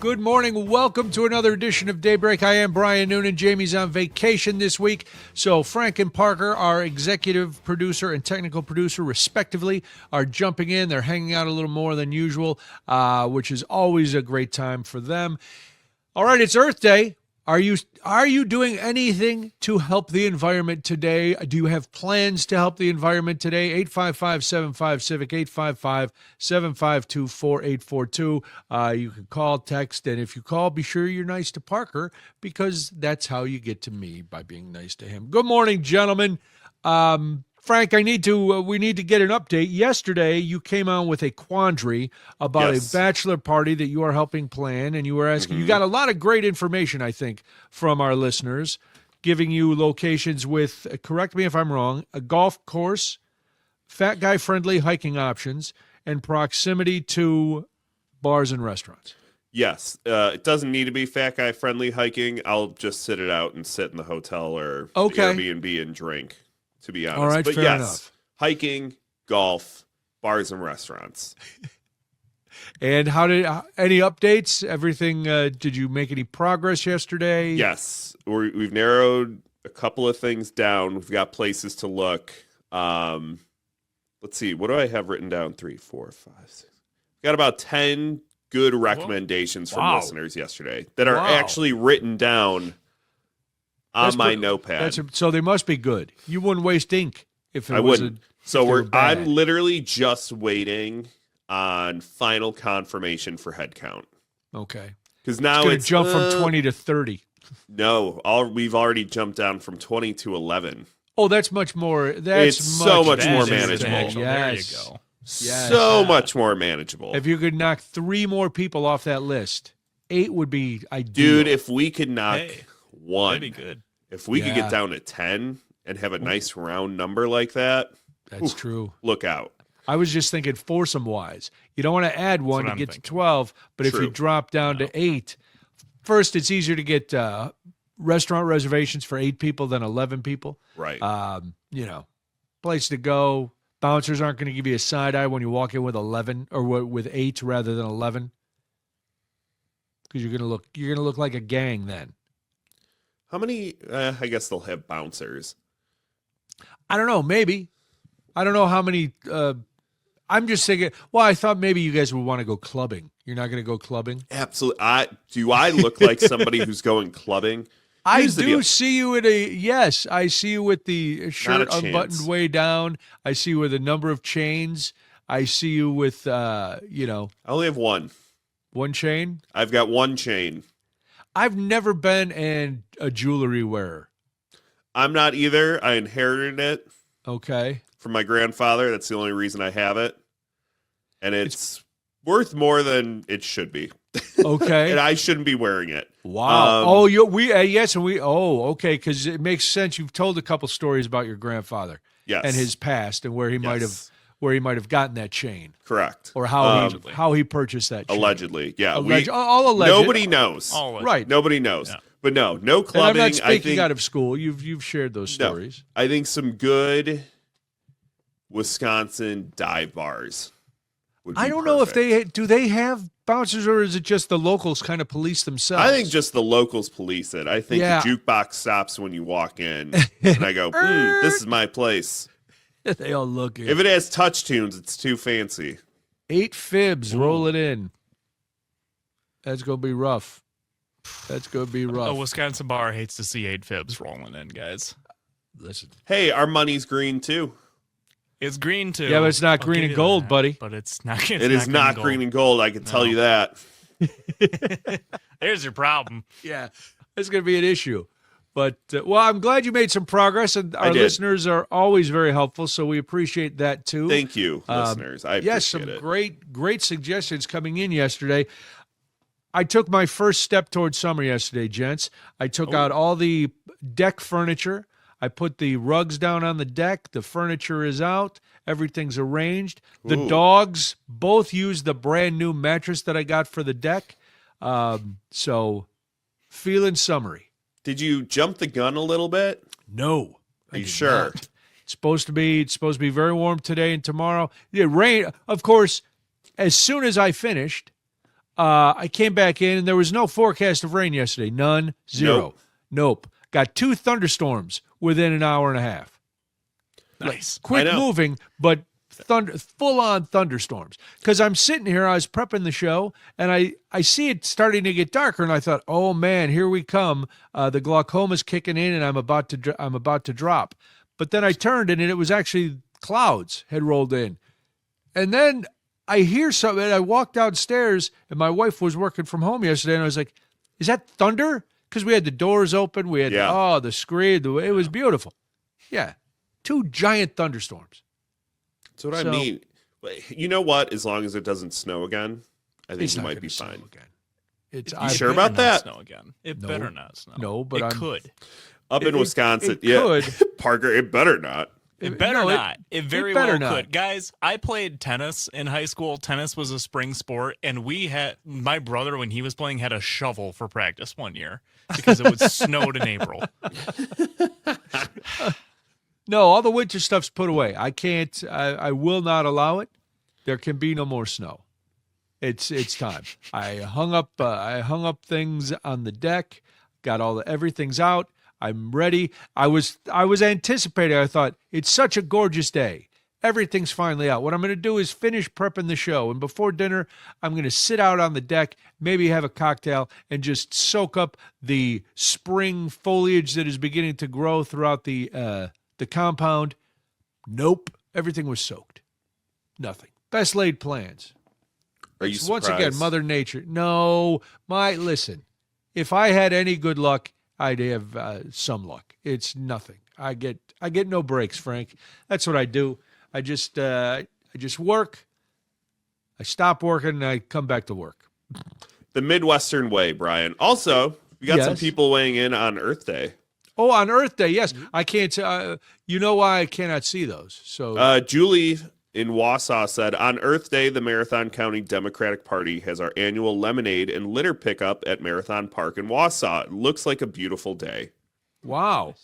Good morning. Welcome to another edition of Daybreak. I am Brian Noonan. Jamie's on vacation this week. So Frank and Parker, our executive producer and technical producer, respectively, are jumping in. They're hanging out a little more than usual, which is always a great time for them. All right, it's Earth Day. Are you doing anything to help the environment today? Do you have plans to help the environment today? 855-75-CIVIC, 855-752-4842. You can call, text, and if you call, be sure you're nice to Parker because that's how you get to me, by being nice to him. Good morning, gentlemen. Frank, we need to get an update. Yesterday, you came on with a quandary about a bachelor party that you are helping plan, and you were asking. You got a lot of great information, I think, from our listeners, giving you locations with, correct me if I'm wrong, a golf course, fat guy friendly hiking options, and proximity to bars and restaurants. Yes, it doesn't need to be fat guy friendly hiking. I'll just sit it out and sit in the hotel or Airbnb and drink. To be honest. All right, but fair yes, enough. Hiking, golf, bars and restaurants. And any updates? Everything, did you make any progress yesterday? Yes, we've narrowed a couple of things down. We've got places to look. Let's see, what do I have written down? 3, 4, 5, 6. Got about 10 good recommendations from listeners yesterday that are actually written down on my notepad. So they must be good. You wouldn't waste ink if it I was wouldn't. So I'm literally just waiting on final confirmation for head count. Okay. Because now it's going it's to jump from 20 to 30. No, we've already jumped down from 20 to 11. Oh, that's much more. It's so much more manageable. Yes. There you go. Yes. So much more manageable. If you could knock 3 more people off that list, 8 would be ideal. Dude, if we could knock one, that'd be good. If we could get down to 10 and have a nice round number like that, that's true. Look out. I was just thinking foursome-wise. You don't want to add one to get to 12, but if you drop down to 8, first it's easier to get restaurant reservations for 8 people than 11 people. Right. Place to go. Bouncers aren't going to give you a side eye when you walk in with 11 or with 8 rather than 11, because you're going to look like a gang then. How many? I guess they'll have bouncers. I don't know. Maybe. I don't know how many. I'm just thinking. Well, I thought maybe you guys would want to go clubbing. You're not going to go clubbing? Absolutely. Do I look like somebody who's going clubbing? I do see you in a. Yes, I see you with the shirt unbuttoned way down. I see you with a number of chains. I see you with. I only have one. One chain. I've got one chain. I've never been a jewelry wearer. I'm not either. I inherited it. Okay. From my grandfather. That's the only reason I have it. And it's worth more than it should be. Okay. And I shouldn't be wearing it. Wow. Okay, because it makes sense. You've told a couple stories about your grandfather. Yes. And his past and where he might have gotten that chain. Correct. Or how he purchased that chain. Allegedly. Yeah. All alleged. Nobody knows. Right. Nobody knows. Yeah. But no clubbing. And I'm not speaking out of school. You've shared those stories. I think some good Wisconsin dive bars would be I don't know if they have bouncers, or is it just the locals kind of police themselves? I think just the locals police it. I think the jukebox stops when you walk in, and I go, this is my place. They all look it. If it has touch tunes, it's too fancy. 8 fibs, roll it in. That's going to be rough. A Wisconsin bar hates to see 8 fibs rolling in, guys. Listen. Hey, our money's green, too. It's green, too. Yeah, but it's not green and gold, buddy. But it's not. It is not green and gold, I can tell you that. There's your problem. Yeah, it's going to be an issue. But, I'm glad you made some progress, and our listeners are always very helpful, so we appreciate that, too. Thank you, listeners. I appreciate some it. great suggestions coming in yesterday. I took my first step towards summer yesterday, gents. I took out all the deck furniture. I put the rugs down on the deck. The furniture is out. Everything's arranged. The dogs both use the brand new mattress that I got for the deck. So, feeling summery. Did you jump the gun a little bit? No. Are you sure? Not. It's supposed to be very warm today and tomorrow. Yeah, rain. Of course, as soon as I finished, I came back in, and there was no forecast of rain yesterday. None. Zero. Nope. Got 2 thunderstorms within an hour and a half. Nice. Quick moving, but full-on thunderstorms. Because I'm sitting here, I was prepping the show, and I see it starting to get darker, and I thought, oh, man, here we come. The glaucoma's kicking in, and I'm about to drop. But then I turned, and it was actually clouds had rolled in. And then I hear something, and I walked downstairs, and my wife was working from home yesterday, and I was like, is that thunder? Because we had the doors open. We had, the screen. It was beautiful. Yeah. 2 giant thunderstorms. That's what I mean. You know what? As long as it doesn't snow again, I think you might be fine. You sure about that? Snow again. It better not snow. No, but it could. Up in Wisconsin, it could. Parker, it better not. It better not. It very well not. could. Guys, I played tennis in high school. Tennis was a spring sport, and my brother, when he was playing, had a shovel for practice one year because it was snowed in April. No, all the winter stuff's put away. I can't. I will not allow it. There can be no more snow. It's time. I hung up things on the deck. Got everything's out. I'm ready. I was anticipating. I thought it's such a gorgeous day. Everything's finally out. What I'm going to do is finish prepping the show, and before dinner, I'm going to sit out on the deck, maybe have a cocktail, and just soak up the spring foliage that is beginning to grow throughout the compound. Nope. Everything was soaked. Nothing. Best laid plans. Are you surprised? Once again, Mother Nature. No, listen. If I had any good luck, I'd have some luck. It's nothing. I get no breaks, Frank. That's what I do. I just work. I stop working and I come back to work. The Midwestern way, Brian. Also, we got some people weighing in on Earth Day. Oh, on Earth Day, yes. I can't. You know why I cannot see those? So Julie in Wausau said, on Earth Day, the Marathon County Democratic Party has our annual lemonade and litter pickup at Marathon Park in Wausau. It looks like a beautiful day. Wow.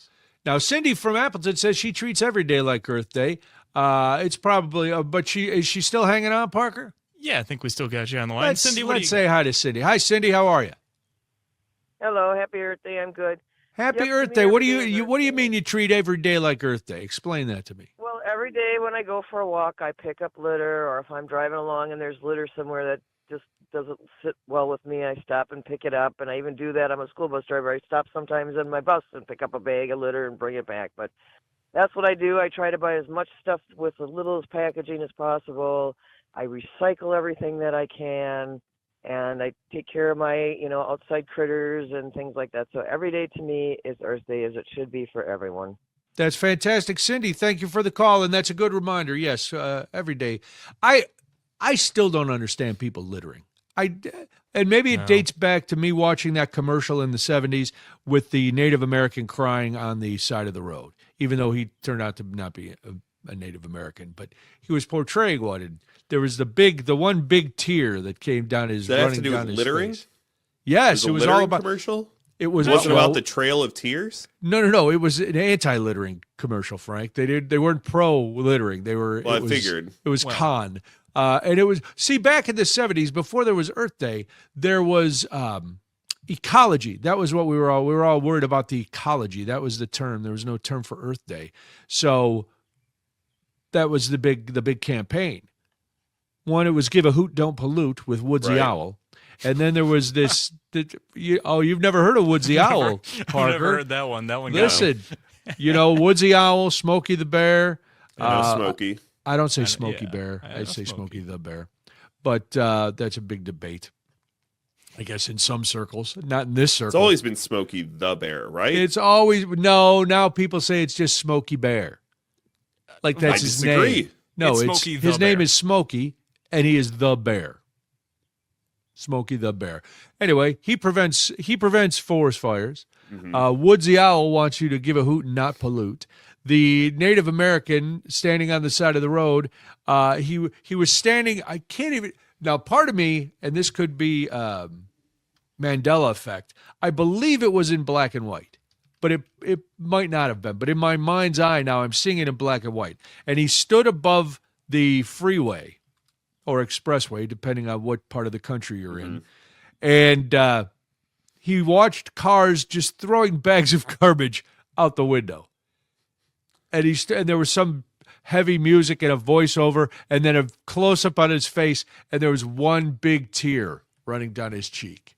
Now, Cindy from Appleton says she treats every day like Earth Day. It's probably, but is she still hanging on, Parker? Yeah, I think we still got you on the line. Cindy, let's say hi to Cindy. Hi, Cindy. How are you? Hello. Happy Earth Day. I'm good. Happy Earth Day. What do you mean you treat every day like Earth Day? Explain that to me. Well, every day when I go for a walk, I pick up litter, or if I'm driving along and there's litter somewhere that just doesn't sit well with me, I stop and pick it up. And I even do that. I'm a school bus driver. I stop sometimes on my bus and pick up a bag of litter and bring it back. But that's what I do. I try to buy as much stuff with as little packaging as possible. I recycle everything that I can. And I take care of my, outside critters and things like that. So every day to me is Earth Day, as it should be for everyone. That's fantastic, Cindy. Thank you for the call, and that's a good reminder. Yes, every day. I still don't understand people littering. And maybe it dates back to me watching that commercial in the 70s with the Native American crying on the side of the road, even though he turned out to not be a Native American, but he was portraying what there was the one big tear that came down his running have to do down with his littering. Face. Yes, it was all about commercial. It was about the Trail of Tears. No. It was an anti-littering commercial, Frank. They weren't pro littering. They were. Well, I figured it was con, and it was back in the 70s before there was Earth Day. There was ecology. That was what we were all worried about, the ecology. That was the term. There was no term for Earth Day, so that was the big campaign. One, it was Give a Hoot, Don't Pollute with Woodsy Owl. And then there was this. You've never heard of Woodsy Owl, Parker? I've never heard that one. That one. Listen, Woodsy Owl, Smokey the Bear. Smokey. I don't say Smokey Bear. I say Smokey the Bear. But that's a big debate, I guess, in some circles. Not in this circle. It's always been Smokey the Bear, right? It's always now people say it's just Smokey Bear. Like that's his name. No, his name is Smokey, and he is the Bear. Smokey the Bear. Anyway, he prevents forest fires. Mm-hmm. Woodsy Owl wants you to give a hoot and not pollute. The Native American standing on the side of the road, he was standing. I can't even now. Part of me, and this could be Mandela effect. I believe it was in black and white, but it might not have been. But in my mind's eye now, I'm seeing it in black and white. And he stood above the freeway or expressway, depending on what part of the country you're in. And he watched cars just throwing bags of garbage out the window. And and there was some heavy music and a voiceover, and then a close-up on his face, and there was one big tear running down his cheek.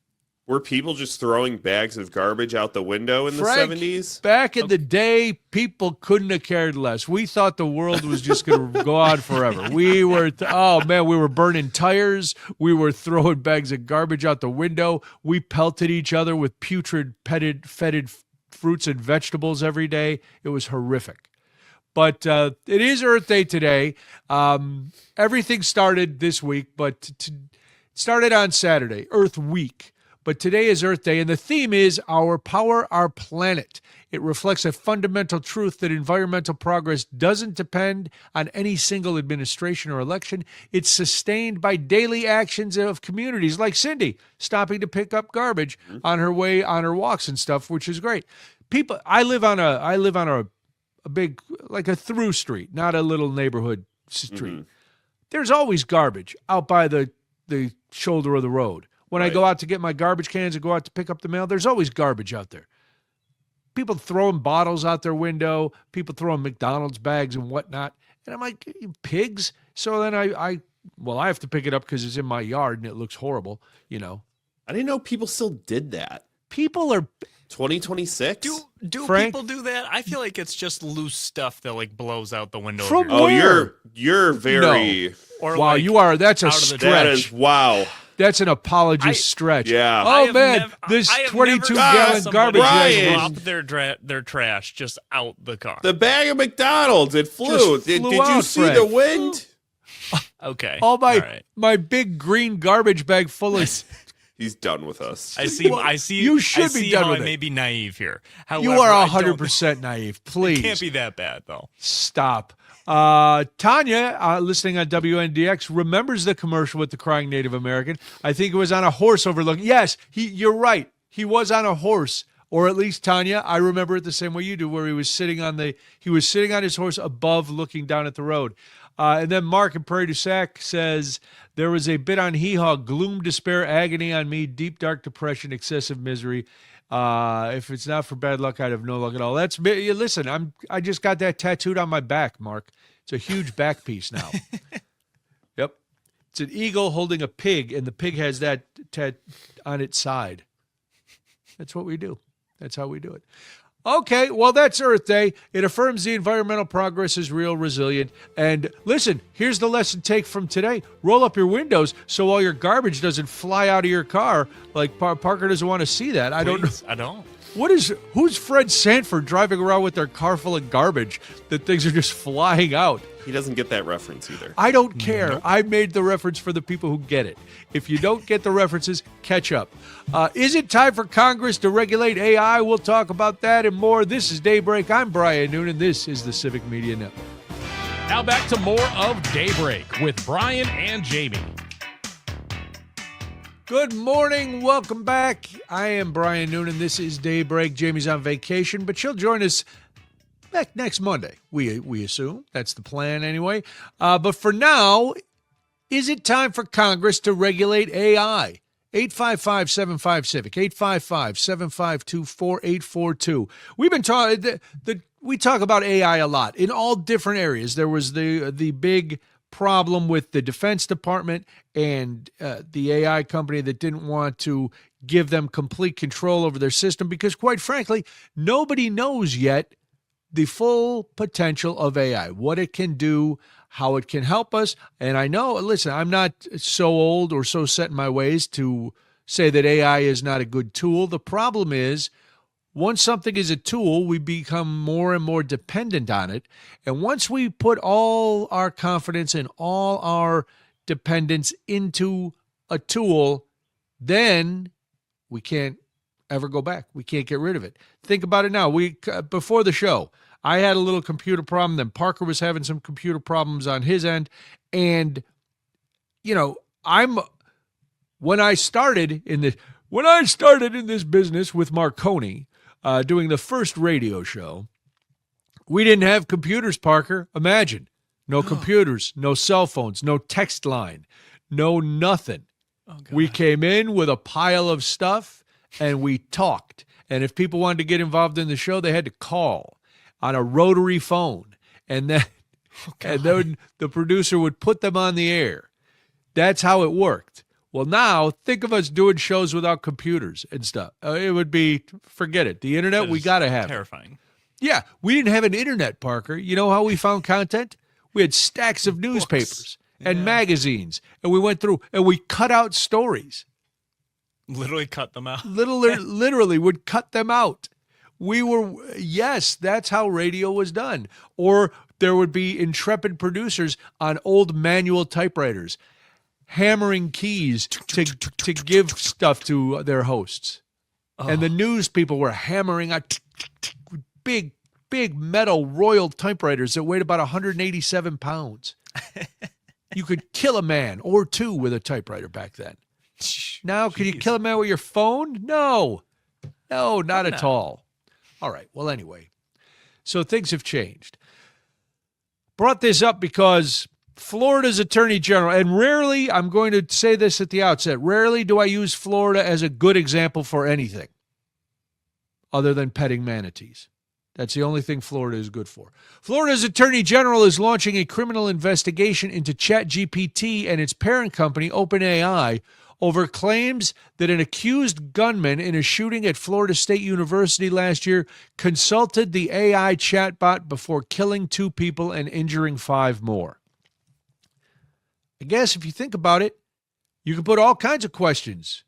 Were people just throwing bags of garbage out the window in Frank, the 70s? Back in the day, people couldn't have cared less. We thought the world was just going to go on forever. We were, we were burning tires. We were throwing bags of garbage out the window. We pelted each other with putrid, fetid fruits and vegetables every day. It was horrific. But it is Earth Day today. Everything started this week, but it started on Saturday, Earth Week. But today is Earth Day, and the theme is Our Power, Our Planet. It reflects a fundamental truth that environmental progress doesn't depend on any single administration or election. It's sustained by daily actions of communities like Cindy, stopping to pick up garbage on her way, on her walks and stuff, which is great. I live on a big, like a through street, not a little neighborhood street. There's always garbage out by the shoulder of the road. When I go out to get my garbage cans and go out to pick up the mail, there's always garbage out there. People throwing bottles out their window, people throwing McDonald's bags and whatnot. And I'm like, you pigs? So then I have to pick it up because it's in my yard and it looks horrible, I didn't know people still did that. People are... 2026? Do Frank? people do that? I feel like it's just loose stuff that like blows out the window. From of your where? You're very... No. Or wow, like, that's a out of the- stretch. That is, wow. That's an apologist stretch. Yeah. Oh, man, this 22-gallon garbage Brian. drop their trash just out the car. The bag of McDonald's, it flew. Just Did flew you out, see Frank. the wind? Okay. All right. my big green garbage bag full of... He's done with us. I see. Well, I see. you should I be see done how with I it. may be naive here. However, You are I don't- 100% naive. Please. It can't be that bad though. Stop. Tanya, listening on WNDX, remembers the commercial with the crying Native American. I think it was on a horse overlooking. Yes, you're right. He was on a horse, or at least Tanya. I remember it the same way you do, where he was sitting on his horse above, looking down at the road. And then Mark in Prairie du Sac says, there was a bit on Hee Haw, gloom, despair, agony on me, deep, dark depression, excessive misery. If it's not for bad luck, I'd have no luck at all. That's me. Listen, I just got that tattooed on my back, Mark. It's a huge back piece now. Yep. It's an eagle holding a pig, and the pig has that on its side. That's what we do. That's how we do it. Okay, well, that's Earth Day. It affirms the environmental progress is real, resilient. And listen, here's the lesson take from today. Roll up your windows so all your garbage doesn't fly out of your car. Like Parker doesn't want to see that. I don't know. I don't. Who's Fred Sanford driving around with their car full of garbage that things are just flying out? He doesn't get that reference either. I don't care. I made the reference for the people who get it. If you don't get the references, catch up. Is it time for Congress to regulate AI? We'll talk about that and more. This is Daybreak. I'm Brian Noonan. This is the Civic Media Network. Now back to more of Daybreak with Brian and Jamie. Good morning. Welcome back. I am Brian Noonan. This is Daybreak. Jamie's on vacation, but she'll join us back next Monday. We assume. That's the plan anyway. But for now, is it time for Congress to regulate AI? 855-75-CIVIC, 855-752-4842. We've been talking, we talk about AI a lot in all different areas. There was the big problem with the Defense Department and the AI company that didn't want to give them complete control over their system because, quite frankly, nobody knows yet the full potential of AI, what it can do, how it can help us. And I know, listen, I'm not so old or so set in my ways to say that AI is not a good tool. The problem is, once something is a tool, we become more and more dependent on it. And once we put all our confidence and all our dependence into a tool, then we can't ever go back. We can't get rid of it. Think about it now. Before the show, I had a little computer problem. Then Parker was having some computer problems on his end. And, when I started in this business with Marconi, doing the first radio show, we didn't have computers, Parker. Imagine. no computers, no cell phones, no text line, no nothing. Oh, God. We came in with a pile of stuff and we talked. And if people wanted to get involved in the show, they had to call on a rotary phone. And then, and then the producer would put them on the air. That's how it worked. Well, now think of us doing shows without computers and stuff. It would be, forget it. The internet, we got to have it. Terrifying. Yeah, we didn't have an internet, Parker. You know how we found content? We had stacks of newspapers and magazines, and we went through and we cut out stories. Literally cut them out. Literally would cut them out. Yes, that's how radio was done. Or there would be intrepid producers on old manual typewriters hammering keys to give stuff to their hosts. And the news people were hammering out big metal Royal typewriters that weighed about 187 pounds. You could kill a man or two with a typewriter back then. Now, can you kill a man with your phone? No, not at all. All right. Well, anyway, so things have changed. Brought this up because Florida's Attorney General, and rarely, I'm going to say this at the outset, rarely do I use Florida as a good example for anything other than petting manatees. That's the only thing Florida is good for. Florida's Attorney General is launching a criminal investigation into ChatGPT and its parent company, OpenAI, over claims that an accused gunman in a shooting at Florida State University last year consulted the AI chatbot before killing 2 people and injuring 5 more. I guess if you think about it, you can put all kinds of questions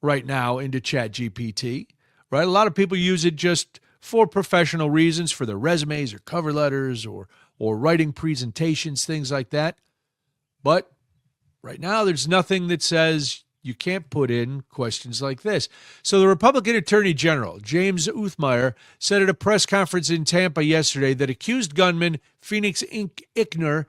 right now into ChatGPT, right? A lot of people use it just for professional reasons, for their resumes or cover letters or writing presentations, things like that. But right now, there's nothing that says you can't put in questions like this. So the Republican Attorney General, James Uthmeier, said at a press conference in Tampa yesterday that accused gunman Phoenix Ickner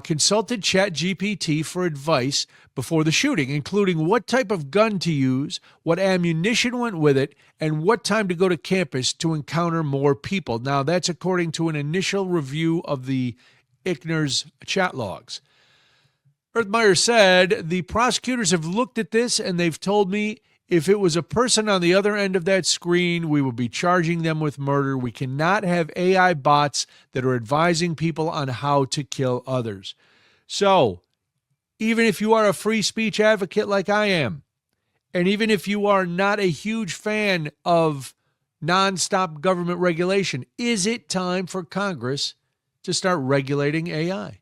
consulted ChatGPT for advice before the shooting, including what type of gun to use, what ammunition went with it, and what time to go to campus to encounter more people. Now, that's according to an initial review of the Ickner's chat logs. Uthmeier said, the prosecutors have looked at this and they've told me if it was a person on the other end of that screen, we would be charging them with murder. We cannot have AI bots that are advising people on how to kill others. So, even if you are a free speech advocate like I am, and even if you are not a huge fan of nonstop government regulation, is it time for Congress to start regulating AI?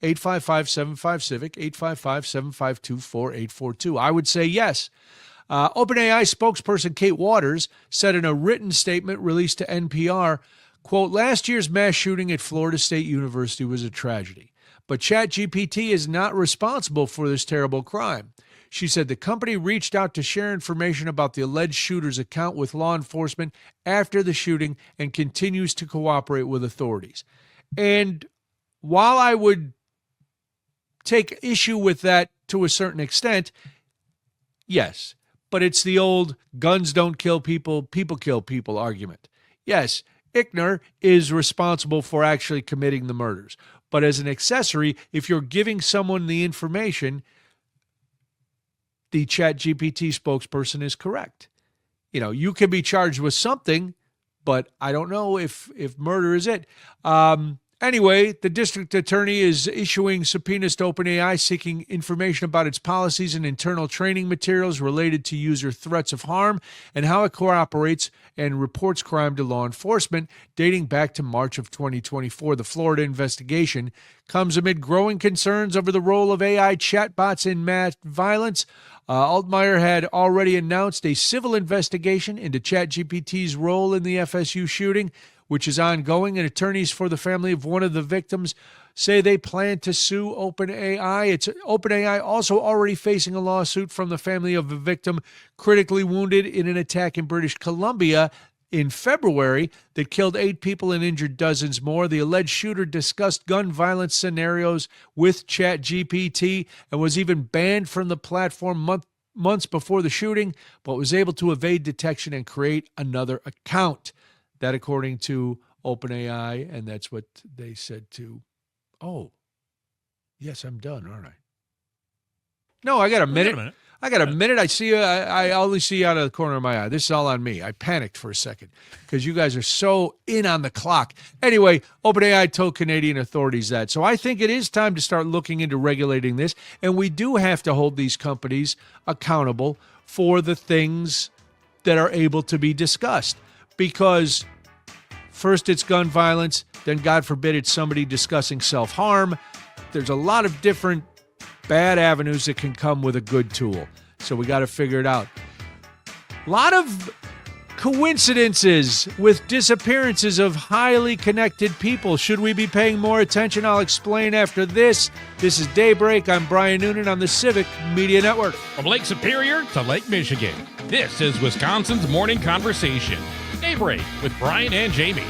855-75-CIVIC, 855-752-4842. I would say yes. OpenAI spokesperson Kate Waters said in a written statement released to NPR, quote, last year's mass shooting at Florida State University was a tragedy, but ChatGPT is not responsible for this terrible crime. She said the company reached out to share information about the alleged shooter's account with law enforcement after the shooting and continues to cooperate with authorities. And while I would take issue with that to a certain extent, yes, but it's the old guns don't kill people, people kill people argument. Yes, Ickner is responsible for actually committing the murders, but as an accessory, if you're giving someone the information, the ChatGPT spokesperson is correct. You know, you can be charged with something, but I don't know if murder is it. Anyway, the district attorney is issuing subpoenas to OpenAI seeking information about its policies and internal training materials related to user threats of harm and how it cooperates and reports crime to law enforcement dating back to March of 2024. The Florida investigation comes amid growing concerns over the role of AI chatbots in mass violence. Altmaier had already announced a civil investigation into ChatGPT's role in the FSU shooting, which is ongoing, and attorneys for the family of one of the victims say they plan to sue OpenAI. It's OpenAI also already facing a lawsuit from the family of a victim critically wounded in an attack in British Columbia in February that killed 8 people and injured dozens more. The alleged shooter discussed gun violence scenarios with ChatGPT and was even banned from the platform months before the shooting, but was able to evade detection and create another account. That according to OpenAI, and that's what they said to, Yes, I'm done, aren't I? No, I got a Wait minute. a minute. I got a minute. I see. I only see out of the corner of my eye. This is all on me. I panicked for a second because you guys are so in on the clock. Anyway, OpenAI told Canadian authorities that. So I think it is time to start looking into regulating this, and we do have to hold these companies accountable for the things that are able to be discussed. Because first it's gun violence, then God forbid it's somebody discussing self-harm. There's a lot of different bad avenues that can come with a good tool. So we got to figure it out. A lot of coincidences with disappearances of highly connected people. Should we be paying more attention? I'll explain after this. This is Daybreak. I'm Brian Noonan on the Civic Media Network. From Lake Superior to Lake Michigan, this is Wisconsin's Morning Conversation. Daybreak with Brian and Jamie.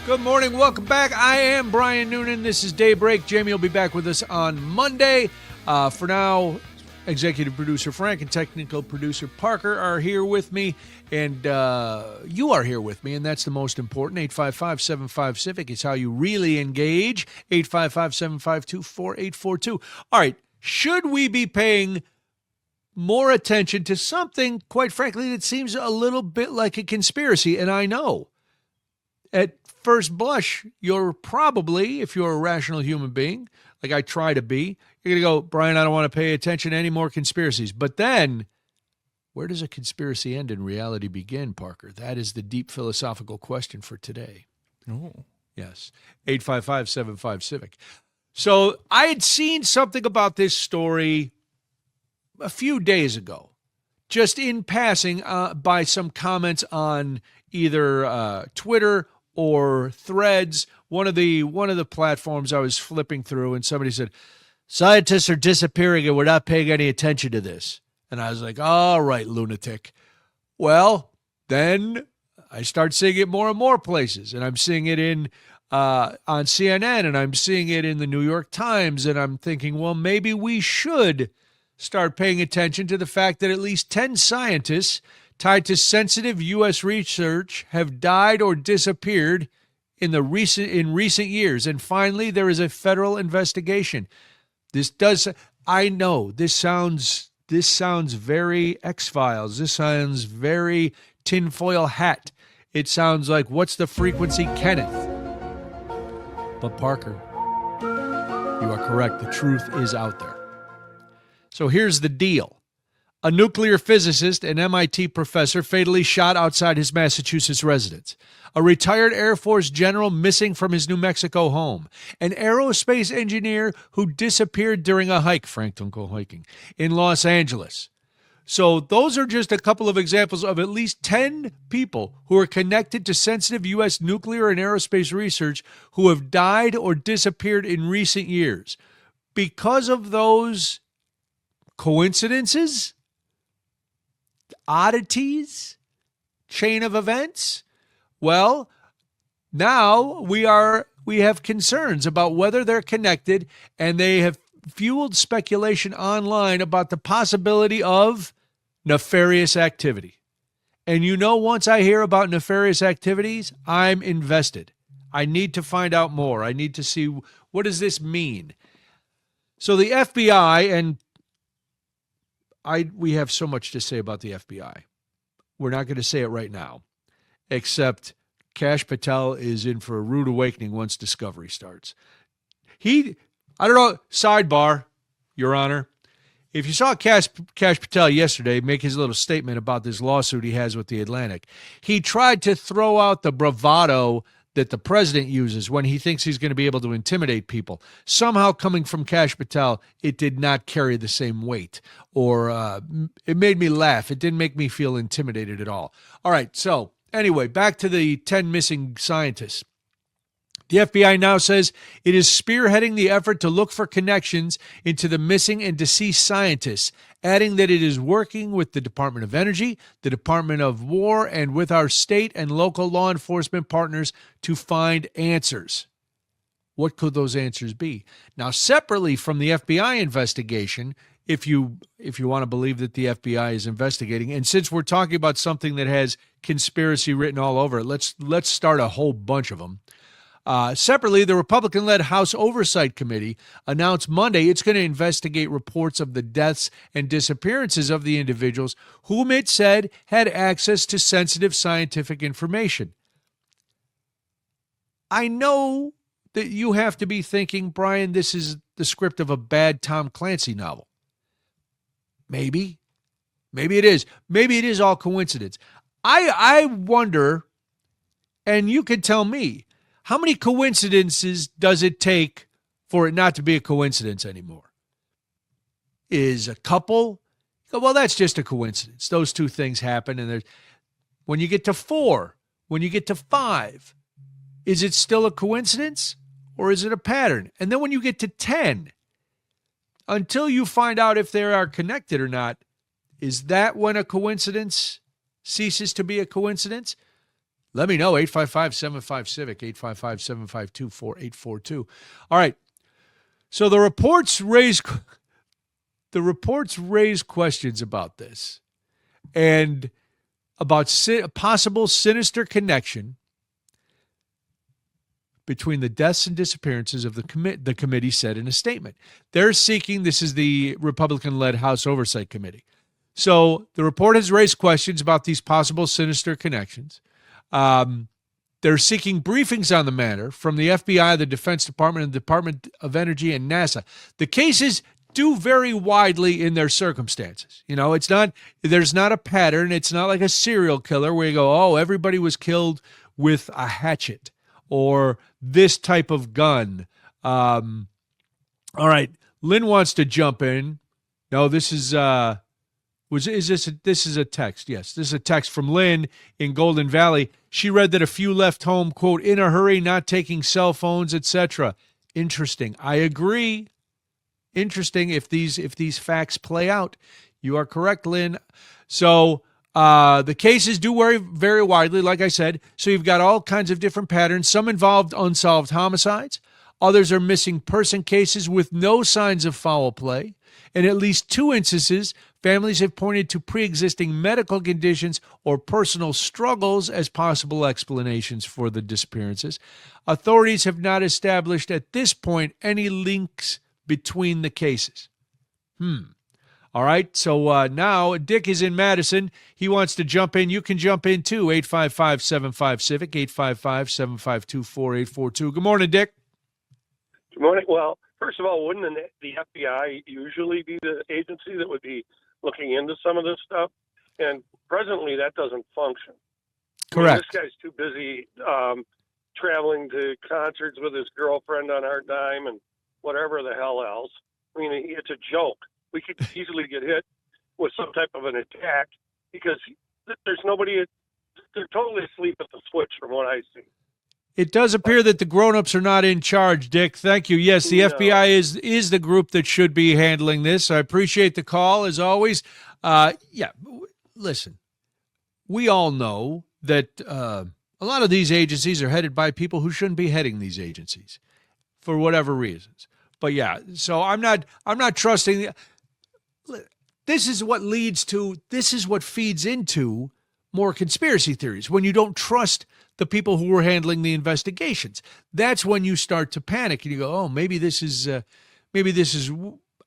Good morning. Welcome back. I am Brian Noonan. This is Daybreak. Jamie will be back with us on Monday. For now, executive producer Frank and technical producer Parker are here with me, and you are here with me, and that's the most important. 855-75-CIVIC is how you really engage. 855-752-4842. All right. Should we be paying more attention to something, quite frankly, that seems a little bit like a conspiracy? And I know at first blush, you're probably, if you're a rational human being, like I try to be, you're going to go, Brian, I don't want to pay attention to any more conspiracies. But then, where does a conspiracy end and reality begin, Parker? That is the deep philosophical question for today. Oh. Yes. 855-75-CIVIC. So I had seen something about this story a few days ago, just in passing by some comments on either Twitter or Threads, one of the platforms I was flipping through, and somebody said, scientists are disappearing and we're not paying any attention to this. And I was like, all right, lunatic. Well, then I start seeing it more and more places, and I'm seeing it in on CNN, and I'm seeing it in the New York Times, and I'm thinking, well, maybe we should start paying attention to the fact that at least 10 scientists tied to sensitive U.S. research have died or disappeared in recent years. And finally, there is a federal investigation. I know this sounds very X-Files. This sounds very tinfoil hat. It sounds like, what's the frequency, Kenneth? But Parker, you are correct. The truth is out there. So here's the deal. A nuclear physicist and MIT professor fatally shot outside his Massachusetts residence. A retired Air Force general missing from his New Mexico home. An aerospace engineer who disappeared during a hike, Frank don't go hiking, in Los Angeles. So those are just a couple of examples of at least 10 people who are connected to sensitive U.S. nuclear and aerospace research who have died or disappeared in recent years. Because of those coincidences, oddities, chain of events, well, now we have concerns about whether they're connected, and they have fueled speculation online about the possibility of nefarious activity. And once I hear about nefarious activities, I'm invested. I need to find out more. I need to see, what does this mean? So the FBI, and we have so much to say about the FBI. We're not going to say it right now, except Kash Patel is in for a rude awakening once Discovery starts. I don't know, sidebar, Your Honor. If you saw Kash Patel yesterday make his little statement about this lawsuit he has with the Atlantic, he tried to throw out the bravado that the president uses when he thinks he's going to be able to intimidate people. Somehow, coming from Kash Patel, it did not carry the same weight, or it made me laugh. It didn't make me feel intimidated at all. All right, so anyway, back to the 10 missing scientists. The FBI now says it is spearheading the effort to look for connections into the missing and deceased scientists, adding that it is working with the Department of Energy, the Department of War, and with our state and local law enforcement partners to find answers. What could those answers be? Now, separately from the FBI investigation, if you want to believe that the FBI is investigating, and since we're talking about something that has conspiracy written all over it, let's start a whole bunch of them. Separately, the Republican-led House Oversight Committee announced Monday it's going to investigate reports of the deaths and disappearances of the individuals whom it said had access to sensitive scientific information. I know that you have to be thinking, Brian, this is the script of a bad Tom Clancy novel. Maybe. Maybe it is. Maybe it is all coincidence. I wonder, and you could tell me, how many coincidences does it take for it not to be a coincidence anymore? Is a couple? Well, that's just a coincidence. Those two things happen. And when you get to 4, when you get to 5, is it still a coincidence or is it a pattern? And then when you get to 10, until you find out if they are connected or not, is that when a coincidence ceases to be a coincidence? Let me know, 855-75-CIVIC, 855-752-4842. All right, so the reports raise questions about this and about a possible sinister connection between the deaths and disappearances of the committee said in a statement. They're seeking, this is the Republican-led House Oversight Committee. So the report has raised questions about these possible sinister connections. They're seeking briefings on the matter from the FBI, the Defense Department, and the Department of Energy and NASA. The cases do vary widely in their circumstances. You know, there's not a pattern. It's not like a serial killer where you go, oh, everybody was killed with a hatchet or this type of gun. All right, Lynn wants to jump in. No, this is this is a text. Yes, this is a text from Lynn in Golden Valley. She read that a few left home, quote, in a hurry, not taking cell phones, etc. Interesting. I agree. Interesting if these facts play out. You are correct, Lynn. So the cases do vary very widely, like I said. So you've got all kinds of different patterns. Some involved unsolved homicides. Others are missing person cases with no signs of foul play. In at least 2 instances, families have pointed to pre-existing medical conditions or personal struggles as possible explanations for the disappearances. Authorities have not established at this point any links between the cases. All right, so now Dick is in Madison. He wants to jump in. You can jump in too, 855-75-CIVIC, 855-752-4842. Good morning, Dick. Good morning. Well, first of all, wouldn't the FBI usually be the agency that would be looking into some of this stuff? And presently, that doesn't function. Correct. I mean, this guy's too busy traveling to concerts with his girlfriend on our dime and whatever the hell else. I mean, it's a joke. We could easily get hit with some type of an attack because there's nobody. They're totally asleep at the switch from what I see. It does appear that the grown-ups are not in charge, Dick. Thank you. Yes, the FBI is the group that should be handling this. I appreciate the call, as always. Listen, we all know that a lot of these agencies are headed by people who shouldn't be heading these agencies for whatever reasons. But yeah, so I'm not trusting. This is what feeds into more conspiracy theories. When you don't trust the people who are handling the investigations, that's when you start to panic and you go, oh, maybe this is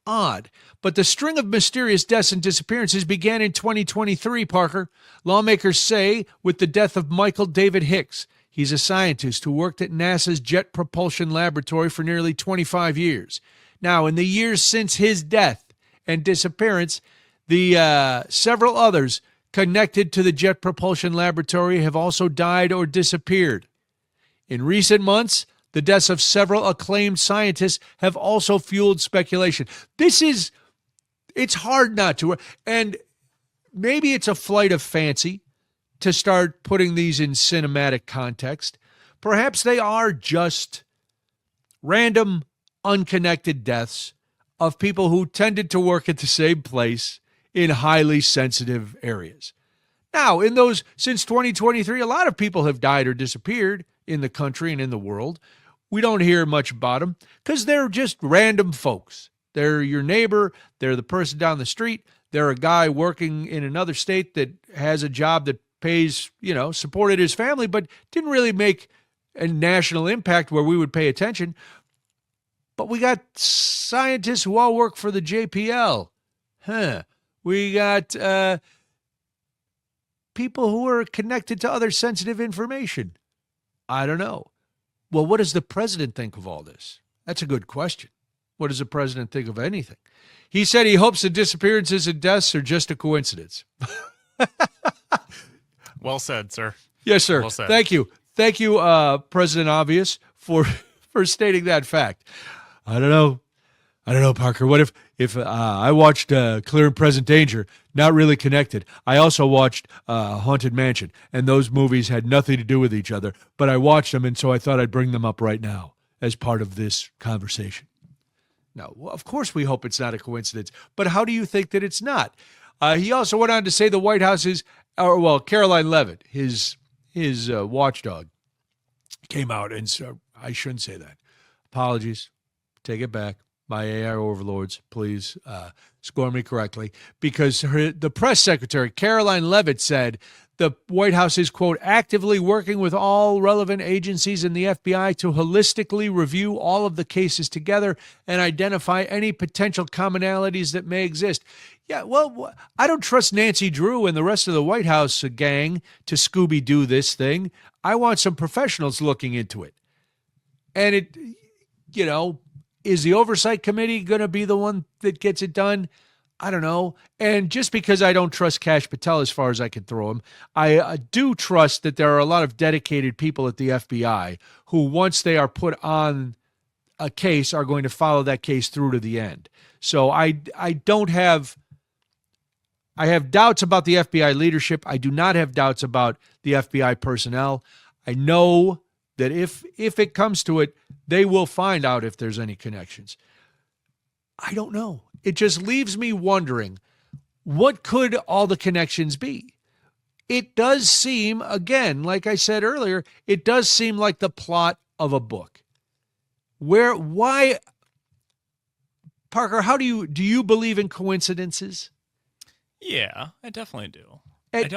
odd. But the string of mysterious deaths and disappearances began in 2023, Parker. Lawmakers say with the death of Michael David Hicks. He's a scientist who worked at NASA's Jet Propulsion Laboratory for nearly 25 years. Now, in the years since his death and disappearance, the several others connected to the Jet Propulsion Laboratory have also died or disappeared. In recent months, the deaths of several acclaimed scientists have also fueled speculation. It's hard not to, and maybe it's a flight of fancy to start putting these in cinematic context. Perhaps they are just random, unconnected deaths of people who tended to work at the same place in highly sensitive areas. Now, since 2023, a lot of people have died or disappeared in the country and in the world. We don't hear much about them because they're just random folks. They're your neighbor. They're the person down the street. They're a guy working in another state that has a job that pays, supported his family, but didn't really make national impact where we would pay attention. But we got scientists who all work for the JPL. We got people who are connected to other sensitive information. I don't know. Well, what does the president think of all this? That's a good question. What does the president think of anything? He said he hopes the disappearances and deaths are just a coincidence. Well said, sir. Yes, sir. Well said. Thank you. Thank you, President Obvious, for stating that fact. I don't know, Parker. What if I watched Clear and Present Danger, not really connected. I also watched Haunted Mansion, and those movies had nothing to do with each other, but I watched them, and so I thought I'd bring them up right now as part of this conversation. No, well, of course we hope it's not a coincidence, but how do you think that it's not? He also went on to say the White House is, Caroline Leavitt, his watchdog, came out and so I shouldn't say that. Apologies. Take it back. My AI overlords, please score me correctly. Because the press secretary, Caroline Leavitt, said the White House is, quote, actively working with all relevant agencies and the FBI to holistically review all of the cases together and identify any potential commonalities that may exist. Yeah, well, I don't trust Nancy Drew and the rest of the White House gang to Scooby-Doo this thing. I want some professionals looking into it. And it, is the oversight committee going to be the one that gets it done? I don't know. And just because I don't trust Kash Patel as far as I can throw him, I do trust that there are a lot of dedicated people at the FBI who, once they are put on a case, are going to follow that case through to the end. So I have doubts about the FBI leadership. I do not have doubts about the FBI personnel. I know that if it comes to it, they will find out if there's any connections. I don't know. It just leaves me wondering, what could all the connections be? It does seem, again, like I said earlier, it does seem like the plot of a book. Why, Parker, do you believe in coincidences? Yeah, I definitely do.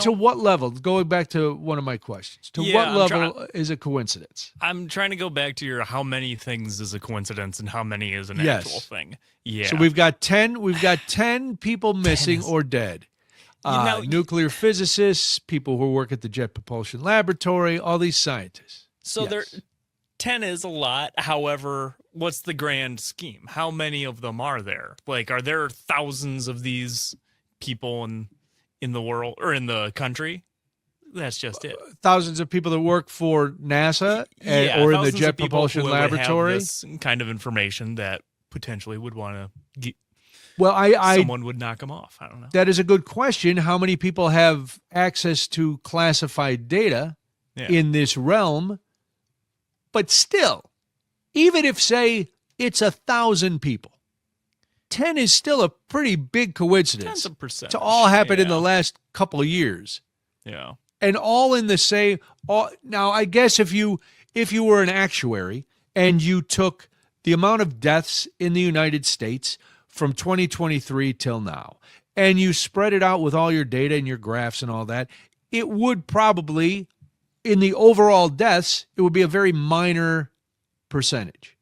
To what level? Going back to one of my questions. What level is a coincidence? I'm trying to go back to your how many things is a coincidence and how many is an actual thing. Yeah. So we've got 10 people missing or dead. Nuclear physicists, people who work at the Jet Propulsion Laboratory, all these scientists. So 10 is a lot. However, what's the grand scheme? How many of them are there? Like, are there thousands of these people in the world or in the country? That's just it. Thousands of people that work for NASA or in the Jet Propulsion Laboratory. Have this kind of information that potentially would want to get. Well, someone would knock them off. I don't know. That is a good question. How many people have access to classified data in this realm? But still, even if, say, it's 1,000 people, 10 is still a pretty big coincidence. 10% to all happen in the last couple of years. Yeah. And all in the same. Now, I guess if you were an actuary and you took the amount of deaths in the United States from 2023 till now, and you spread it out with all your data and your graphs and all that, it would probably, in the overall deaths, it would be a very minor percentage.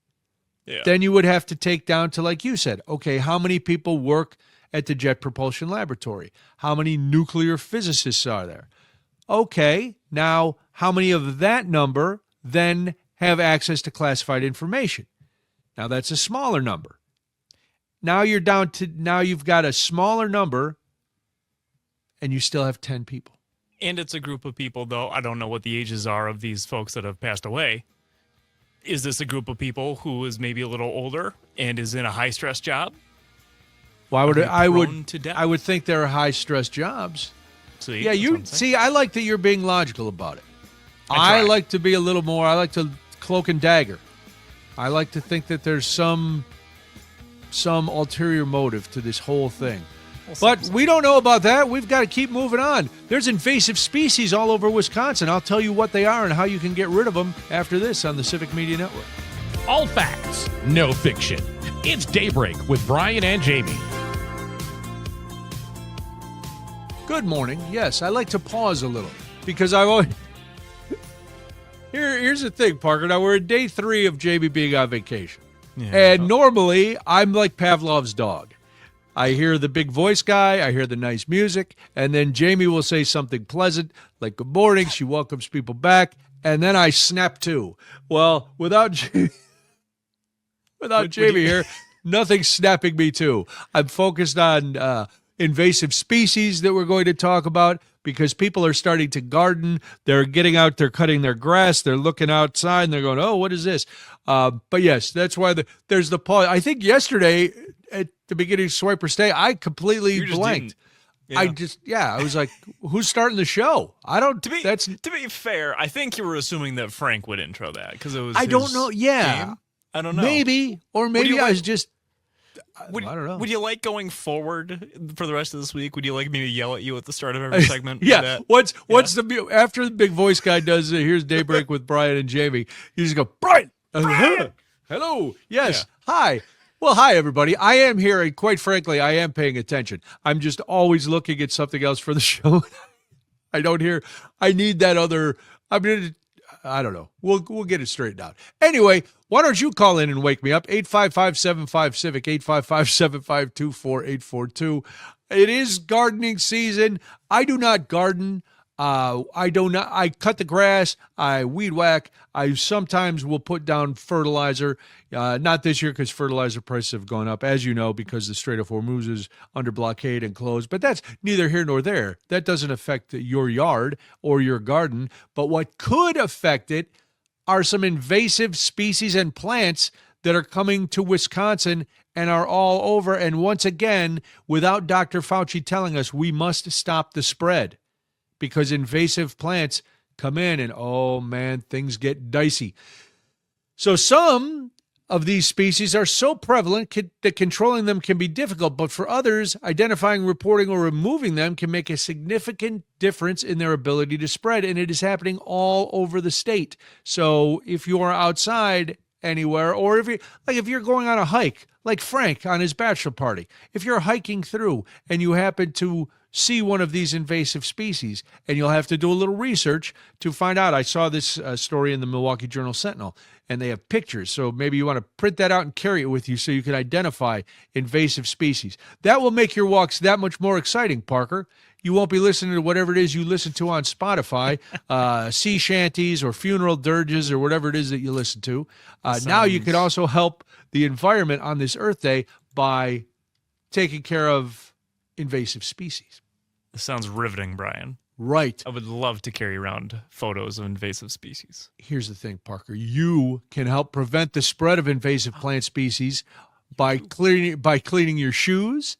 Yeah. Then you would have to take down to, like you said, okay, how many people work at the Jet Propulsion Laboratory? How many nuclear physicists are there? Okay, now how many of that number then have access to classified information? Now that's a smaller number. Now you've got a smaller number and you still have 10 people. And it's a group of people, though. I don't know what the ages are of these folks that have passed away. Is this a group of people who is maybe a little older and is in a high stress job? Well, I would think there are high stress jobs. See, yeah, I like that you're being logical about it. I like to be a little more. I like to cloak and dagger. I like to think that there's some ulterior motive to this whole thing. But we don't know about that. We've got to keep moving on. There's invasive species all over Wisconsin. I'll tell you what they are and how you can get rid of them after this on the Civic Media Network. All facts, no fiction. It's Daybreak with Brian and Jamie. Good morning. Yes, I like to pause a little because Here's the thing, Parker. Now, we're at day 3 of Jamie being on vacation. Yeah. And normally, I'm like Pavlov's dog. I hear the big voice guy, I hear the nice music, and then Jamie will say something pleasant, like good morning. She welcomes people back, and then I snap to. Well, without Jamie here, nothing's snapping me to. I'm focused on invasive species that we're going to talk about, because people are starting to garden. They're getting out, they're cutting their grass, they're looking outside, and they're going, oh, what is this? But yes, that's why there's the pause. I think yesterday at the beginning of Swiper's Day, I completely blanked. I was like, who's starting the show? To be fair, I think you were assuming that Frank would intro that because it was. I don't know. Yeah, game. I don't know. Maybe I was just. I don't know. Would you like going forward for the rest of this week? Would you like me to yell at you at the start of every segment? Yeah. What's after the big voice guy does here's Daybreak with Brian and Jamie, you just go, Brian! Hello. Yes. Yeah. Hi. Well, hi, everybody. I am here, and quite frankly, I am paying attention. I'm just always looking at something else for the show. I need that other. I don't know. We'll get it straightened out. Anyway, why don't you call in and wake me up? 855-75-CIVIC, 855-752-4842. It is gardening season. I do not garden. I cut the grass. I weed whack. I sometimes will put down fertilizer. Not this year because fertilizer prices have gone up, as you know, because the Strait of Hormuz is under blockade and closed. But that's neither here nor there. That doesn't affect your yard or your garden. But what could affect it are some invasive species and plants that are coming to Wisconsin and are all over. And once again, without Dr. Fauci telling us, we must stop the spread, because invasive plants come in and, oh man, things get dicey. So some of these species are so prevalent that controlling them can be difficult, but for others, identifying, reporting, or removing them can make a significant difference in their ability to spread, and it is happening all over the state. So if you are outside anywhere, or if you're going on a hike, like Frank on his bachelor party, if you're hiking through and you happen to see one of these invasive species, and you'll have to do a little research to find out. I saw this story in the Milwaukee Journal-Sentinel, and they have pictures, so maybe you want to print that out and carry it with you so you can identify invasive species. That will make your walks that much more exciting, Parker. You won't be listening to whatever it is you listen to on Spotify, sea shanties or funeral dirges or whatever it is that you listen to. Now you can also help the environment on this Earth Day by taking care of invasive species. This sounds riveting, Brian. Right. I would love to carry around photos of invasive species. Here's the thing, Parker. You can help prevent the spread of invasive plant species by cleaning your shoes,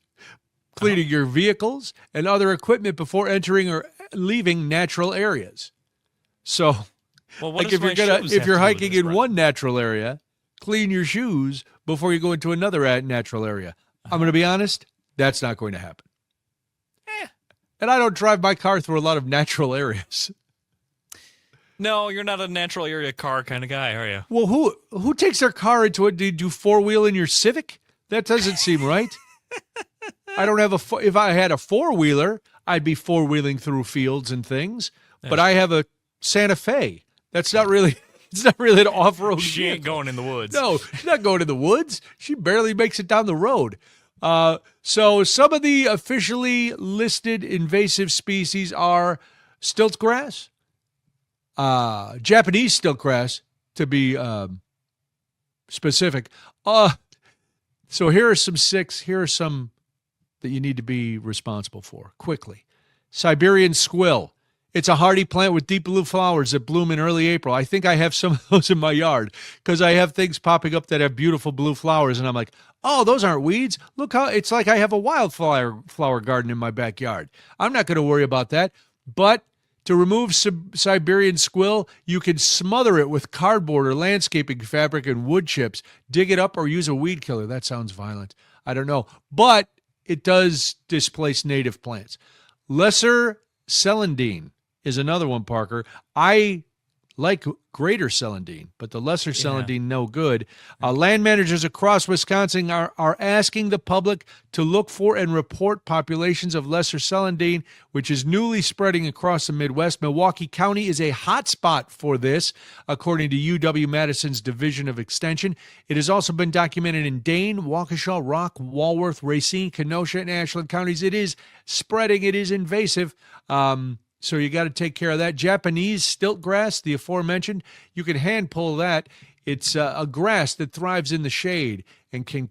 cleaning your vehicles, and other equipment before entering or leaving natural areas. So, like if you're hiking in one natural area, clean your shoes before you go into another natural area. I'm going to be honest, that's not going to happen. And I don't drive my car through a lot of natural areas. No, you're not a natural area car kind of guy, are you? Well, who takes their car into it? Do you do four-wheel in your Civic? That doesn't seem right. I don't have if I had a four-wheeler, I'd be four-wheeling through fields and things. But I have a Santa Fe. It's not really an off-road She ain't going in the woods. No, she's not going in the woods. She barely makes it down the road. So some of the officially listed invasive species are stiltgrass, Japanese stiltgrass to be specific. So here are some that you need to be responsible for quickly. Siberian squill. It's a hardy plant with deep blue flowers that bloom in early April. I think I have some of those in my yard because I have things popping up that have beautiful blue flowers, and I'm like, oh, those aren't weeds. Look how it's like I have a wildflower garden in my backyard. I'm not going to worry about that. But to remove Siberian squill, you can smother it with cardboard or landscaping fabric and wood chips. Dig it up or use a weed killer. That sounds violent. I don't know. But it does displace native plants. Lesser celandine is another one, Parker. I like greater celandine, but the lesser celandine no good. Land managers across Wisconsin are asking the public to look for and report populations of lesser celandine, which is newly spreading across the Midwest. Milwaukee County is a hot spot for this, according to UW-Madison's Division of Extension. It has also been documented in Dane, Waukesha, Rock, Walworth, Racine, Kenosha, and Ashland counties. It is spreading. It is invasive. So you got to take care of that. Japanese stilt grass, the aforementioned, you can hand pull that. It's a grass that thrives in the shade and can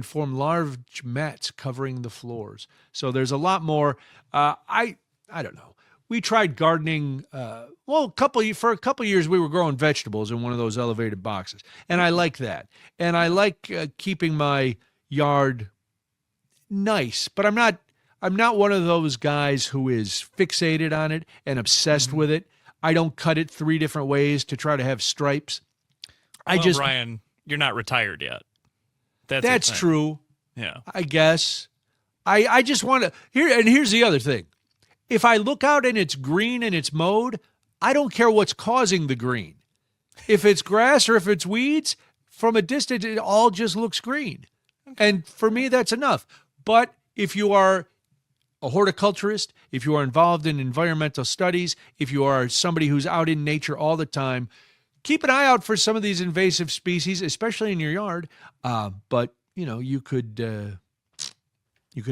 form large mats covering the floors. So there's a lot more. I don't know. We tried gardening. For a couple years we were growing vegetables in one of those elevated boxes, and I like that. And I like keeping my yard nice, but I'm not one of those guys who is fixated on it and obsessed with it. I don't cut it 3 different ways to try to have stripes. Brian, you're not retired yet. That's true. Yeah. I guess. I just want to here's the other thing. If I look out and it's green and it's mowed, I don't care what's causing the green. If it's grass or if it's weeds, from a distance it all just looks green. Okay. And for me that's enough. But if you are a horticulturist, if you are involved in environmental studies, if you are somebody who's out in nature all the time, keep an eye out for some of these invasive species, especially in your yard. But you could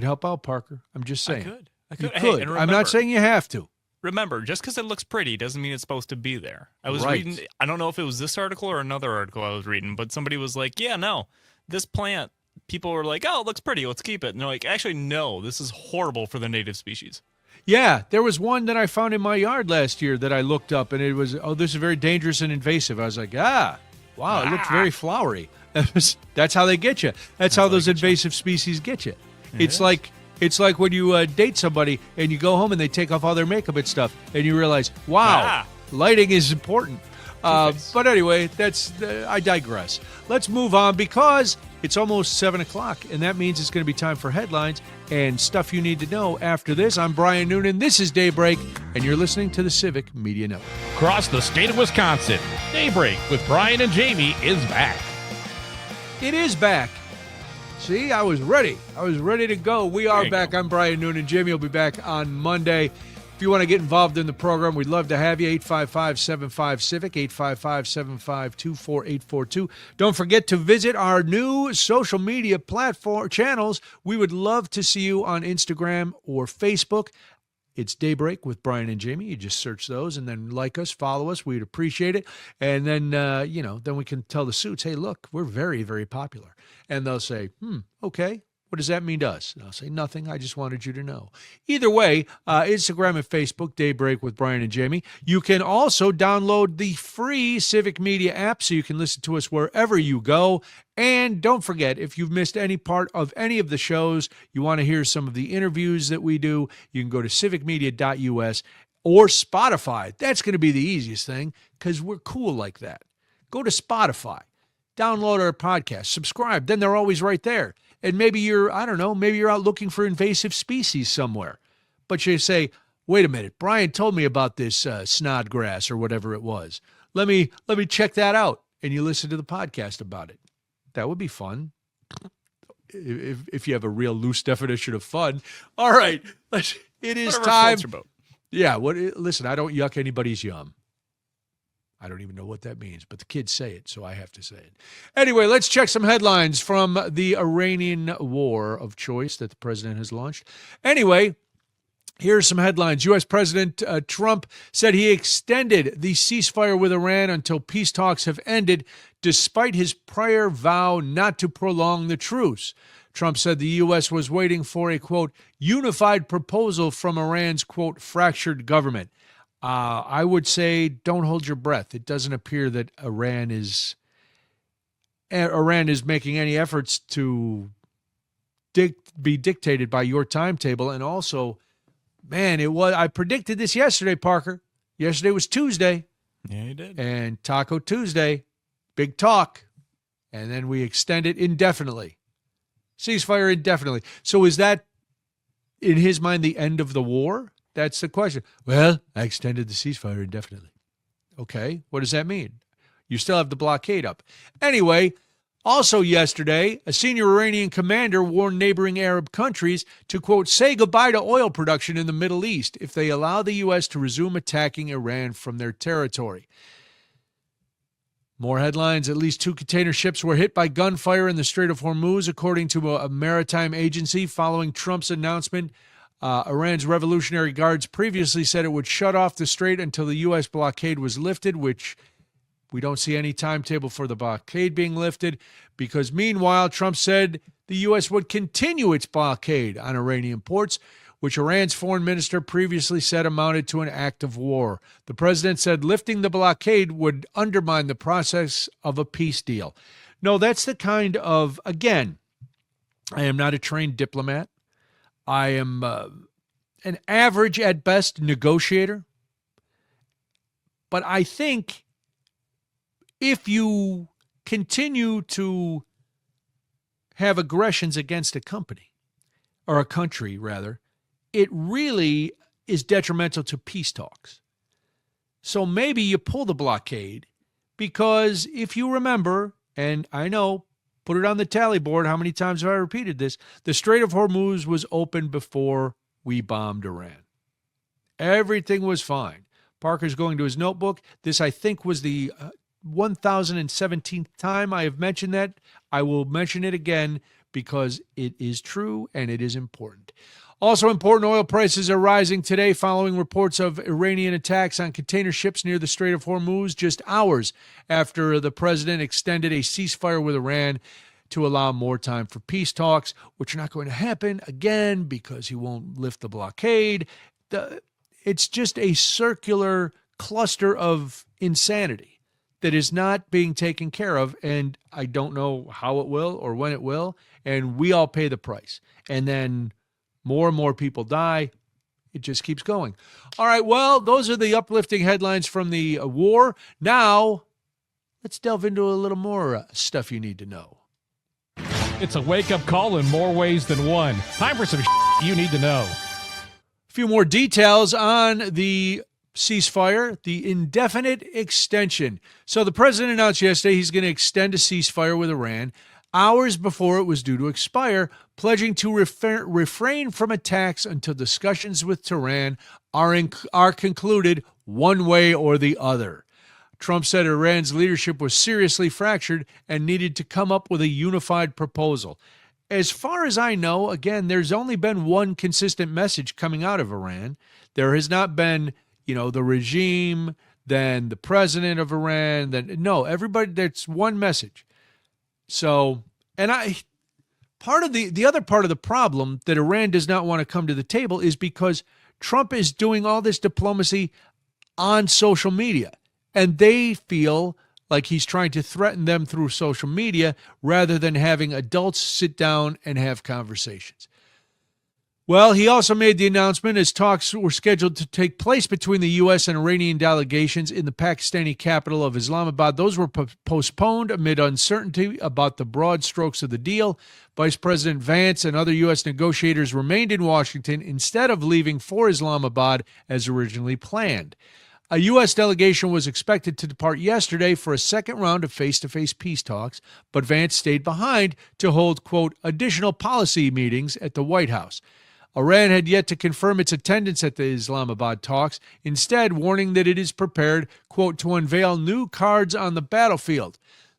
help out, Parker. I'm just saying. I could. You Hey, could. and I'm not saying you have to. Remember, just because it looks pretty doesn't mean it's supposed to be there. I was Right. reading, I don't know if it was this article or another article I was reading, but somebody was like, yeah, no, this plant, people were like, oh, it looks pretty, let's keep it. And they're like, actually, no, this is horrible for the native species. Yeah, there was one that I found in my yard last year that I looked up, and it was, this is very dangerous and invasive. I was like, wow, it looked very flowery. That's how they get you. That's how those invasive species get you. It's like when you date somebody and you go home and they take off all their makeup and stuff, and you realize, wow, lighting is important. But anyway, I digress. Let's move on because it's almost 7 o'clock, and that means it's going to be time for headlines and stuff you need to know after this. I'm Brian Noonan. This is Daybreak, and you're listening to the Civic Media Network. Across the state of Wisconsin, Daybreak with Brian and Jamie is back. It is back. See, I was ready. I was ready to go. We are back. I'm Brian Noonan. Jamie will be back on Monday. If you want to get involved in the program, we'd love to have you. 855-75-CIVIC, 855-752-4842. Don't forget to visit our new social media platform channels. We would love to see you on Instagram or Facebook. It's Daybreak with Brian and Jamie. You just search those and then like us, follow us. We'd appreciate it. And then, then we can tell the suits, hey, look, we're very, very popular. And they'll say, okay. What does that mean to us? And I'll say, nothing. I just wanted you to know. Either way, Instagram and Facebook, Daybreak with Brian and Jamie. You can also download the free Civic Media app so you can listen to us wherever you go. And don't forget, if you've missed any part of any of the shows, you want to hear some of the interviews that we do, you can go to civicmedia.us or Spotify. That's going to be the easiest thing because we're cool like that. Go to Spotify, download our podcast, subscribe. Then they're always right there. And maybe you're out looking for invasive species somewhere. But you say, wait a minute, Brian told me about this snodgrass or whatever it was. Let me check that out. And you listen to the podcast about it. That would be fun. If you have a real loose definition of fun. All right. It is time. Yeah. Listen, I don't yuck anybody's yum. I don't even know what that means, but the kids say it, so I have to say it. Anyway, let's check some headlines from the Iranian war of choice that the president has launched. Anyway, here's some headlines. U.S. President Trump said he extended the ceasefire with Iran until peace talks have ended, despite his prior vow not to prolong the truce. Trump said the U.S. was waiting for a, quote, unified proposal from Iran's, quote, fractured government. I would say don't hold your breath. It doesn't appear that Iran is making any efforts to be dictated by your timetable. And also, man, I predicted this yesterday, Parker. Yesterday was Tuesday. Yeah, you did. And Taco Tuesday, big talk. And then we extend it indefinitely. Ceasefire indefinitely. So is that, in his mind, the end of the war? That's the question. Well, I extended the ceasefire indefinitely. Okay, what does that mean? You still have the blockade up. Anyway, also yesterday, a senior Iranian commander warned neighboring Arab countries to, quote, say goodbye to oil production in the Middle East if they allow the U.S. to resume attacking Iran from their territory. More headlines. At least 2 container ships were hit by gunfire in the Strait of Hormuz, according to a maritime agency, following Trump's announcement. Iran's Revolutionary Guards previously said it would shut off the strait until the U.S. blockade was lifted, which we don't see any timetable for the blockade being lifted, because meanwhile, Trump said the U.S. would continue its blockade on Iranian ports, which Iran's foreign minister previously said amounted to an act of war. The president said lifting the blockade would undermine the process of a peace deal. No, that's the kind of, again, I am not a trained diplomat. I am an average at best negotiator. But I think if you continue to have aggressions against a company, or a country rather, it really is detrimental to peace talks. So maybe you pull the blockade, because if you remember, and I know, put it on the tally board, how many times have I repeated this? The Strait of Hormuz was open before we bombed Iran. Everything was fine. Parker's going to his notebook. This, I think, was the 1017th time I have mentioned that. I will mention it again because it is true and it is important. Also important, oil prices are rising today following reports of Iranian attacks on container ships near the Strait of Hormuz just hours after the president extended a ceasefire with Iran to allow more time for peace talks, which are not going to happen again because he won't lift the blockade. It's just a circular cluster of insanity that is not being taken care of, and I don't know how it will or when it will, and we all pay the price. And then more and more people die. It just keeps going. All right, well, those are the uplifting headlines from the war. Now, let's delve into a little more stuff you need to know. It's a wake-up call in more ways than one. Time for some you need to know. A few more details on the ceasefire, the indefinite extension. So the president announced yesterday he's going to extend a ceasefire with Iran hours before it was due to expire, pledging to refrain from attacks until discussions with Tehran are concluded one way or the other. Trump said Iran's leadership was seriously fractured and needed to come up with a unified proposal. As far as I know, again, there's only been one consistent message coming out of Iran. There has not been, the regime, then the president of Iran, no, everybody, that's one message. So, and part of the other part of the problem that Iran does not want to come to the table is because Trump is doing all this diplomacy on social media, and they feel like he's trying to threaten them through social media rather than having adults sit down and have conversations. Well, he also made the announcement as talks were scheduled to take place between the U.S. and Iranian delegations in the Pakistani capital of Islamabad. Those were postponed amid uncertainty about the broad strokes of the deal. Vice President Vance and other U.S. negotiators remained in Washington instead of leaving for Islamabad as originally planned. A U.S. delegation was expected to depart yesterday for a second round of face-to-face peace talks, but Vance stayed behind to hold, quote, additional policy meetings at the White House. Iran had yet to confirm its attendance at the Islamabad talks, instead warning that it is prepared, quote, to unveil new cards on the battlefield.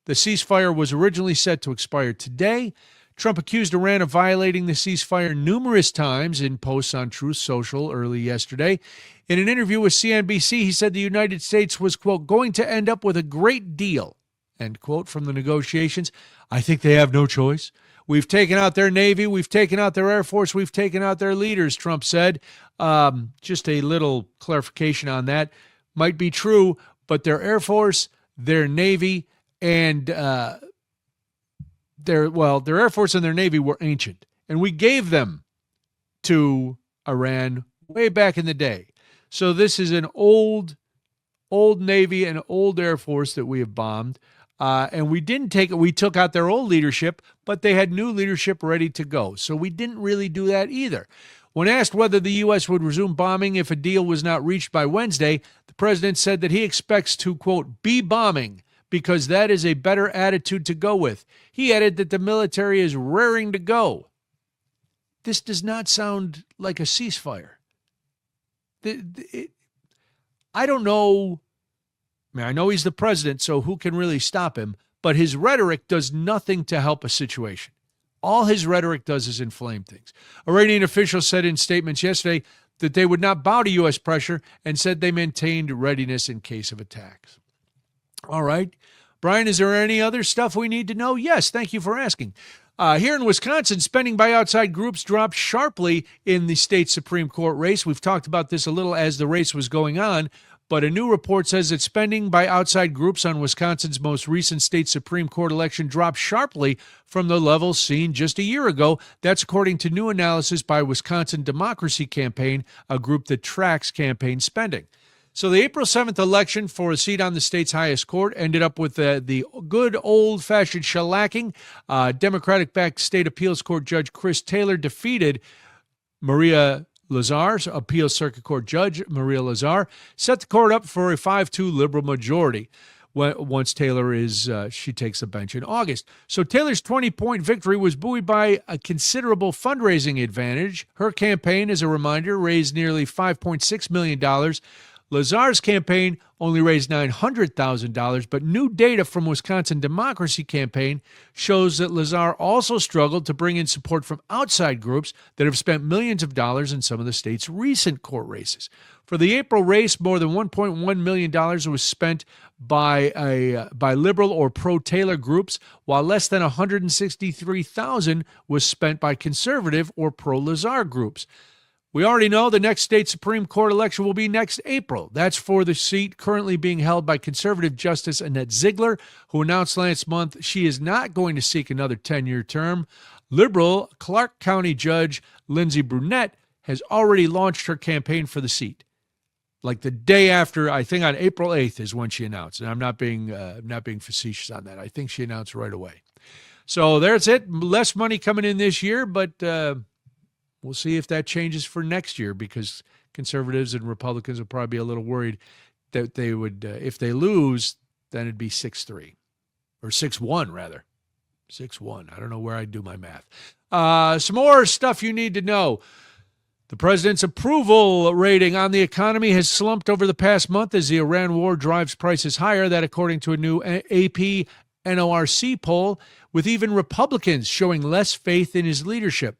The ceasefire was originally set to expire today. Trump accused Iran of violating the ceasefire numerous times in posts on Truth Social early yesterday. In an interview with CNBC, he said the United States was, quote, going to end up with a great deal, end quote, from the negotiations. I think they have no choice. We've taken out their Navy. We've taken out their Air Force. We've taken out their leaders, Trump said. Just a little clarification on that. Might be true, but their Air Force, their Navy, and their Air Force and their Navy were ancient. And we gave them to Iran way back in the day. So this is an old Navy and old Air Force that we have bombed. And we didn't take it. We took out their old leadership, but they had new leadership ready to go. So we didn't really do that either. When asked whether the U.S. would resume bombing if a deal was not reached by Wednesday, the president said that he expects to, quote, be bombing because that is a better attitude to go with. He added that the military is raring to go. This does not sound like a ceasefire. I don't know. I mean, I know he's the president, so who can really stop him? But his rhetoric does nothing to help a situation. All his rhetoric does is inflame things. Iranian officials said in statements yesterday that they would not bow to U.S. pressure and said they maintained readiness in case of attacks. All right. Brian, is there any other stuff we need to know? Yes, thank you for asking. Here in Wisconsin, spending by outside groups dropped sharply in the state Supreme Court race. We've talked about this a little as the race was going on, but a new report says that spending by outside groups on Wisconsin's most recent state Supreme Court election dropped sharply from the levels seen just a year ago. That's according to new analysis by Wisconsin Democracy Campaign, a group that tracks campaign spending. So the April 7th election for a seat on the state's highest court ended up with the good old-fashioned shellacking. Democratic-backed state appeals court judge Chris Taylor defeated Maria Lazar's appeals circuit court judge. Maria Lazar set the court up for a 5-2 liberal majority. Once Taylor she takes the bench in August. So Taylor's 20-point victory was buoyed by a considerable fundraising advantage. Her campaign, as a reminder, raised nearly $5.6 million. Lazar's campaign only raised $900,000, but new data from Wisconsin Democracy Campaign shows that Lazar also struggled to bring in support from outside groups that have spent millions of dollars in some of the state's recent court races. For the April race, more than $1.1 million was spent by liberal or pro-Taylor groups, while less than $163,000 was spent by conservative or pro-Lazar groups. We already know the next state Supreme Court election will be next April. That's for the seat currently being held by conservative Justice Annette Ziegler, who announced last month she is not going to seek another 10-year term. Liberal Clark County Judge Lindsey Brunette has already launched her campaign for the seat. Like the day after, I think on April 8th is when she announced. And I'm not being facetious on that. I think she announced right away. So there's it. Less money coming in this year, but we'll see if that changes for next year, because conservatives and Republicans will probably be a little worried that they would, if they lose, then it'd be 6-3 or 6-1 rather. 6-1. I don't know where I do my math. Some more stuff you need to know. The president's approval rating on the economy has slumped over the past month as the Iran war drives prices higher. That according to a new AP NORC poll, with even Republicans showing less faith in his leadership.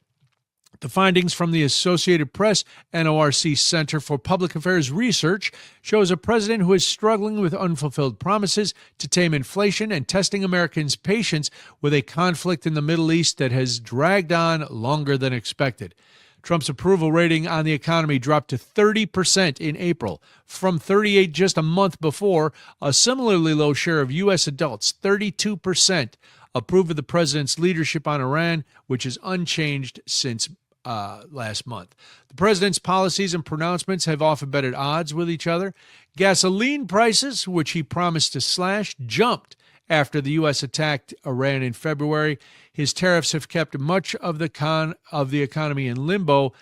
The findings from the Associated Press NORC Center for Public Affairs Research shows a president who is struggling with unfulfilled promises to tame inflation and testing Americans' patience with a conflict in the Middle East that has dragged on longer than expected. Trump's approval rating on the economy dropped to 30% in April, from 38% just a month before. A similarly low share of U.S. adults, 32%, approve of the president's leadership on Iran, which is unchanged since last month. The president's policies and pronouncements have often been at odds with each other. Gasoline prices, which he promised to slash, jumped after the U.S. attacked Iran in February. His tariffs have kept much of the economy in limbo.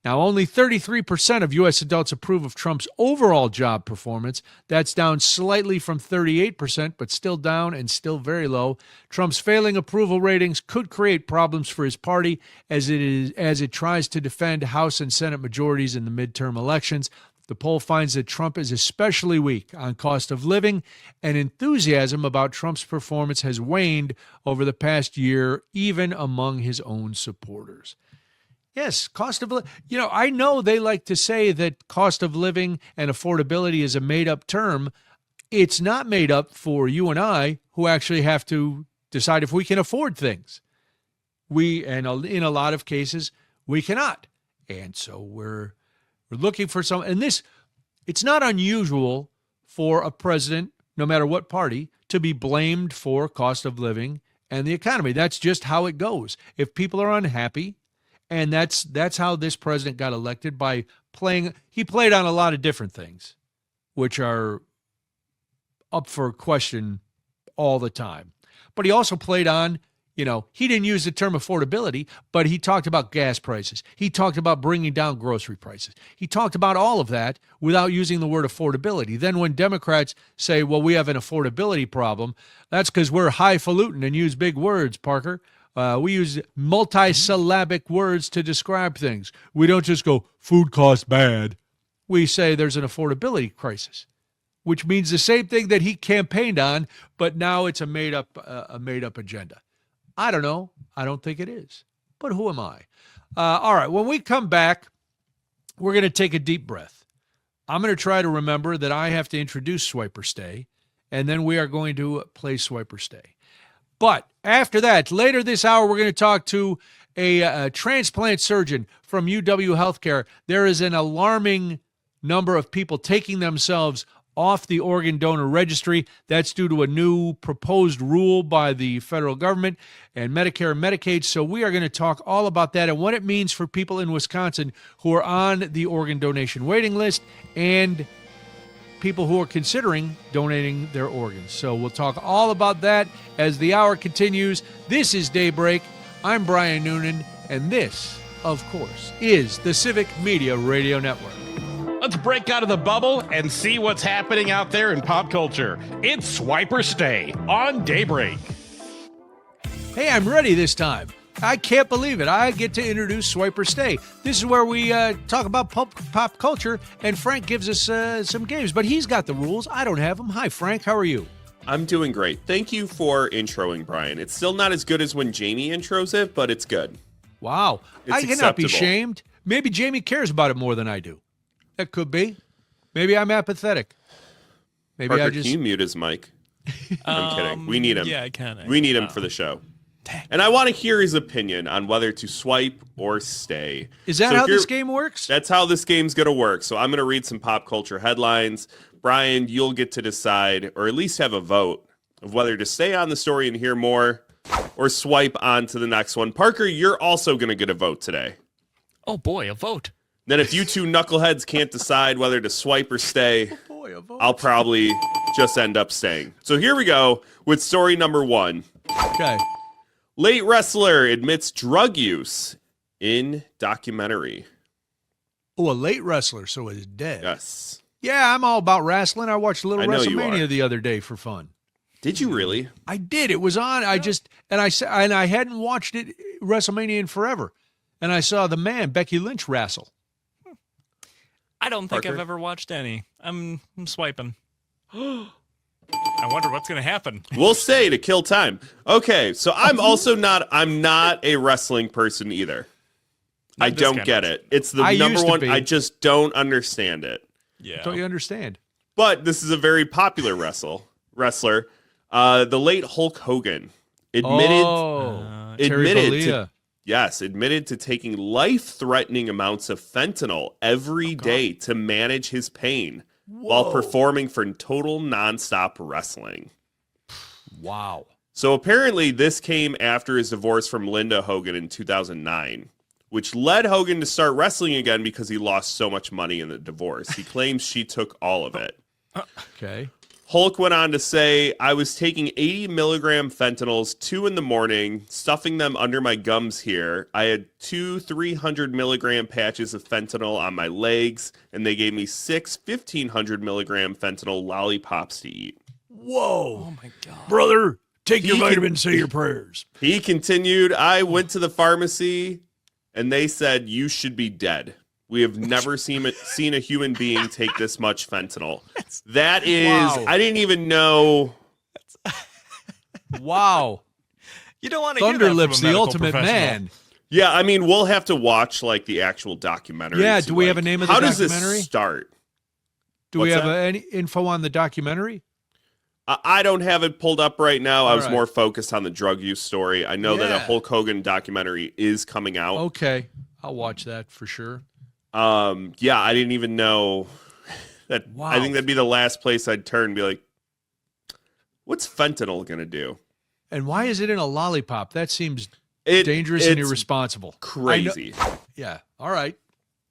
Now, only 33% of U.S. adults approve of Trump's overall job performance. That's down slightly from 38%, but still down and still very low. Trump's failing approval ratings could create problems for his party as it tries to defend House and Senate majorities in the midterm elections. The poll finds that Trump is especially weak on cost of living, and enthusiasm about Trump's performance has waned over the past year, even among his own supporters. Yes, cost of living. You know, I know they like to say that cost of living and affordability is a made-up term. It's not made up for you and I, who actually have to decide if we can afford things. In a lot of cases, we cannot. And so we're looking for some, and it's not unusual for a president, no matter what party, to be blamed for cost of living and the economy. That's just how it goes. If people are unhappy, and that's how this president got elected, by he played on a lot of different things, which are up for question all the time. But he also played on, He didn't use the term affordability, but he talked about gas prices. He talked about bringing down grocery prices. He talked about all of that without using the word affordability. Then when Democrats say, well, we have an affordability problem, that's because we're highfalutin and use big words, Parker. We use multisyllabic words to describe things. We don't just go, food costs bad. We say there's an affordability crisis, which means the same thing that he campaigned on, but now it's a made-up agenda. I don't know. I don't think it is. But who am I? All right. When we come back, we're going to take a deep breath. I'm going to try to remember that I have to introduce Swipe or Stay, and then we are going to play Swipe or Stay. But after that, later this hour, we're going to talk to a transplant surgeon from UW Healthcare. There is an alarming number of people taking themselves off the organ donor registry. That's due to a new proposed rule by the federal government and Medicare and Medicaid. So we are going to talk all about that and what it means for people in Wisconsin who are on the organ donation waiting list and people who are considering donating their organs. So we'll talk all about that as the hour continues. This is Daybreak. I'm Brian Noonan, and this, of course, is the Civic Media Radio Network. Let's break out of the bubble and see what's happening out there in pop culture. It's Swipe or Stay on Daybreak. Hey, I'm ready this time. I can't believe it. I get to introduce Swipe or Stay. This is where we talk about pop culture, and Frank gives us some games, but he's got the rules. I don't have them. Hi, Frank. How are you? I'm doing great. Thank you for introing, Brian. It's still not as good as when Jamie intros it, but it's good. Wow. It's I cannot be acceptable. shamed. Maybe Jamie cares about it more than I do. That could be. Maybe I'm apathetic. Maybe Parker, I just... can you mute his mic? I'm kidding. We need him. Yeah, I can. We need him for the show. And I want to hear his opinion on whether to swipe or stay. Is that So how here- this game works? That's how this game's going to work. So I'm going to read some pop culture headlines. Brian, you'll get to decide, or at least have a vote, of whether to stay on the story and hear more or swipe on to the next one. Parker, you're also going to get a vote today. Oh boy, a vote. Then if you two knuckleheads can't decide whether to swipe or stay, Boy, a vote. I'll probably just end up staying. So here we go with story number 1. Okay. Late wrestler admits drug use in documentary. Oh, a late wrestler, so he's dead. Yes. Yeah, I'm all about wrestling. I watched a little I know you WrestleMania are. the other day for fun. Did you really? I did. It was on. I hadn't watched it WrestleMania in forever, and I saw the man Becky Lynch wrestle. I don't think Parker? I've ever watched any. I'm swiping. I wonder what's going to happen. We'll say to kill time. Okay, so I'm not a wrestling person either. I this don't kind get of- it. It's the I number used to one. be. I just don't understand it. Yeah. Don't you understand? But this is a very popular wrestler. The late Hulk Hogan admitted Terry admitted to- Bollea. admitted to taking life-threatening amounts of fentanyl every day to manage his pain while performing for total nonstop wrestling. Wow. So apparently this came after his divorce from Linda Hogan in 2009, which led Hogan to start wrestling again because he lost so much money in the divorce. He claims she took all of it. Okay. Hulk went on to say, I was taking 80 milligram fentanyls, 2 in the morning, stuffing them under my gums here. I had 2 300 milligram patches of fentanyl on my legs, and they gave me 6 1,500 milligram fentanyl lollipops to eat. Whoa. Oh my god. Brother, take your He can- vitamins, say your prayers. He continued, I went to the pharmacy, and they said, you should be dead. We have never seen a human being take this much fentanyl. That is, Wow. I didn't even know. Wow. You don't want to hear that from a Thunderlips, the medical ultimate professional. man. Yeah, I mean, we'll have to watch like the actual documentary. Yeah, to, do we have like, a name of the how does documentary? this start? Do we What's have that? any info on the documentary? I don't have it pulled up right now. I All was right. more focused on the drug use story. I know that a Yeah. Hulk Hogan documentary is coming out. Okay. I'll watch that for sure. Yeah, I didn't even know that. Wow. I think that'd be the last place I'd turn and be like, what's fentanyl going to do? And why is it in a lollipop? That seems It, dangerous and it's irresponsible. Crazy. Yeah. All right.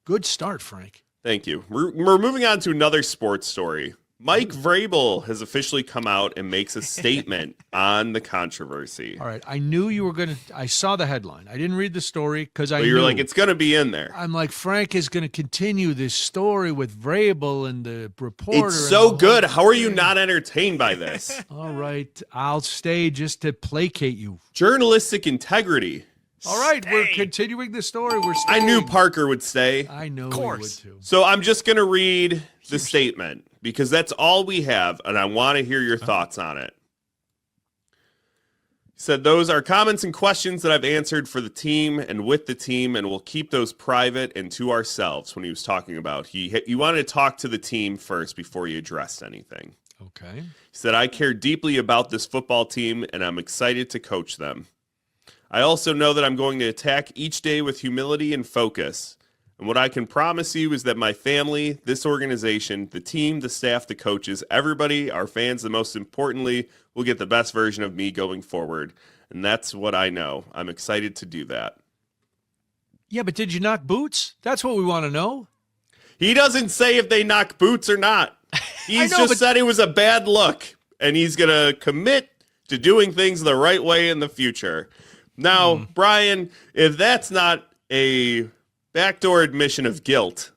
Good start, Frank. Thank you. We're moving on to another sports story. Mike Vrabel has officially come out and makes a statement on the controversy. All right. I knew you were going to. I saw the headline. I didn't read the story because I But you're knew. like, it's going to be in there. I'm like, Frank is going to continue this story with Vrabel and the reporter. It's and so the good. whole How are you thing. not entertained by this? All right. I'll stay just to placate you. Journalistic integrity. All right. We're continuing the story. We're I staying. knew Parker would stay. I know course. he would too. So I'm just going to read the statement because that's all we have, and I want to hear your thoughts on it. He said, those are comments and questions that I've answered for the team and with the team, and we'll keep those private and to ourselves. When he was talking about, he wanted to talk to the team first before he addressed anything. Okay. He said, I care deeply about this football team, and I'm excited to coach them. I also know that I'm going to attack each day with humility and focus. And what I can promise you is that my family, this organization, the team, the staff, the coaches, everybody, our fans, and most importantly, will get the best version of me going forward. And that's what I know. I'm excited to do that. Yeah, but did you knock boots? That's what we want to know. He doesn't say if they knock boots or not. He's just said it was a bad look, and he's going to commit to doing things the right way in the future. Now, Brian, if that's not a backdoor admission of guilt,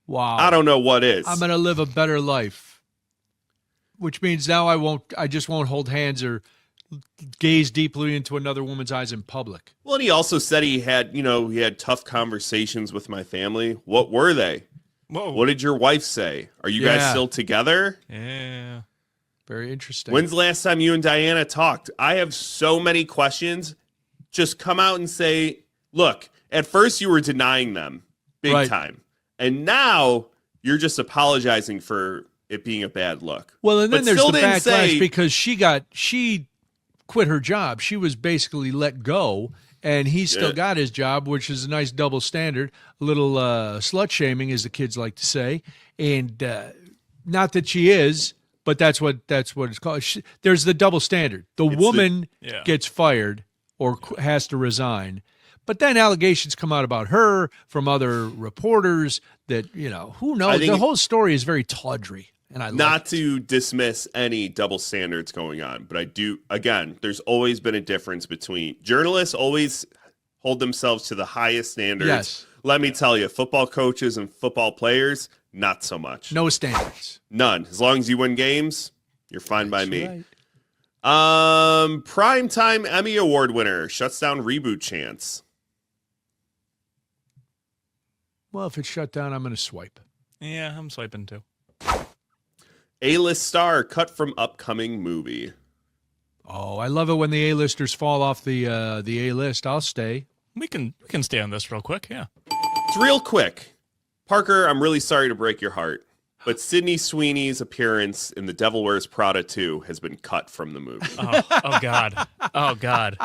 Wow. I don't know what is. I'm going to live a better life, which means now I just won't hold hands or gaze deeply into another woman's eyes in public. Well, and he also said he had tough conversations with my family. What were they? Whoa. What did your wife say? Are you guys Yeah. still together? Yeah. Very interesting. When's the last time you and Diana talked? I have so many questions. Just come out and say, look, at first you were denying them big Right. time. And now you're just apologizing for it being a bad look. Well, and then But there's still the didn't backlash say- because she quit her job. She was basically let go, and he still Yeah. got his job, which is a nice double standard. A little slut shaming, as the kids like to say, and not that she is, but that's what it's called. There's the double standard. The woman Yeah. gets fired or has to resign. But then allegations come out about her from other reporters that, who I knows? think The whole story is very tawdry. And I Not like it. to dismiss any double standards going on, but I do, again, there's always been a difference between journalists always hold themselves to the highest standards. Yes. Let me tell you, football coaches and football players, not so much. No standards. None. As long as you win games, you're fine by That's me. right. Primetime Emmy Award winner shuts down reboot chance. Well, if it's shut down, I'm going to swipe. Yeah, I'm swiping too. A-list star cut from upcoming movie. Oh, I love it when the A-listers fall off the A-list. I'll stay. We can stay on this real quick. Yeah. It's real quick. Parker, I'm really sorry to break your heart, but Sydney Sweeney's appearance in The Devil Wears Prada 2 has been cut from the movie. Oh God. Oh God.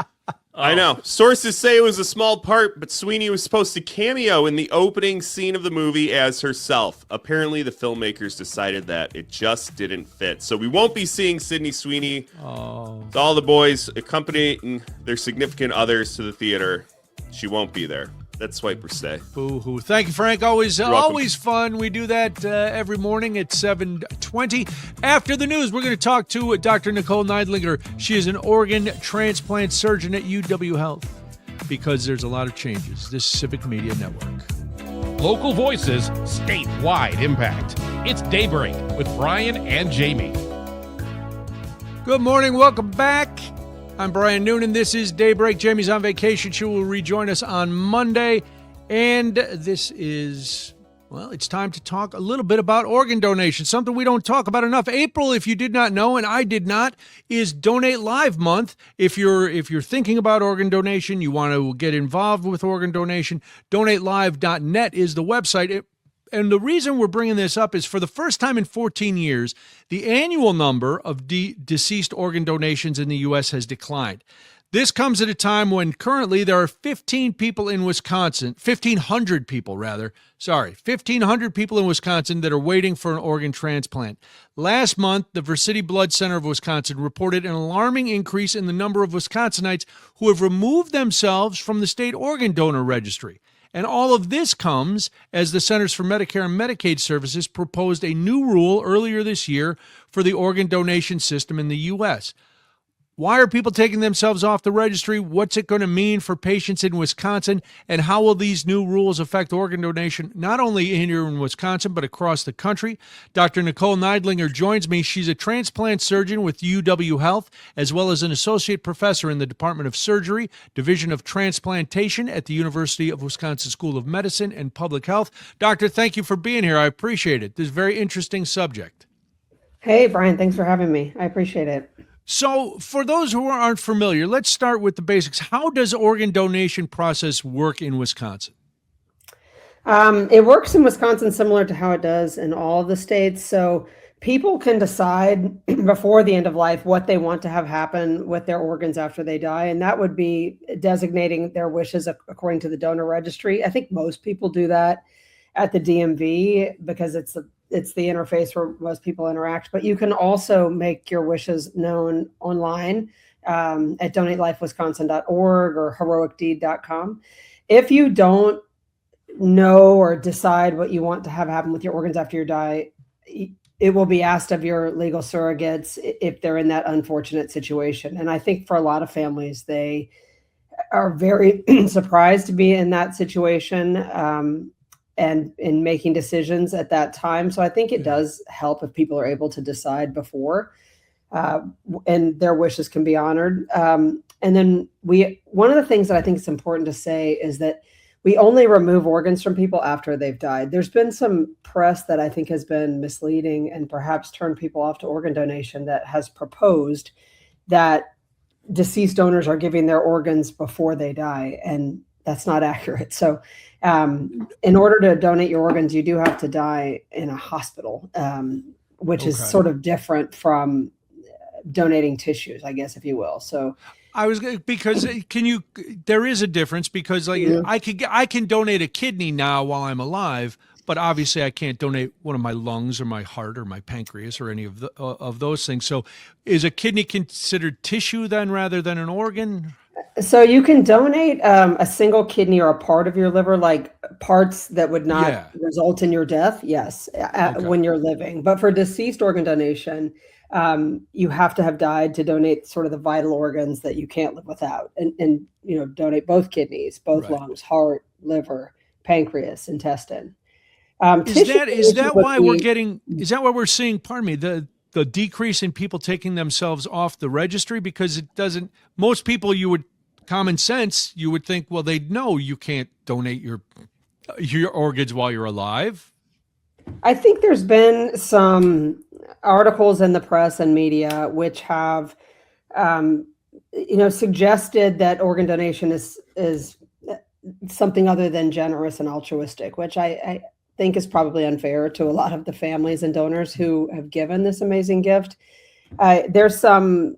I know. Sources say it was a small part, but Sweeney was supposed to cameo in the opening scene of the movie as herself. Apparently, the filmmakers decided that it just didn't fit. So we won't be seeing Sydney Sweeney. Oh, With all the boys accompanying their significant others to the theater, she won't be there. That's Swiper Stay. boo-hoo. Thank you, Frank. Always welcome. always fun. We do that every morning at 7:20. After the news, we're going to talk to Dr. Nicole Neidlinger. She is an organ transplant surgeon at UW Health because there's a lot of changes. This Civic Media Network. Local voices, statewide impact. It's Daybreak with Brian and Jamie. Good morning. Welcome back. I'm Brian Noonan. This is Daybreak. Jamie's on vacation. She will rejoin us on Monday. And this is, well, it's time to talk a little bit about organ donation, something we don't talk about enough. April, if you did not know, and I did not, is Donate Live Month. If you're thinking about organ donation, you want to get involved with organ donation, donatelive.net is the website. And the reason we're bringing this up is for the first time in 14 years, the annual number of deceased organ donations in the U.S. has declined. This comes at a time when currently there are 1,500 people in Wisconsin that are waiting for an organ transplant. Last month, the Versity Blood Center of Wisconsin reported an alarming increase in the number of Wisconsinites who have removed themselves from the state organ donor registry. And all of this comes as the Centers for Medicare and Medicaid Services proposed a new rule earlier this year for the organ donation system in the U.S. Why are people taking themselves off the registry? What's it going to mean for patients in Wisconsin? And how will these new rules affect organ donation, not only here in Wisconsin, but across the country? Dr. Nicole Neidlinger joins me. She's a transplant surgeon with UW Health, as well as an associate professor in the Department of Surgery, Division of Transplantation at the University of Wisconsin School of Medicine and Public Health. Doctor, thank you for being here. I appreciate it. This is a very interesting subject. Hey, Brian, thanks for having me. I appreciate it. So for those who aren't familiar, let's start with the basics. How does organ donation process work in Wisconsin? It works in Wisconsin similar to how it does in all of the states. So people can decide before the end of life what they want to have happen with their organs after they die. And that would be designating their wishes according to the donor registry. I think most people do that at the DMV because it's the interface where most people interact, but you can also make your wishes known online at donatelifewisconsin.org or heroicdeed.com. If you don't know or decide what you want to have happen with your organs after you die, it will be asked of your legal surrogates if they're in that unfortunate situation. And I think for a lot of families, they are very surprised to be in that situation. And in making decisions at that time. So I think it does help if people are able to decide before and their wishes can be honored. And then one of the things that I think is important to say is that we only remove organs from people after they've died. There's been some press that I think has been misleading and perhaps turned people off to organ donation that has proposed that deceased donors are giving their organs before they die. And that's not accurate. So in order to donate your organs, you do have to die in a hospital, which is sort of different from donating tissues, I guess, if you will. So there is a difference because I can donate a kidney now while I'm alive, but obviously I can't donate one of my lungs or my heart or my pancreas or any of those things. So is a kidney considered tissue then rather than an organ? So you can donate a single kidney or a part of your liver, like parts that would not result in your death. Yes, when you're living. But for deceased organ donation, you have to have died to donate sort of the vital organs that you can't live without, and donate both kidneys, both lungs, heart, liver, pancreas, intestine. Is that why we're seeing? Pardon me. The decrease in people taking themselves off the registry, because it doesn't, most people common sense, you would think, well, they know you can't donate your organs while you're alive. I think there's been some articles in the press and media which have, suggested that organ donation is something other than generous and altruistic, which I think is probably unfair to a lot of the families and donors who have given this amazing gift. There's some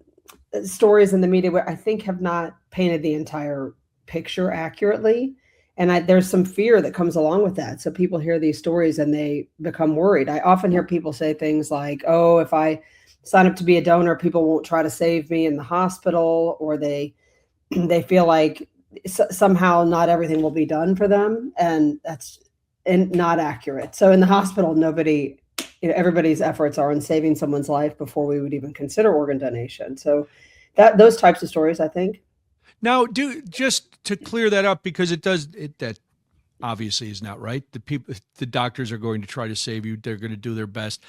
stories in the media where I think have not painted the entire picture accurately. And there's some fear that comes along with that. So people hear these stories and they become worried. I often hear people say things like, oh, if I sign up to be a donor, people won't try to save me in the hospital, or they feel like somehow not everything will be done for them. And that's not accurate. So in the hospital, everybody's efforts are on saving someone's life before we would even consider organ donation. So those types of stories, I think. Now, just to clear that up, because that obviously is not right. The doctors are going to try to save you. They're going to do their best.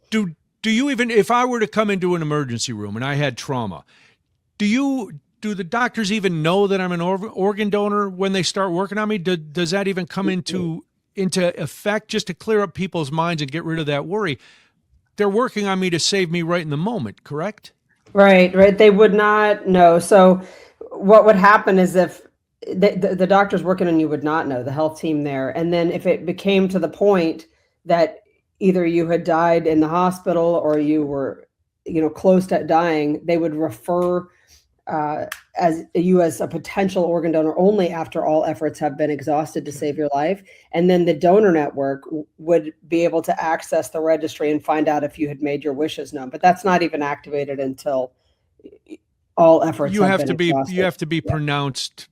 Do you even, if I were to come into an emergency room and I had trauma, do the doctors even know that I'm an organ donor when they start working on me? Does that even come into effect? Just to clear up people's minds and get rid of that worry, they're working on me to save me right in the moment, correct? Right. They would not know. So what would happen is if the doctors working on you would not know, the health team there. And then if it became to the point that either you had died in the hospital or you were, close to dying, they would refer as a potential organ donor only after all efforts have been exhausted to save your life. And then the donor network would be able to access the registry and find out if you had made your wishes known. But that's not even activated until all efforts you have have been to be exhausted. pronounced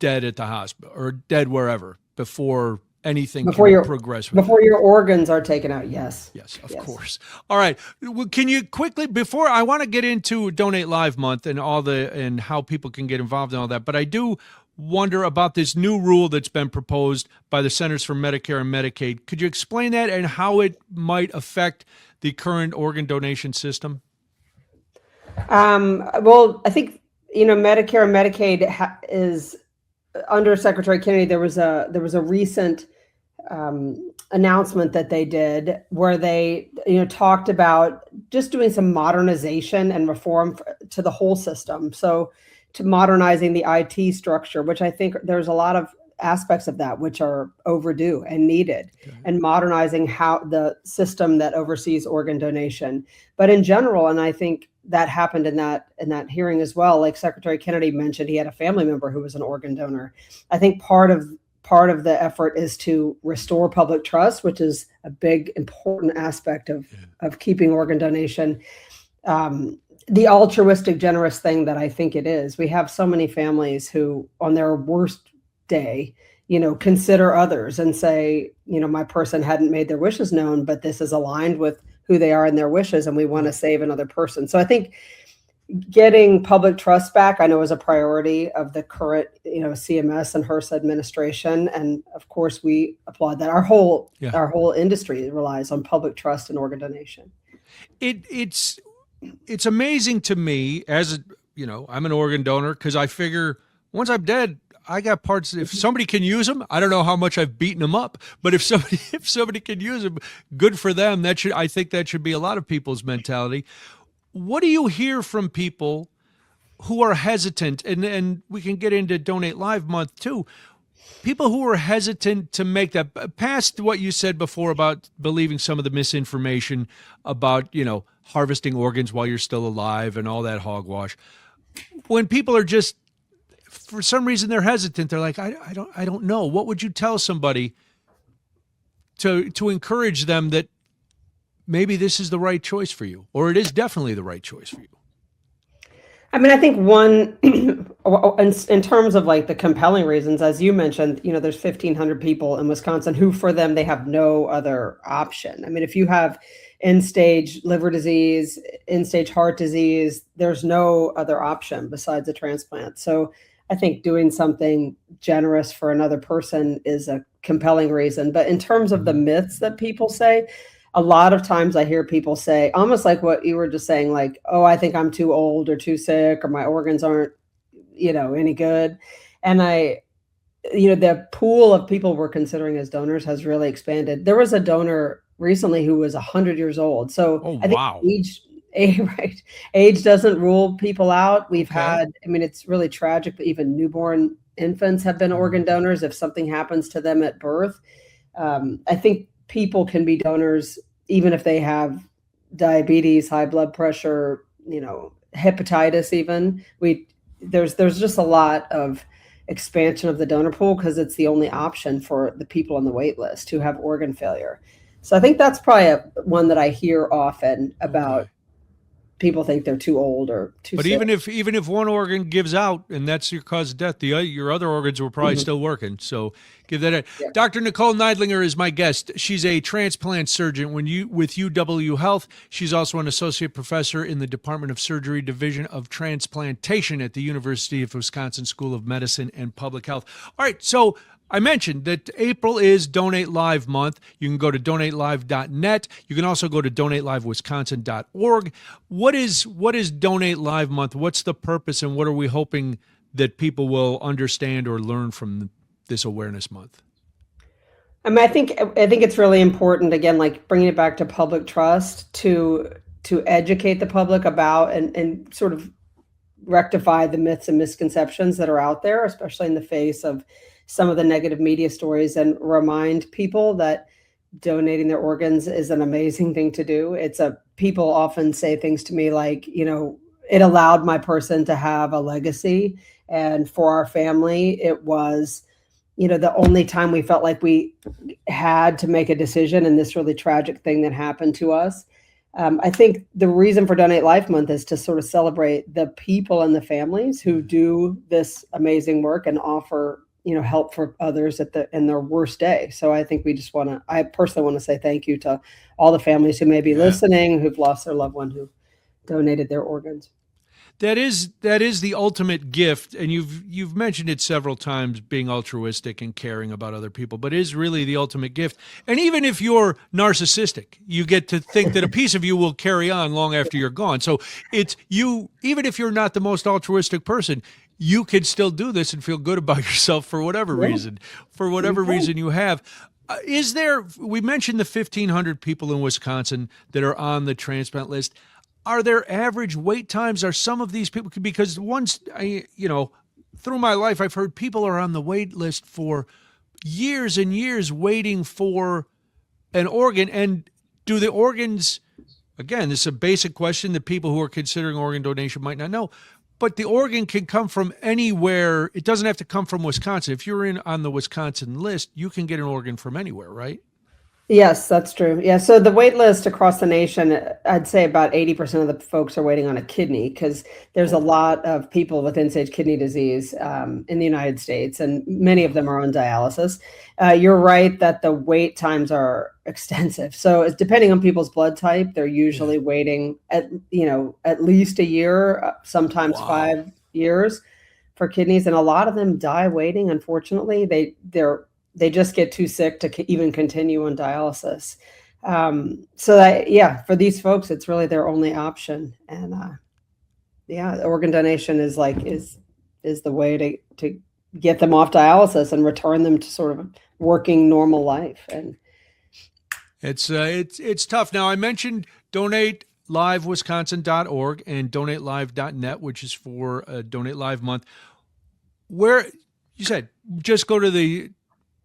dead at the hospital or dead wherever. before anything Before can progress with before your organs are taken out. Yes. Yes, of course. All right. Well, can you quickly, before I want to get into Donate Live Month and and how people can get involved in all that, but I do wonder about this new rule that's been proposed by the Centers for Medicare and Medicaid. Could you explain that and how it might affect the current organ donation system? Well, I think, Medicare and Medicaid is under Secretary Kennedy. There was a recent announcement that they did where they, talked about just doing some modernization and reform to the whole system. So to modernizing the IT structure, which I think there's a lot of aspects of that which are overdue and needed, and modernizing how the system that oversees organ donation. But in general, and I think that happened in that hearing as well, like Secretary Kennedy mentioned, he had a family member who was an organ donor. I think part of the effort is to restore public trust, which is a big, important aspect of keeping organ donation the altruistic, generous thing that I think it is. We have so many families who, on their worst day, consider others and say, my person hadn't made their wishes known, but this is aligned with who they are and their wishes, and we want to save another person. So I think getting public trust back, I know, is a priority of the current, CMS and HRSA administration. And of course, we applaud that. Our whole industry relies on public trust and organ donation. It's amazing to me as I'm an organ donor, because I figure once I'm dead, I got parts. If somebody can use them, I don't know how much I've beaten them up, but if somebody can use them, good for them. I think that should be a lot of people's mentality. What do you hear from people who are hesitant? And we can get into Donate Live Month too. People who are hesitant to make that, past what you said before about believing some of the misinformation about, harvesting organs while you're still alive and all that hogwash. When people are just, for some reason, they're hesitant. They're like, I don't know. What would you tell somebody to encourage them that maybe this is the right choice for you, or it is definitely the right choice for you? I mean, I think one, in terms of like the compelling reasons, as you mentioned, there's 1,500 people in Wisconsin who, for them, they have no other option. I mean, if you have end-stage liver disease, end-stage heart disease, there's no other option besides a transplant. So I think doing something generous for another person is a compelling reason. But in terms of the myths that people say, a lot of times I hear people say, almost like what you were just saying, like, oh, I think I'm too old or too sick, or my organs aren't, any good. And the pool of people we're considering as donors has really expanded. There was a donor recently who was 100 years old. So I think age doesn't rule people out. We've had, it's really tragic, but even newborn infants have been organ donors if something happens to them at birth. I think people can be donors even if they have diabetes, high blood pressure, hepatitis even. There's just a lot of expansion of the donor pool because it's the only option for the people on the wait list who have organ failure. So I think that's probably one that I hear often about. People think they're too old or too sick. Even if one organ gives out and that's your cause of death, your other organs were probably still working. So give that a Yeah. Dr. Nicole Neidlinger is my guest. She's a transplant surgeon with UW Health. She's also an associate professor in the Department of Surgery Division of Transplantation at the University of Wisconsin School of Medicine and Public Health. All right, so I mentioned that April is Donate Live Month. You can go to donatelive.net. You can also go to donatelivewisconsin.org. What is Donate Live Month? What's the purpose, and what are we hoping that people will understand or learn from this awareness month? I mean, I think it's really important, again, like bringing it back to public trust, to educate the public about and sort of rectify the myths and misconceptions that are out there, especially in the face of some of the negative media stories, and remind people that donating their organs is an amazing thing to do. People often say things to me like, it allowed my person to have a legacy. And for our family, it was, the only time we felt like we had to make a decision in this really tragic thing that happened to us. I think the reason for Donate Life Month is to sort of celebrate the people and the families who do this amazing work and offer help for others in their worst day. So I think I personally want to say thank you to all the families who may be listening, who've lost their loved one, who donated their organs. That is the ultimate gift, and you've mentioned it several times, being altruistic and caring about other people, but it is really the ultimate gift. And even if you're narcissistic, you get to think that a piece of you will carry on long after you're gone. So it's you, even if you're not the most altruistic person, you could still do this and feel good about yourself for whatever reason you have. We mentioned the 1,500 people in Wisconsin that are on the transplant list. Are there average wait times? Are some of these people, because through my life, I've heard people are on the wait list for years and years waiting for an organ. And do the organs, again, this is a basic question that people who are considering organ donation might not know, but the organ can come from anywhere. It doesn't have to come from Wisconsin. If you're on the Wisconsin list, you can get an organ from anywhere, right? Yes, that's true. Yeah. So the wait list across the nation, I'd say about 80% of the folks are waiting on a kidney, because there's a lot of people with end-stage kidney disease in the United States, and many of them are on dialysis. You're right that the wait times are extensive. So it's depending on people's blood type, they're usually waiting at least a year, sometimes 5 years for kidneys. And a lot of them die waiting. Unfortunately, they just get too sick to even continue on dialysis. For these folks, it's really their only option. And organ donation is the way to get them off dialysis and return them to sort of a working normal life. And it's tough. Now, I mentioned donatelivewisconsin.org and donatelive.net, which is for Donate Live Month. Where you said just go to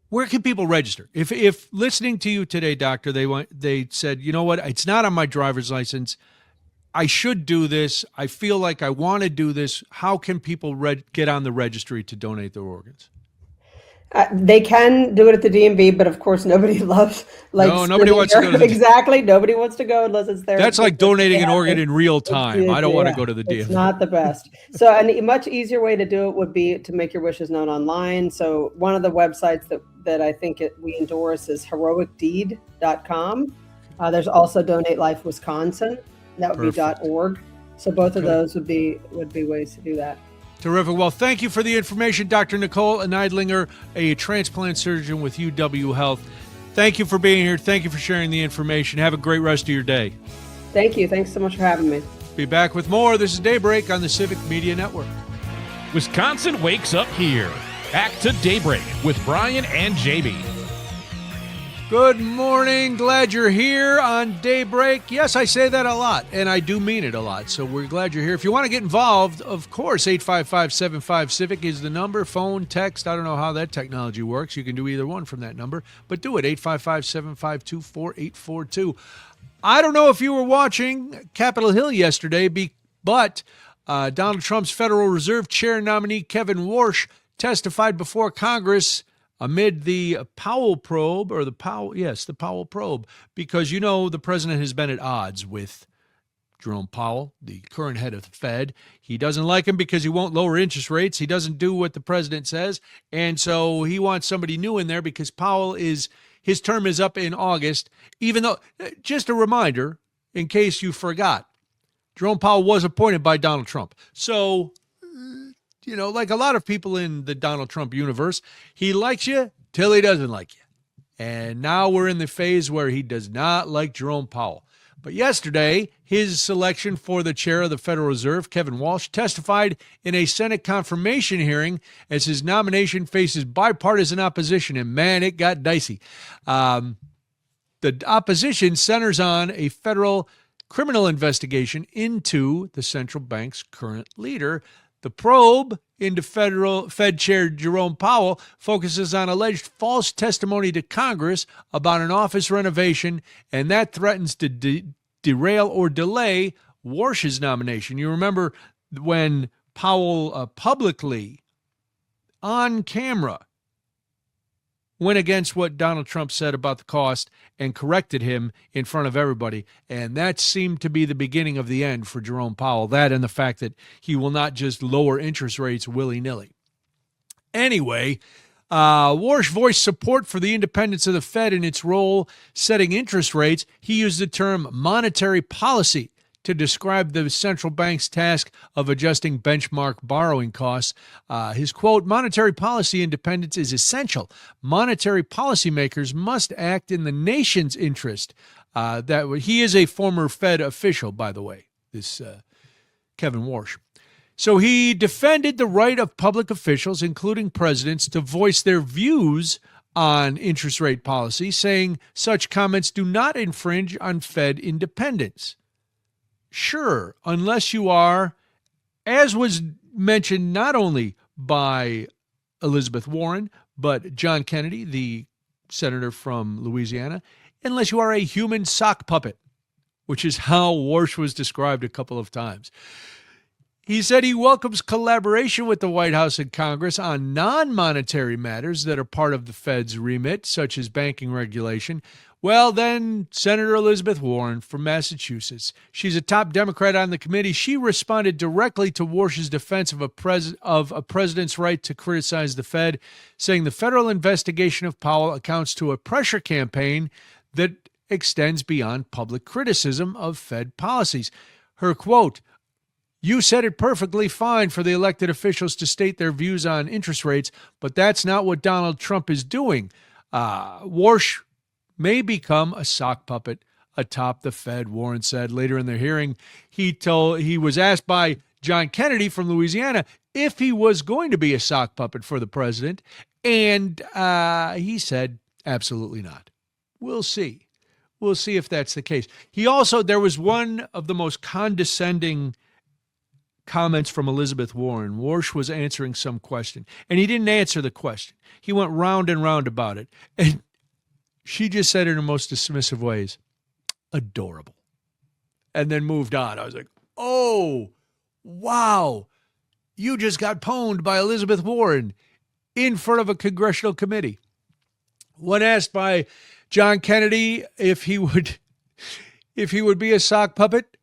where can people register? If listening to you today, doctor, they said, you know what, it's not on my driver's license, I should do this, I feel like I want to do this. How can people get on the registry to donate their organs? They can do it at the DMV, but of course nobody loves nobody wants to go to the exactly. Nobody wants to go unless it's there. That's like donating an organ in real time. I don't want to go to the DMV. It's not the best. So a much easier way to do it would be to make your wishes known online. So one of the websites that I think we endorse is heroicdeed.com. There's also Donate Life Wisconsin. That would be .org. So both of those would be ways to do that. Terrific. Well, thank you for the information, Dr. Nicole Neidlinger, a transplant surgeon with UW Health. Thank you for being here. Thank you for sharing the information. Have a great rest of your day. Thank you. Thanks so much for having me. Be back with more. This is Daybreak on the Civic Media Network. Wisconsin wakes up here. Back to Daybreak with Brian and JB. Good morning. Glad you're here on Daybreak. Yes, I say that a lot, and I do mean it a lot. So we're glad you're here. If you want to get involved, of course, 855-75-CIVIC is the number. Phone, text. I don't know how that technology works. You can do either one from that number, but do it. 855-752-4842. I don't know if you were watching Capitol Hill yesterday, but Donald Trump's Federal Reserve Chair nominee Kevin Warsh testified before Congress amid the Powell probe, the Powell probe, because the president has been at odds with Jerome Powell, the current head of the Fed. He doesn't like him because he won't lower interest rates. He doesn't do what the president says, and so he wants somebody new in there because his term is up in August, even though, just a reminder, in case you forgot, Jerome Powell was appointed by Donald Trump. So, like a lot of people in the Donald Trump universe, he likes you till he doesn't like you. And now we're in the phase where he does not like Jerome Powell. But yesterday, his selection for the chair of the Federal Reserve, Kevin Walsh, testified in a Senate confirmation hearing as his nomination faces bipartisan opposition. And man, it got dicey. The opposition centers on a federal criminal investigation into the central bank's current leader. The probe into Fed Chair Jerome Powell focuses on alleged false testimony to Congress about an office renovation, and that threatens to derail or delay Warsh's nomination. You remember when Powell publicly, on camera, went against what Donald Trump said about the cost and corrected him in front of everybody. And that seemed to be the beginning of the end for Jerome Powell, that and the fact that he will not just lower interest rates willy-nilly. Anyway, Warsh voiced support for the independence of the Fed in its role setting interest rates. He used the term monetary policy to describe the central bank's task of adjusting benchmark borrowing costs. His quote, monetary policy independence is essential. Monetary policymakers must act in the nation's interest. He is a former Fed official, by the way, this Kevin Warsh. So he defended the right of public officials, including presidents, to voice their views on interest rate policy, saying such comments do not infringe on Fed independence. Sure, unless you are, as was mentioned not only by Elizabeth Warren, but John Kennedy, the senator from Louisiana, unless you are a human sock puppet, which is how Warsh was described a couple of times. He said he welcomes collaboration with the White House and Congress on non-monetary matters that are part of the Fed's remit, such as banking regulation. Well, then, Senator Elizabeth Warren from Massachusetts, she's a top Democrat on the committee. She responded directly to Warsh's defense of a president's right to criticize the Fed, saying the federal investigation of Powell accounts to a pressure campaign that extends beyond public criticism of Fed policies. Her quote, you said it perfectly fine for the elected officials to state their views on interest rates, but that's not what Donald Trump is doing. Warsh may become a sock puppet atop the Fed, Warren said. Later in the hearing, he was asked by John Kennedy from Louisiana if he was going to be a sock puppet for the president, and he said, absolutely not. We'll see. We'll see if that's the case. There was one of the most condescending comments from Elizabeth Warren. Warsh was answering some question, and he didn't answer the question. He went round and round about it, and she just said in her most dismissive ways, adorable, and then moved on. I was like, oh, wow, you just got pwned by Elizabeth Warren in front of a congressional committee. When asked by John Kennedy if he would be a sock puppet,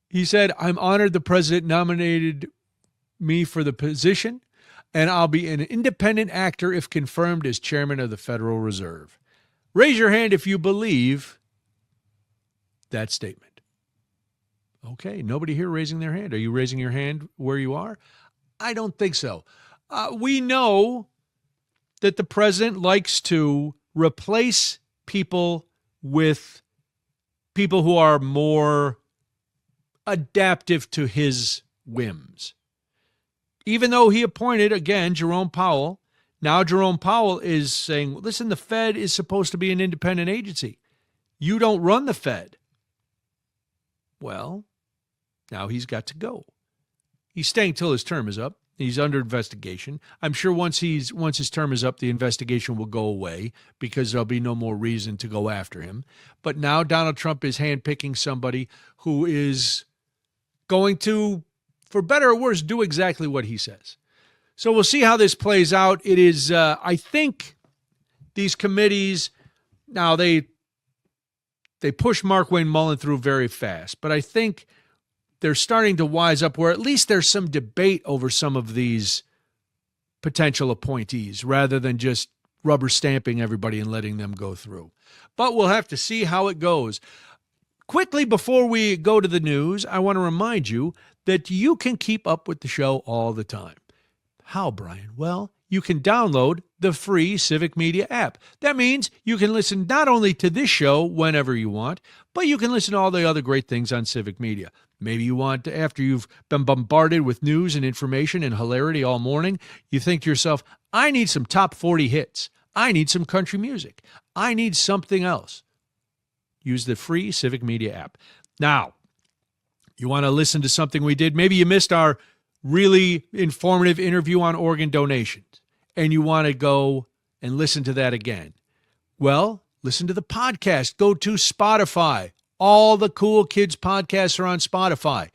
he said, I'm honored the president nominated me for the position, and I'll be an independent actor if confirmed as chairman of the Federal Reserve. Raise your hand if you believe that statement. Okay, nobody here raising their hand. Are you raising your hand where you are? I don't think so. We know that the president likes to replace people with people who are more adaptive to his whims. Even though he appointed, again, Jerome Powell, now Jerome Powell is saying, listen, the Fed is supposed to be an independent agency. You don't run the Fed. Well, now he's got to go. He's staying till his term is up. He's under investigation. I'm sure once his term is up, the investigation will go away because there'll be no more reason to go after him. But now Donald Trump is handpicking somebody who is going to, for better or worse, do exactly what he says. So we'll see how this plays out. It is, I think, these committees, now they push Markwayne Mullin through very fast, but I think they're starting to wise up where at least there's some debate over some of these potential appointees rather than just rubber stamping everybody and letting them go through. But we'll have to see how it goes. Quickly, before we go to the news, I want to remind you that you can keep up with the show all the time. How, Brian? Well, you can download the free Civic Media app. That means you can listen not only to this show whenever you want, but you can listen to all the other great things on Civic Media. Maybe you want to, after you've been bombarded with news and information and hilarity all morning, you think to yourself, I need some top 40 hits. I need some country music. I need something else. Use the free Civic Media app. Now, you want to listen to something we did. Maybe you missed our really informative interview on organ donations, and you want to go and listen to that again. Well, listen to the podcast. Go to Spotify. All the cool kids podcasts are on Spotify.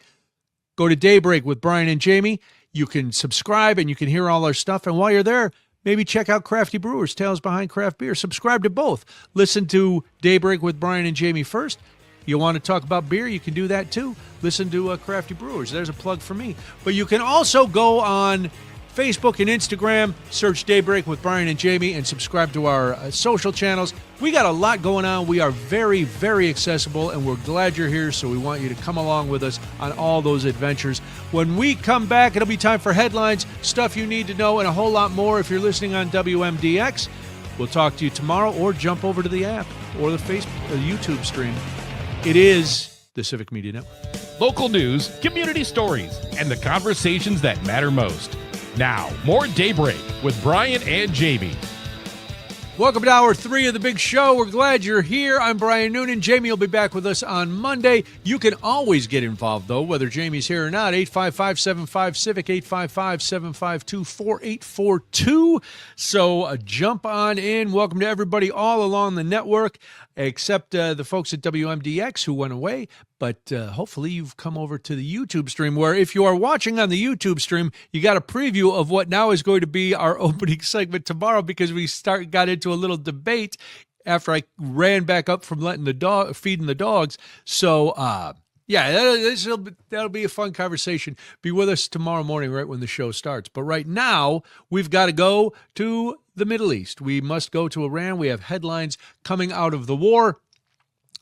Go to Daybreak with Brian and Jamie. You can subscribe and you can hear all our stuff. And while you're there, maybe check out Crafty Brewers, Tales Behind Craft Beer. Subscribe to both. Listen to Daybreak with Brian and Jamie first. You want to talk about beer, you can do that too. Listen to Crafty Brewers. There's a plug for me. But you can also go on Facebook and Instagram. Search Daybreak with Brian and Jamie and subscribe to our social channels. We got a lot going on. We are very, very accessible, and we're glad you're here, so we want you to come along with us on all those adventures. When we come back, it'll be time for headlines, stuff you need to know, and a whole lot more if you're listening on WMDX. We'll talk to you tomorrow, or jump over to the app or the Facebook, the YouTube stream. It is the Civic Media Network. Local news, community stories, and the conversations that matter most. Now, more Daybreak with Brian and Jamie. Welcome to Hour 3 of the big show. We're glad you're here. I'm Brian Noonan. Jamie will be back with us on Monday. You can always get involved, though, whether Jamie's here or not. 855-75-CIVIC, 855-752-4842. So jump on in. Welcome to everybody all along the network, except the folks at WMDX who went away. But hopefully you've come over to the YouTube stream, where if you are watching on the YouTube stream, you got a preview of what now is going to be our opening segment tomorrow, because we got into a little debate after I ran back up from feeding the dogs. So, that'll be a fun conversation. Be with us tomorrow morning right when the show starts. But right now, we've got to go to the Middle East. We must go to Iran. We have headlines coming out of the war.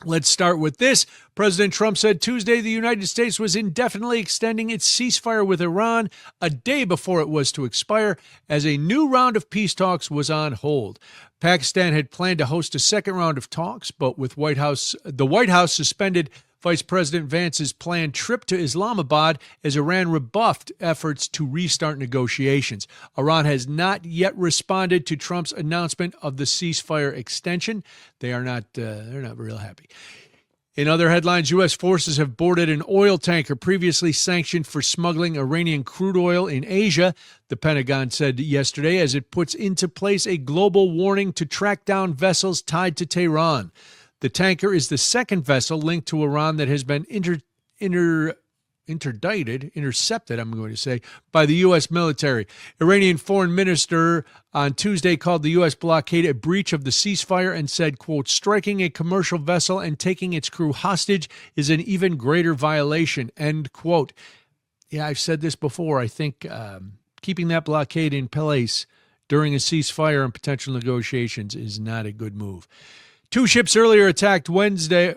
Let's start with this. President Trump said Tuesday the United States was indefinitely extending its ceasefire with Iran a day before it was to expire, as a new round of peace talks was on hold. Pakistan had planned to host a second round of talks, but with the White House suspended Vice President Vance's planned trip to Islamabad as Iran rebuffed efforts to restart negotiations. Iran has not yet responded to Trump's announcement of the ceasefire extension. They're not real happy. In other headlines, U.S. forces have boarded an oil tanker previously sanctioned for smuggling Iranian crude oil in Asia, the Pentagon said yesterday, as it puts into place a global warning to track down vessels tied to Tehran. The tanker is the second vessel linked to Iran that has been intercepted, by the U.S. military. Iranian foreign minister on Tuesday called the U.S. blockade a breach of the ceasefire and said, quote, striking a commercial vessel and taking its crew hostage is an even greater violation, end quote. Yeah, I've said this before. I think keeping that blockade in place during a ceasefire and potential negotiations is not a good move. Two ships earlier attacked Wednesday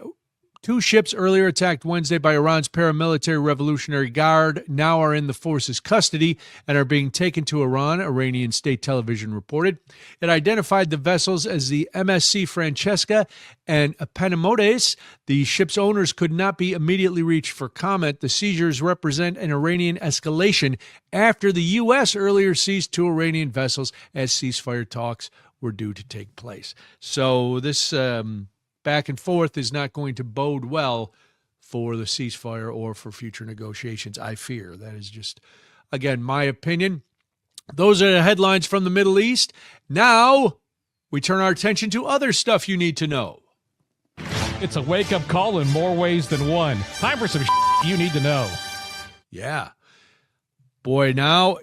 by Iran's paramilitary Revolutionary Guard now are in the force's custody and are being taken to Iran, Iranian state television reported. It identified the vessels as the MSC Francesca and Epaminondas. The ship's owners could not be immediately reached for comment. The seizures represent an Iranian escalation after the U.S. earlier seized two Iranian vessels as ceasefire talks were due to take place. So this back and forth is not going to bode well for the ceasefire or for future negotiations, I fear. That is just, again, my opinion. Those are the headlines from the Middle East. Now we turn our attention to other stuff you need to know. It's a wake-up call in more ways than one. Time for some you need to know. Yeah. Boy, now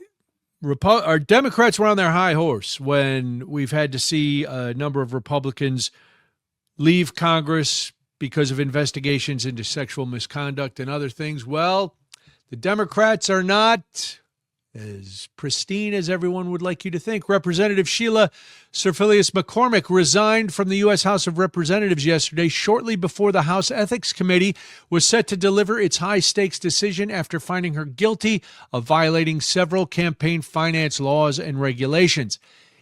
our Democrats were on their high horse when we've had to see a number of Republicans leave Congress because of investigations into sexual misconduct and other things. Well, the Democrats are not as pristine as everyone would like you to think. Representative Sheila Serfilius McCormick resigned from the U.S. House of Representatives yesterday, shortly before the House Ethics Committee was set to deliver its high-stakes decision after finding her guilty of violating several campaign finance laws and regulations.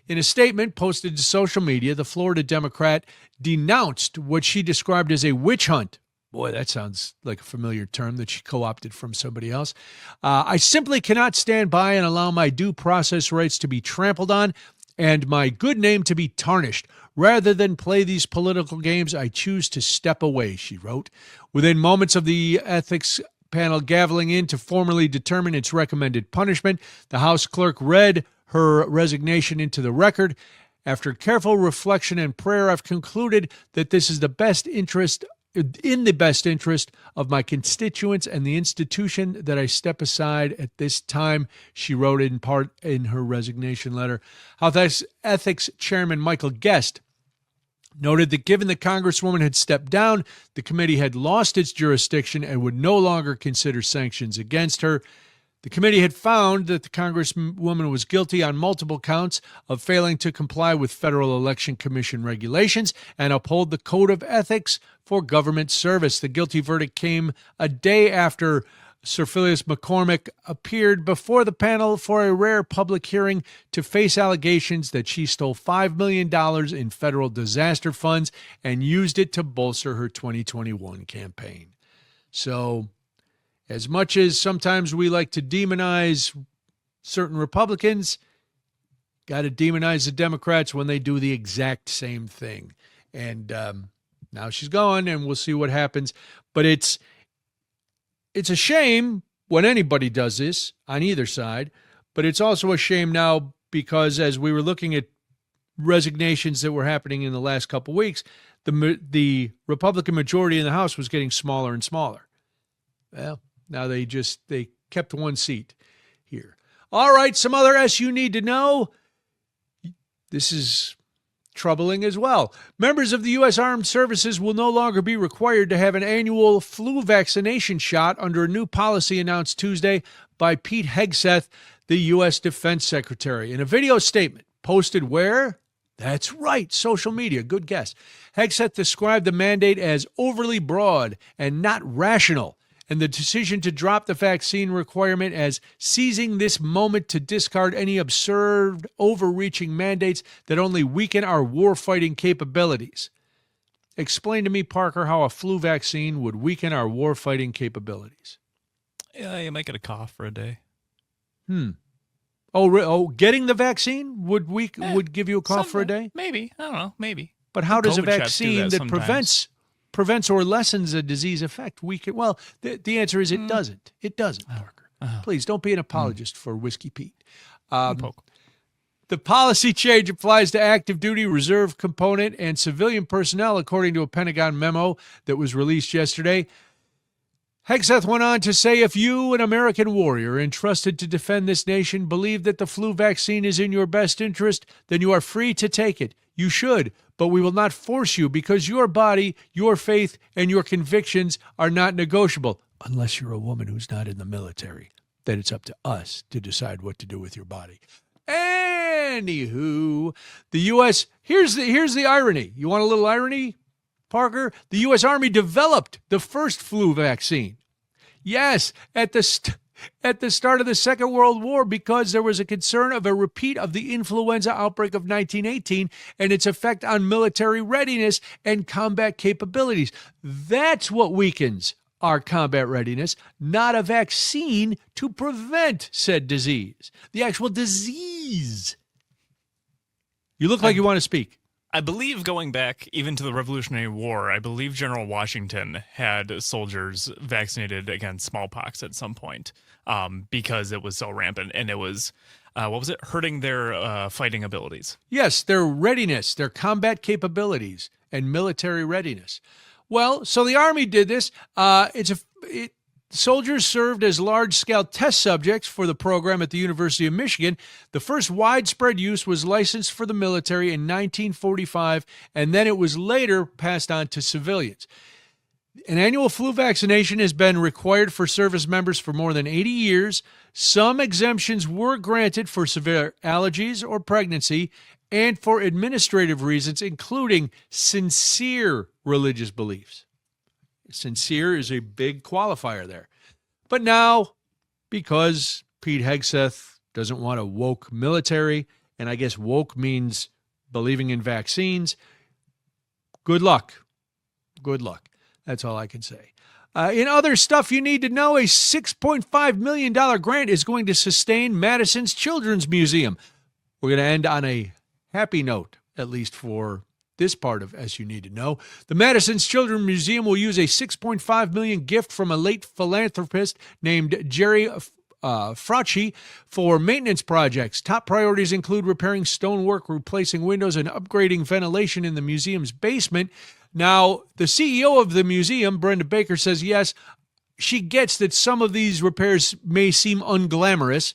In a statement posted to social media, the Florida Democrat denounced what she described as a witch hunt. Boy, that sounds like a familiar term that she co-opted from somebody else. I simply cannot stand by and allow my due process rights to be trampled on and my good name to be tarnished. Rather than play these political games, I choose to step away, she wrote. Within moments of the ethics panel gaveling in to formally determine its recommended punishment, the House clerk read her resignation into the record. After careful reflection and prayer, I've concluded that this is in the best interest of my constituents and the institution that I step aside at this time, she wrote in part in her resignation letter. House Ethics Chairman Michael Guest noted that given the Congresswoman had stepped down, the committee had lost its jurisdiction and would no longer consider sanctions against her. The committee had found that the Congresswoman was guilty on multiple counts of failing to comply with Federal Election Commission regulations and uphold the Code of Ethics for Government Service. The guilty verdict came a day after Sir Phyllis McCormick appeared before the panel for a rare public hearing to face allegations that she stole $5 million in federal disaster funds and used it to bolster her 2021 campaign. So, as much as sometimes we like to demonize certain Republicans, got to demonize the Democrats when they do the exact same thing. And now she's gone, and we'll see what happens. But it's a shame when anybody does this on either side, but it's also a shame now because as we were looking at resignations that were happening in the last couple weeks, the Republican majority in the House was getting smaller and smaller. Well, now they kept one seat here. All right, some other you need to know. This is troubling as well. Members of the U.S. Armed Services will no longer be required to have an annual flu vaccination shot under a new policy announced Tuesday by Pete Hegseth, the U.S. Defense Secretary. In a video statement posted where? That's right, social media. Good guess. Hegseth described the mandate as overly broad and not rational, and the decision to drop the vaccine requirement as seizing this moment to discard any absurd, overreaching mandates that only weaken our warfighting capabilities. Explain to me, Parker, how a flu vaccine would weaken our warfighting capabilities. Yeah, you might get a cough for a day. Getting the vaccine would give you a cough for a day? Maybe. I don't know. Maybe. But how does a COVID shots do vaccine that sometimes. prevents or lessens a disease effect weaken? Well, the answer is it doesn't. It doesn't, Parker. Please don't be an apologist for Whiskey Pete. The policy change applies to active duty, reserve component, and civilian personnel, according to a Pentagon memo that was released yesterday. Hegseth went on to say, if you, an American warrior entrusted to defend this nation, believe that the flu vaccine is in your best interest, then you are free to take it. You should, but we will not force you because your body, your faith, and your convictions are not negotiable. Unless you're a woman who's not in the military, then it's up to us to decide what to do with your body. Anywho, the U.S., here's the irony. You want a little irony, Parker? The U.S. Army developed the first flu vaccine. Yes, at the start of the Second World War, because there was a concern of a repeat of the influenza outbreak of 1918 and its effect on military readiness and combat capabilities. That's what weakens our combat readiness, not a vaccine to prevent said disease. The actual disease. You look like you want to speak. I believe going back even to the Revolutionary War, I believe General Washington had soldiers vaccinated against smallpox at some point because it was so rampant and it was, hurting their fighting abilities. Yes, their readiness, their combat capabilities, and military readiness. Well, so the Army did this. Soldiers served as large-scale test subjects for the program at the University of Michigan. The first widespread use was licensed for the military in 1945, and then it was later passed on to civilians. An annual flu vaccination has been required for service members for more than 80 years. Some exemptions were granted for severe allergies or pregnancy and for administrative reasons, including sincere religious beliefs. Sincere is a big qualifier there. But now, because Pete Hegseth doesn't want a woke military, and I guess woke means believing in vaccines, good luck. Good luck. That's all I can say. In other stuff you need to know, a $6.5 million grant is going to sustain Madison's Children's Museum. We're going to end on a happy note, at least for this part of As You Need to Know. The Madison's Children's Museum will use a $6.5 million gift from a late philanthropist named Jerry Frautschi for maintenance projects. Top priorities include repairing stonework, replacing windows, and upgrading ventilation in the museum's basement. Now, the CEO of the museum, Brenda Baker, says yes, she gets that some of these repairs may seem unglamorous.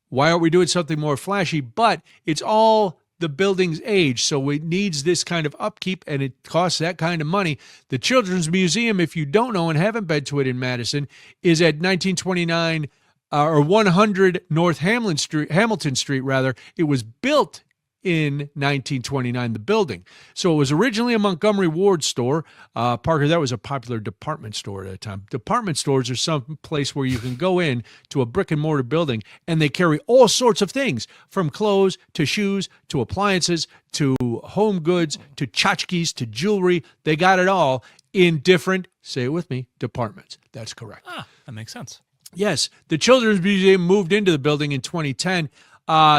Why aren't we doing something more flashy? But it's all the building's age, so it needs this kind of upkeep, and it costs that kind of money. The Children's Museum, if you don't know and haven't been to it in Madison, is at 1929 or 100 North Hamilton Street, rather. It was built in 1929, the building. So it was originally a Montgomery Ward store. Parker, that was a popular department store at that time. Department stores are some place where you can go in to a brick and mortar building and they carry all sorts of things, from clothes to shoes to appliances to home goods to tchotchkes to jewelry. They got it all in different, say it with me, departments. That's correct. That makes sense. Yes, the Children's Museum moved into the building in 2010.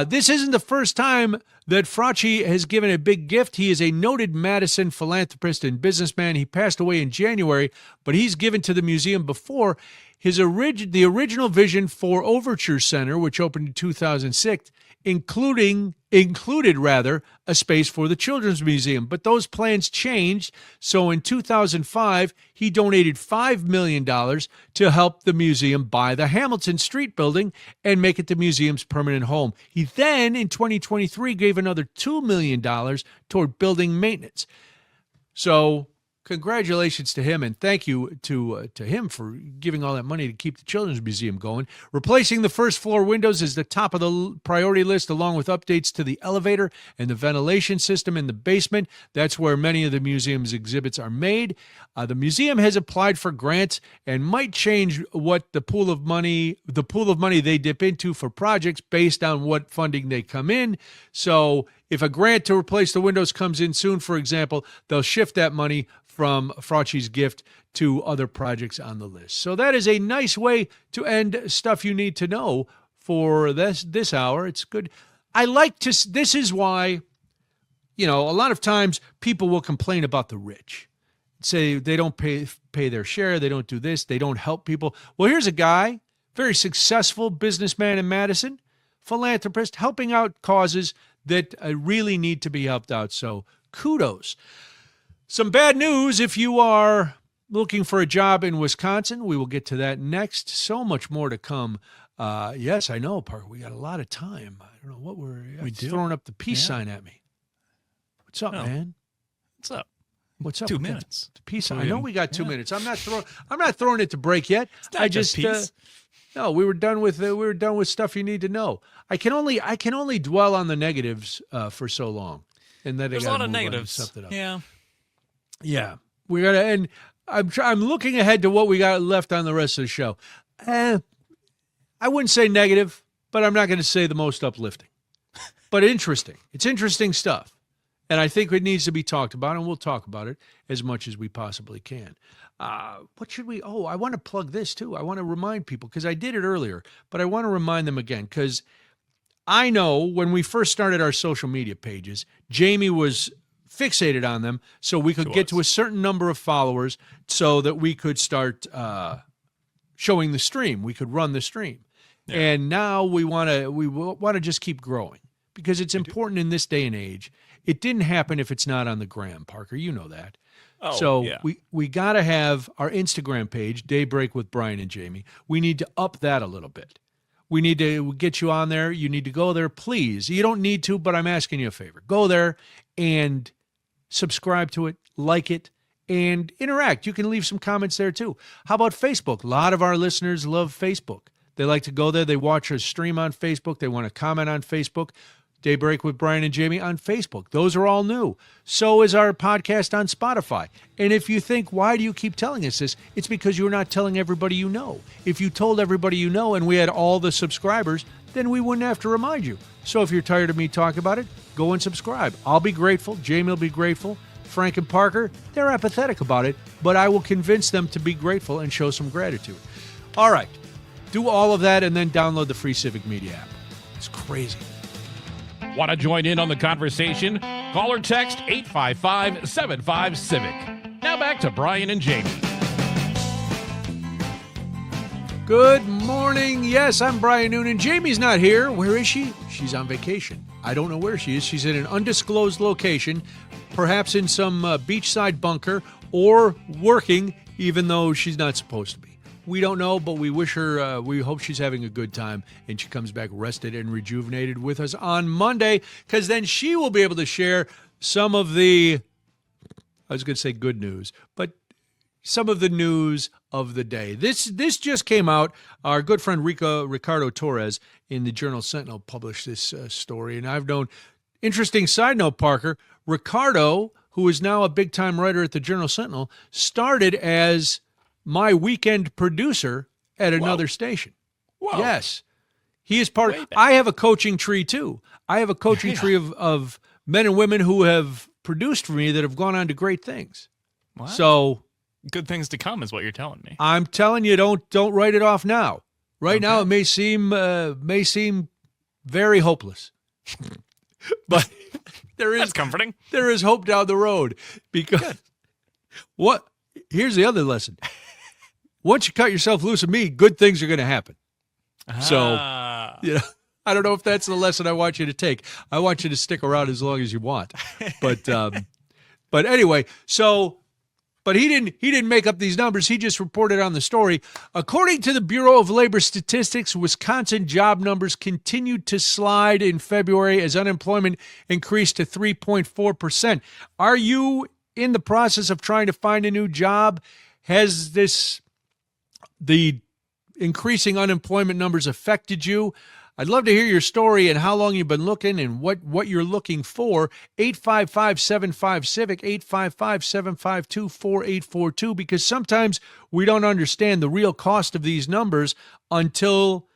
This isn't the first time that Fracci has given a big gift. He is a noted Madison philanthropist and businessman. He passed away in January, but he's given to the museum before. The original vision for Overture Center, which opened in 2006, included a space for the Children's Museum. But those plans changed. So in 2005, he donated $5 million to help the museum buy the Hamilton Street building and make it the museum's permanent home. He then, in 2023, gave another $2 million toward building maintenance. So congratulations to him, and thank you to him for giving all that money to keep the Children's Museum going. Replacing the first floor windows is the top of the priority list, along with updates to the elevator and the ventilation system in the basement. That's where many of the museum's exhibits are made. The museum has applied for grants and might change what the pool of money they dip into for projects based on what funding they come in. So if a grant to replace the windows comes in soon, for example, they'll shift that money from Fracci's gift to other projects on the list. So that is a nice way to end stuff you need to know for this hour. It's good. This is why, a lot of times people will complain about the rich. Say they don't pay their share, they don't do this, they don't help people. Well, here's a guy, very successful businessman in Madison, philanthropist, helping out causes that really need to be helped out. So kudos. Some bad news if you are looking for a job in Wisconsin. We will get to that next. So much more to come. Yes, I know, Parker. We got a lot of time. I don't know what we throwing up the peace sign at me. What's up, man? What's up? What's up? 2 minutes. The peace sign. I know we got 2 minutes. I'm not throwing it to break yet. I just peace. No, we were done with stuff you need to know. I can only dwell on the negatives for so long, and then there's a lot of negatives. Yeah, we gotta. And I'm looking ahead to what we got left on the rest of the show. I wouldn't say negative, but I'm not going to say the most uplifting. But interesting. It's interesting stuff, and I think it needs to be talked about, and we'll talk about it as much as we possibly can. What should we? Oh, I want to plug this too. I want to remind people, because I did it earlier, but I want to remind them again, because I know when we first started our social media pages, Jamie was fixated on them so we could get to a certain number of followers so that we could start showing the stream. We could run the stream. Yeah. And now we want to just keep growing, because it's important in this day and age. It didn't happen if it's not on the gram, Parker. You know that. Oh, so yeah. we got to have our Instagram page, Daybreak with Brian and Jamie. We need to up that a little bit. We need to get you on there. You need to go there, please. You don't need to, but I'm asking you a favor. Go there and subscribe to it, like it, and interact. You can leave some comments there too. How about Facebook? A lot of our listeners love Facebook. They like to go there. They watch our stream on Facebook. They want to comment on Facebook. Daybreak with Brian and Jamie on Facebook. Those are all new. So is our podcast on Spotify. And if you think, why do you keep telling us this? It's because you're not telling everybody you know. If you told everybody you know and we had all the subscribers, then we wouldn't have to remind you. So if you're tired of me talking about it, go and subscribe. I'll be grateful. Jamie will be grateful. Frank and Parker, they're apathetic about it, but I will convince them to be grateful and show some gratitude. All right. Do all of that and then download the free Civic Media app. It's crazy. Want to join in on the conversation? Call or text 855-75-CIVIC. Now back to Brian and Jamie. Good morning. Yes, I'm Brian Noonan. Jamie's not here. Where is she? She's on vacation. I don't know where she is. She's in an undisclosed location, perhaps in some beachside bunker, or working, even though she's not supposed to be. We don't know, but we wish her, we hope she's having a good time and she comes back rested and rejuvenated with us on Monday, because then she will be able to share some of the, I was going to say good news, but some of the news of the day. This just came out. Our good friend Ricardo Torres in the Journal Sentinel published this story, and I've known. Interesting side note, Parker. Ricardo, who is now a big-time writer at the Journal Sentinel, started as my weekend producer at another station. Whoa. Yes. He is part Way of, back. I have a coaching tree too. I have a coaching tree of men and women who have produced for me that have gone on to great things. Wow. So Good things to come is what you're telling me. I'm telling you, don't write it off now. Right now, Okay. it may seem very hopeless, but That's comforting. there is hope down the road because here's the other lesson. Once you cut yourself loose of me, good things are going to happen. So, Ah. you know, I don't know if that's the lesson I want you to take. I want you to stick around as long as you want. But anyway, but he didn't make up these numbers. He just reported on the story. According to the Bureau of Labor Statistics, Wisconsin job numbers continued to slide in February as unemployment increased to 3.4%. Are you in the process of trying to find a new job? Has the increasing unemployment numbers affected you? I'd love to hear your story and how long you've been looking and what you're looking for. 855-75-CIVIC, 855-752-4842, because sometimes we don't understand the real cost of these numbers until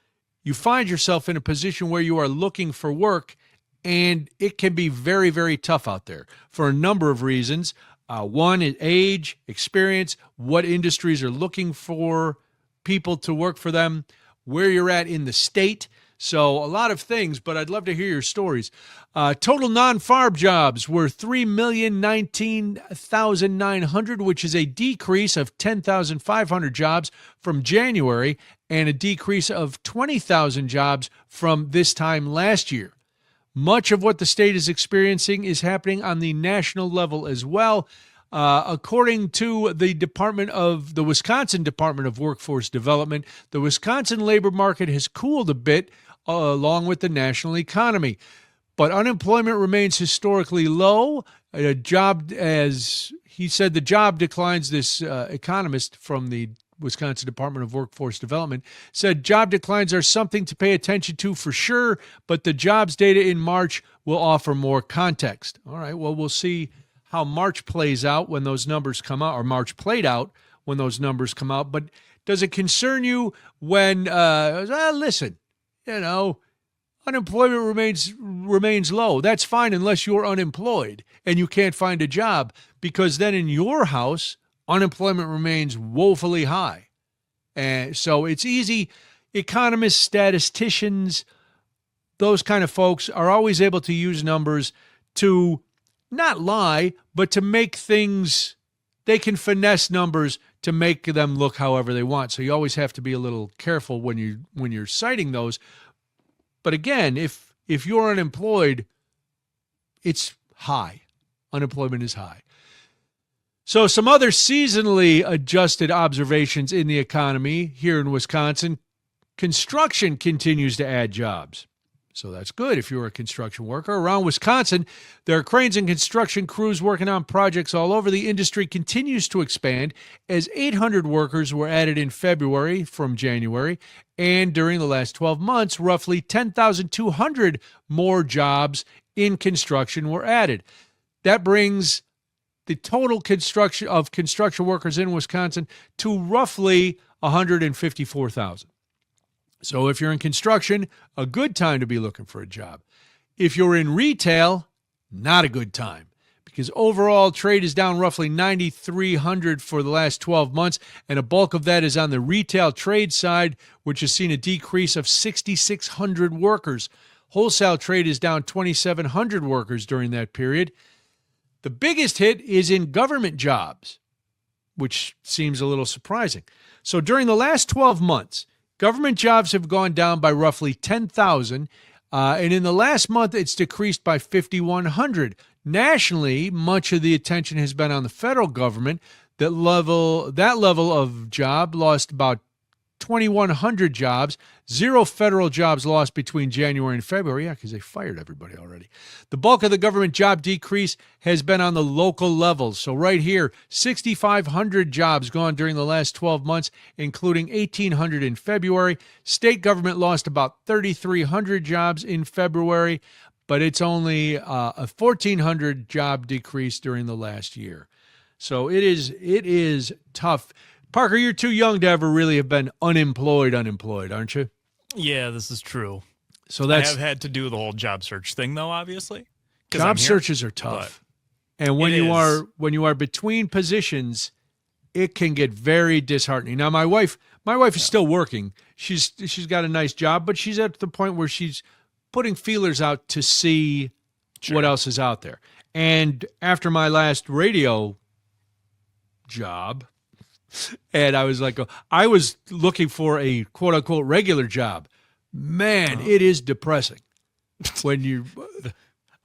you find yourself in a position where you are looking for work, and it can be very, very tough out there for a number of reasons. One is age, experience, what industries are looking for people to work for them, where you're at in the state. So a lot of things, but I'd love to hear your stories. Total non-farm jobs were 3,019,900, which is a decrease of 10,500 jobs from January and a decrease of 20,000 jobs from this time last year. Much of what the state is experiencing is happening on the national level as well. According to the Wisconsin Department of Workforce Development, the Wisconsin labor market has cooled a bit along with the national economy, but unemployment remains historically low. As he said, the job declines. This economist from the Wisconsin Department of Workforce Development said job declines are something to pay attention to for sure, but the jobs data in March will offer more context. All right, well, we'll see how March plays out when those numbers come out, or March played out when those numbers come out. But does it concern you when, listen, unemployment remains low? That's fine unless you're unemployed and you can't find a job, because then in your house, unemployment remains woefully high. And so it's easy. Economists, statisticians, those kind of folks are always able to use numbers to not lie, but to make things, they can finesse numbers to make them look however they want. So you always have to be a little careful when you're citing those. But again, if you're unemployed, it's high. Unemployment is high. So some other seasonally adjusted observations in the economy here in Wisconsin. Construction continues to add jobs. So that's good if you're a construction worker. Around Wisconsin, there are cranes and construction crews working on projects all over. The industry continues to expand as 800 workers were added in February from January. And during the last 12 months, roughly 10,200 more jobs in construction were added. That brings the total construction workers in Wisconsin to roughly 154,000. So if you're in construction, a good time to be looking for a job. If you're in retail, not a good time, because overall trade is down roughly 9,300 for the last 12 months, and a bulk of that is on the retail trade side, which has seen a decrease of 6,600 workers. Wholesale trade is down 2,700 workers during that period. The biggest hit is in government jobs, which seems a little surprising. So during the last 12 months, government jobs have gone down by roughly 10,000, and in the last month, it's decreased by 5,100. Nationally, much of the attention has been on the federal government. That level of job lost about 2,100 jobs, 0 federal jobs lost between January and February. Yeah, because they fired everybody already. The bulk of the government job decrease has been on the local levels. So right here, 6,500 jobs gone during the last 12 months, including 1,800 in February. State government lost about 3,300 jobs in February, but it's only a 1,400 job decrease during the last year. So it is tough. Parker, you're too young to ever really have been unemployed, aren't you? Yeah, this is true. So I have had to do the whole job search thing, though, obviously. Job searches are tough. And when you are between positions, it can get very disheartening. Now, my wife is still working. She's got a nice job, but she's at the point where she's putting feelers out to see what else is out there. And after my last radio job, and I was looking for a quote unquote regular job. Man, it is depressing when you.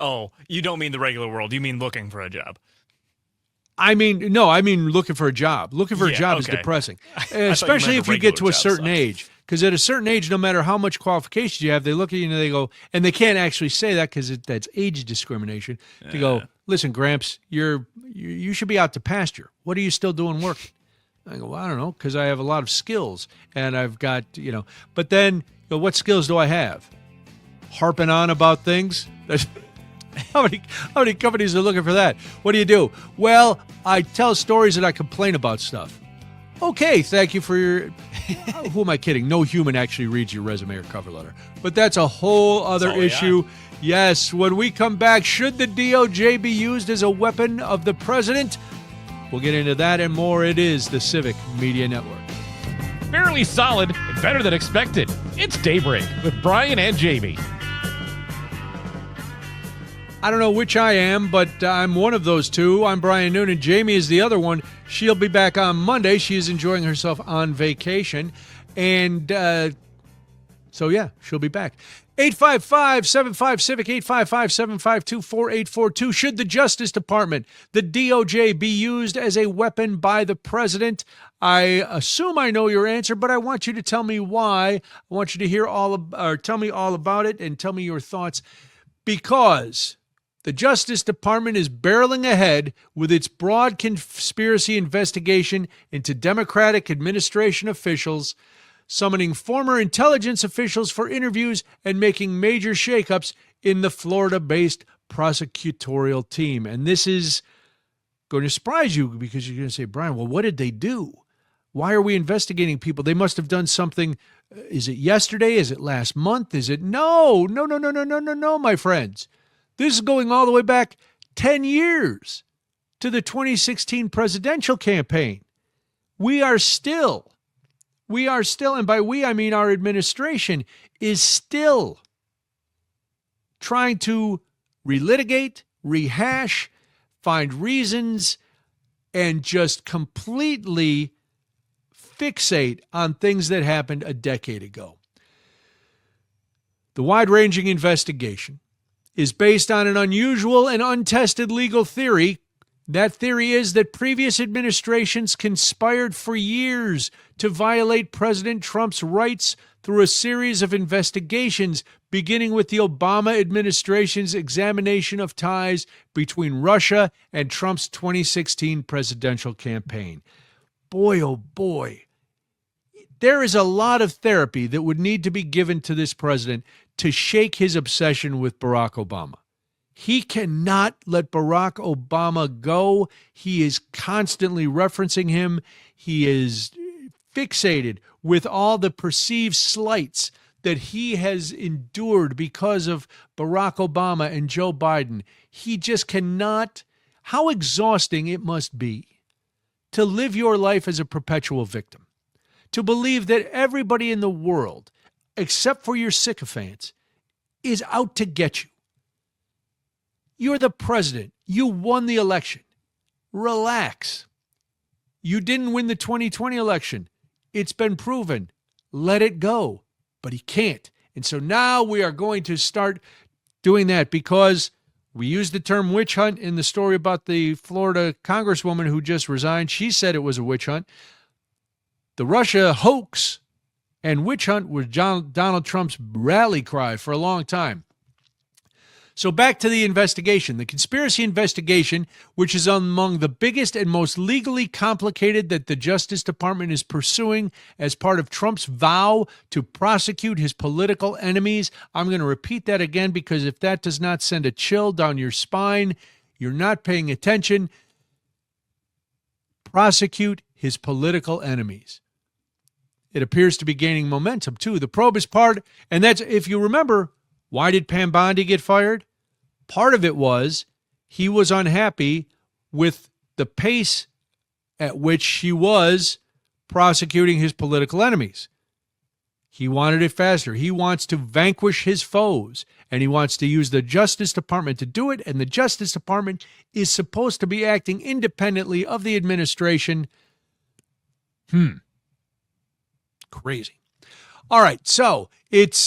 Oh, you don't mean the regular world. You mean looking for a job. I mean looking for a job. Looking for a job is depressing, especially if you get to a certain age. Because at a certain age, no matter how much qualifications you have, they look at you and they go, and they can't actually say that because that's age discrimination. They go, listen, Gramps, you should be out to pasture. What are you still doing working? I go, well, I don't know, because I have a lot of skills, and I've got, but then, what skills do I have? Harping on about things? How many companies are looking for that? What do? Well, I tell stories and I complain about stuff. Okay, thank you for your... Who am I kidding? No human actually reads your resume or cover letter. But that's a whole other issue. Yes, when we come back, should the DOJ be used as a weapon of the president? We'll get into that and more. It is the Civic Media Network. Fairly solid and better than expected. It's Daybreak with Brian and Jamie. I don't know which I am, but I'm one of those two. I'm Brian Noonan. Jamie is the other one. She'll be back on Monday. She is enjoying herself on vacation. And so, yeah, she'll be back. 855-75-CIVIC, 855-752-4842. Should the Justice Department, the DOJ, be used as a weapon by the president? I assume I know your answer, but I want you to tell me why. I want you to hear tell me all about it and tell me your thoughts. Because the Justice Department is barreling ahead with its broad conspiracy investigation into Democratic administration officials, summoning former intelligence officials for interviews and making major shakeups in the Florida-based prosecutorial team. And this is going to surprise you because you're going to say, Brian, well, what did they do? Why are we investigating people? They must have done something. Is it yesterday? Is it last month? Is it? No, my friends. This is going all the way back 10 years to the 2016 presidential campaign. We are still, and by we, I mean our administration, is still trying to relitigate, rehash, find reasons, and just completely fixate on things that happened a decade ago. The wide-ranging investigation is based on an unusual and untested legal theory. That theory is that previous administrations conspired for years to violate President Trump's rights through a series of investigations, beginning with the Obama administration's examination of ties between Russia and Trump's 2016 presidential campaign. Boy, oh boy. There is a lot of therapy that would need to be given to this president to shake his obsession with Barack Obama. He cannot let Barack Obama go. He is constantly referencing him. He is fixated with all the perceived slights that he has endured because of Barack Obama and Joe Biden. He just cannot. How exhausting it must be to live your life as a perpetual victim. To believe that everybody in the world, except for your sycophants, is out to get you. You're the president. You won the election. Relax. You didn't win the 2020 election. It's been proven. Let it go. But he can't. And so now we are going to start doing that because we used the term witch hunt in the story about the Florida congresswoman who just resigned. She said it was a witch hunt. The Russia hoax and witch hunt was Donald Trump's rally cry for a long time. So back to the investigation. The conspiracy investigation, which is among the biggest and most legally complicated that the Justice Department is pursuing as part of Trump's vow to prosecute his political enemies. I'm going to repeat that again because if that does not send a chill down your spine, you're not paying attention. Prosecute his political enemies. It appears to be gaining momentum, too. The probe is part, and that's, if you remember, why did Pam Bondi get fired? Part of it was he was unhappy with the pace at which she was prosecuting his political enemies. He wanted it faster. He wants to vanquish his foes, and he wants to use the Justice Department to do it, and the Justice Department is supposed to be acting independently of the administration. Crazy. All right, so it's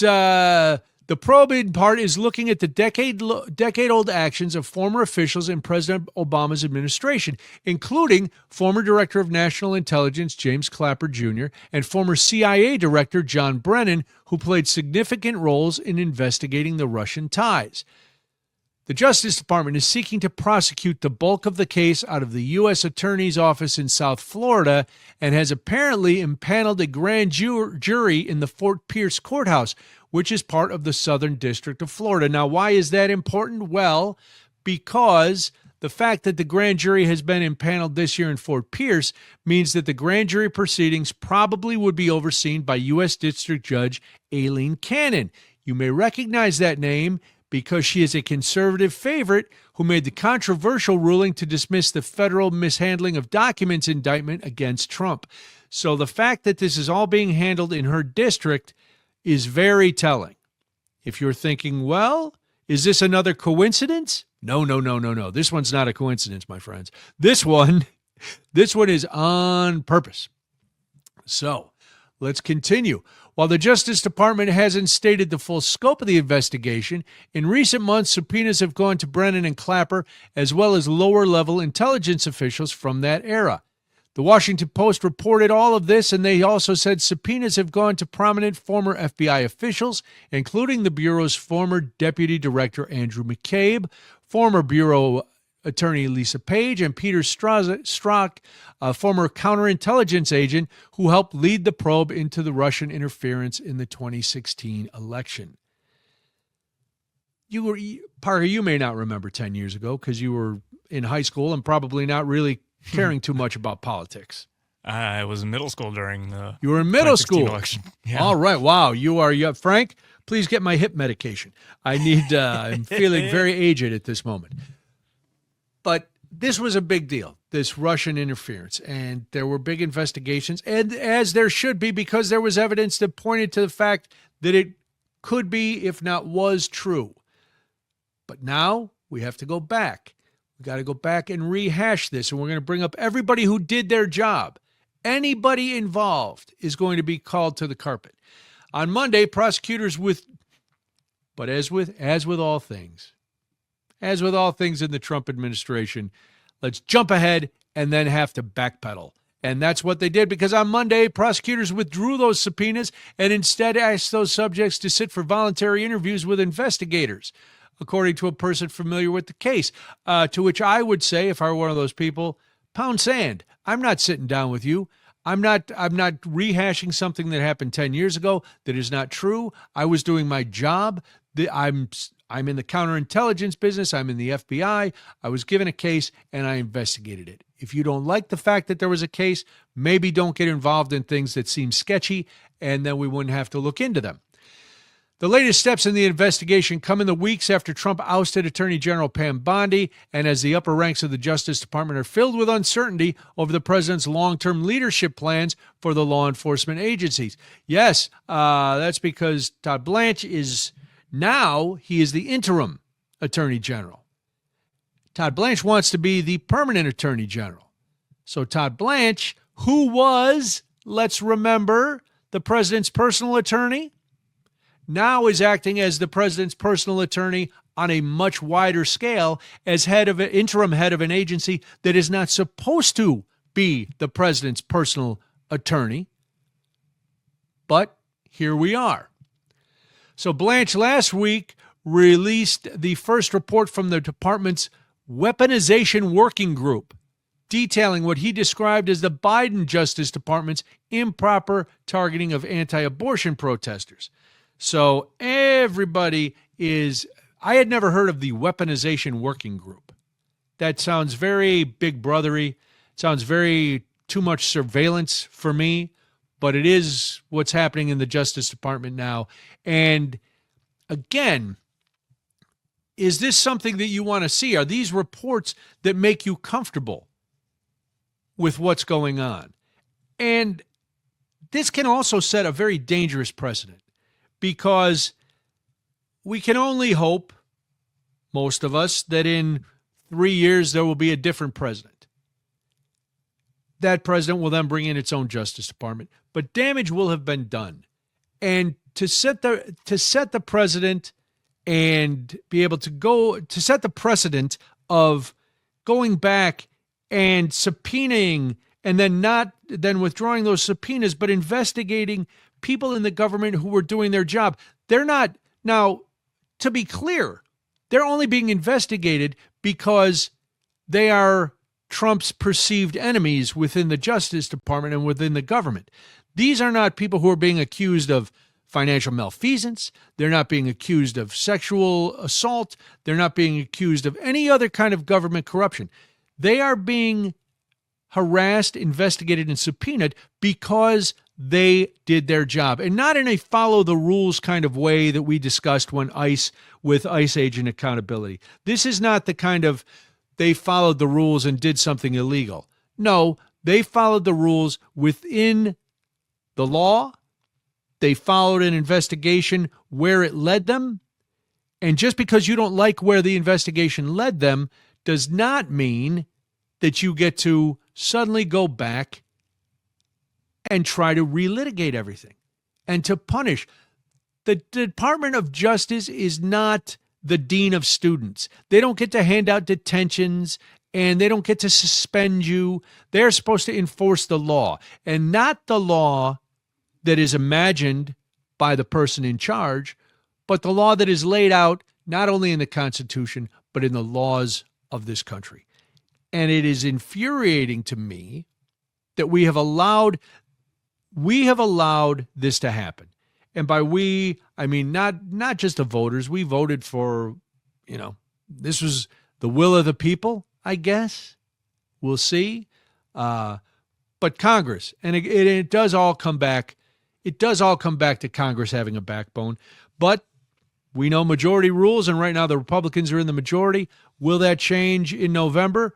the probe in part is looking at the decade-old actions of former officials in President Obama's administration, including former Director of National Intelligence James Clapper Jr. and former CIA Director John Brennan, who played significant roles in investigating the Russian ties. The Justice Department is seeking to prosecute the bulk of the case out of the U.S. Attorney's Office in South Florida and has apparently impaneled a grand jury in the Fort Pierce Courthouse, which is part of the Southern District of Florida. Now, why is that important? Well, because the fact that the grand jury has been impaneled this year in Fort Pierce means that the grand jury proceedings probably would be overseen by U.S. District Judge Aileen Cannon. You may recognize that name because she is a conservative favorite who made the controversial ruling to dismiss the federal mishandling of documents indictment against Trump. So the fact that this is all being handled in her district is very telling. If you're thinking, well, is this another coincidence? No. This one's not a coincidence, my friends. This one is on purpose. So let's continue. While the Justice Department hasn't stated the full scope of the investigation, in recent months, subpoenas have gone to Brennan and Clapper, as well as lower-level intelligence officials from that era. The Washington Post reported all of this, and they also said subpoenas have gone to prominent former FBI officials, including the Bureau's former Deputy Director Andrew McCabe, former Bureau Attorney Lisa Page, and Peter Strzok, a former counterintelligence agent who helped lead the probe into the Russian interference in the 2016 election. Parker, you may not remember 10 years ago because you were in high school and probably not really caring too much about politics. I was in middle school during the You were in middle school. election. Yeah. All right. Wow. You are Frank, please get my hip medication. I'm feeling very aged at this moment. But this was a big deal, this Russian interference, and there were big investigations, and as there should be, because there was evidence that pointed to the fact that it could be, if not was, true. But now we have to go back. We got to go back and rehash this, and we're going to bring up everybody who did their job. Anybody involved is going to be called to the carpet. On Monday, prosecutors but as with all things, as with all things in the Trump administration, let's jump ahead and then have to backpedal. And that's what they did, because on Monday, prosecutors withdrew those subpoenas and instead asked those subjects to sit for voluntary interviews with investigators, according to a person familiar with the case, to which I would say, if I were one of those people, pound sand. I'm not sitting down with you. I'm not rehashing something that happened 10 years ago that is not true. I was doing my job. I'm in the counterintelligence business. I'm in the FBI. I was given a case and I investigated it. If you don't like the fact that there was a case, maybe don't get involved in things that seem sketchy, and then we wouldn't have to look into them. The latest steps in the investigation come in the weeks after Trump ousted Attorney General Pam Bondi, and as the upper ranks of the Justice Department are filled with uncertainty over the president's long-term leadership plans for the law enforcement agencies. Yes, that's because Todd Blanche is the interim Attorney General. Todd Blanche wants to be the permanent Attorney General. So Todd Blanche, who was, let's remember, the president's personal attorney, now is acting as the president's personal attorney on a much wider scale as interim head of an agency that is not supposed to be the president's personal attorney. But here we are. So Blanche last week released the first report from the department's weaponization working group, detailing what he described as the Biden Justice Department's improper targeting of anti-abortion protesters. So everybody is, I had never heard of the weaponization working group. That sounds very big brothery. Sounds very too much surveillance for me, but it is what's happening in the Justice Department now. And again, is this something that you want to see? Are these reports that make you comfortable with what's going on? And this can also set a very dangerous precedent, because we can only hope, most of us, that in 3 years there will be a different president. That president will then bring in its own Justice Department, but damage will have been done. And to set the president and be able to go to set the precedent of going back and subpoenaing and then withdrawing those subpoenas, but investigating people in the government who were doing their job. They're not, now, to be clear, they're only being investigated because they are Trump's perceived enemies within the Justice Department and within the government. These are not people who are being accused of financial malfeasance. They're not being accused of sexual assault. They're not being accused of any other kind of government corruption. They are being harassed, investigated, and subpoenaed because they did their job, and not in a follow the rules kind of way that we discussed with ICE agent accountability. This is not the kind of they followed the rules and did something illegal. No, they followed the rules within the law. They followed an investigation where it led them. And just because you don't like where the investigation led them does not mean that you get to suddenly go back and try to relitigate everything and to punish. The Department of Justice is not the dean of students. They don't get to hand out detentions and they don't get to suspend you. They're supposed to enforce the law, and not the law that is imagined by the person in charge, but the law that is laid out not only in the Constitution, but in the laws of this country. And it is infuriating to me that we have allowed this to happen. And by we, I mean not just the voters. We voted for, this was the will of the people, I guess. We'll see. But Congress, and it does all come back. It does all come back to Congress having a backbone. But we know majority rules, and right now the Republicans are in the majority. Will that change in November?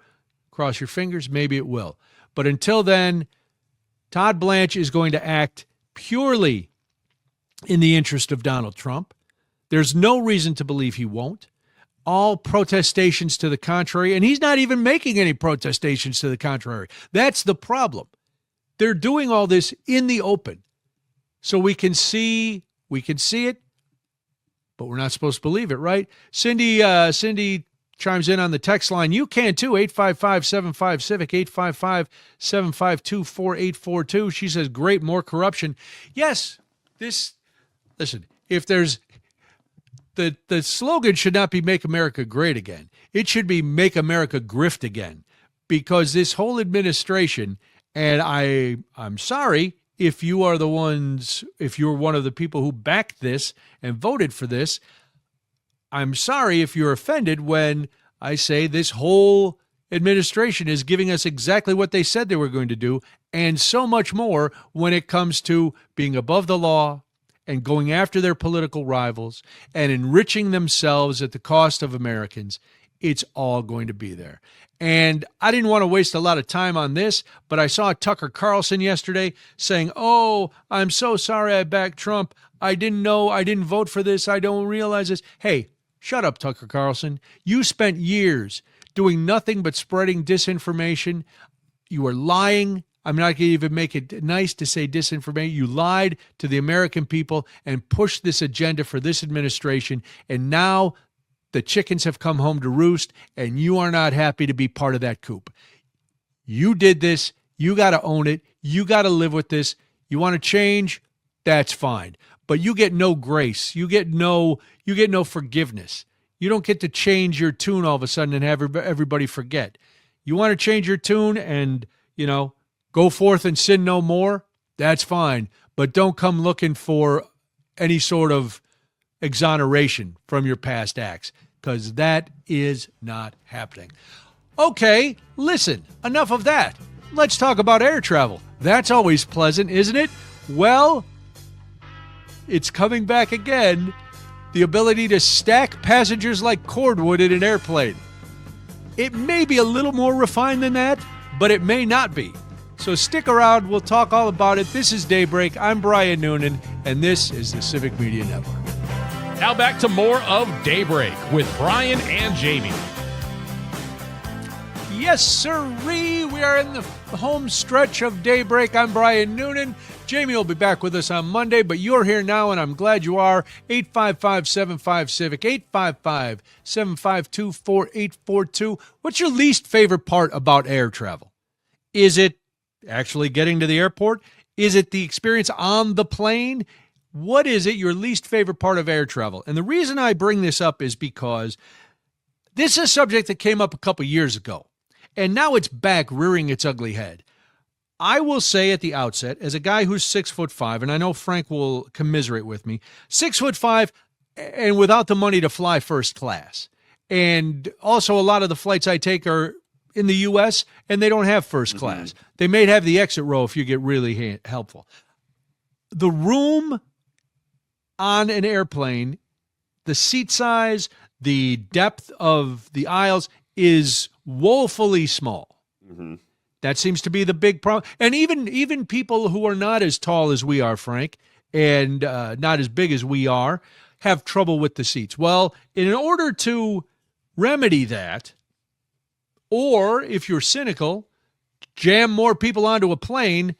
Cross your fingers. Maybe it will. But until then, Todd Blanche is going to act purely in the interest of Donald Trump. There's no reason to believe he won't. All protestations to the contrary, and he's not even making any protestations to the contrary. That's the problem. They're doing all this in the open. So we can see it, but we're not supposed to believe it, right? Cindy chimes in on the text line. You can too, 855-75-CIVIC, 855-752-4842. She says, great, more corruption. Yes, listen, if there's, the slogan should not be Make America Great Again. It should be Make America Grift Again, because this whole administration, and I'm sorry if you are if you're one of the people who backed this and voted for this, I'm sorry if you're offended when I say this whole administration is giving us exactly what they said they were going to do, and so much more when it comes to being above the law and going after their political rivals and enriching themselves at the cost of Americans. It's all going to be there. And I didn't want to waste a lot of time on this, but I saw Tucker Carlson yesterday saying, oh, I'm so sorry I backed Trump. I didn't know. I didn't vote for this. I don't realize this. Hey, shut up, Tucker Carlson. You spent years doing nothing but spreading disinformation. You were lying. I'm not going to even make it nice to say disinformation. You lied to the American people and pushed this agenda for this administration. And now the chickens have come home to roost, and you are not happy to be part of that coop. You did this. You got to own it. You got to live with this. You want to change? that's fine. But you get no grace. You get no forgiveness. You don't get to change your tune all of a sudden and have everybody forget. You want to change your tune and, go forth and sin no more? That's fine. But don't come looking for any sort of exoneration from your past acts, because that is not happening. Okay, listen, enough of that. Let's talk about air travel. That's always pleasant, isn't it? Well, it's coming back again. The ability to stack passengers like cordwood in an airplane. It may be a little more refined than that, but it may not be. So stick around. We'll talk all about it. This is Daybreak. I'm Brian Noonan, and this is the Civic Media Network. Now back to more of Daybreak with Brian and Jamie. Yes, sirree. We are in the home stretch of Daybreak. I'm Brian Noonan. Jamie will be back with us on Monday, but you're here now, and I'm glad you are. 855-75-CIVIC, 855-752-4842. What's your least favorite part about air travel? Is it actually getting to the airport? Is it the experience on the plane? What is it, your least favorite part of air travel? And the reason I bring this up is because this is a subject that came up a couple years ago, and now it's back rearing its ugly head. I will say at the outset, as a guy who's 6'5", and I know Frank will commiserate with me, 6'5", and without the money to fly first class. And also a lot of the flights I take are in the U.S., and they don't have first class. They may have the exit row if you get really helpful. The room on an airplane, the seat size, the depth of the aisles is woefully small. That seems to be the big problem. And even people who are not as tall as we are, Frank, and not as big as we are, have trouble with the seats. Well, in order to remedy that, or if you're cynical, jam more people onto a plane,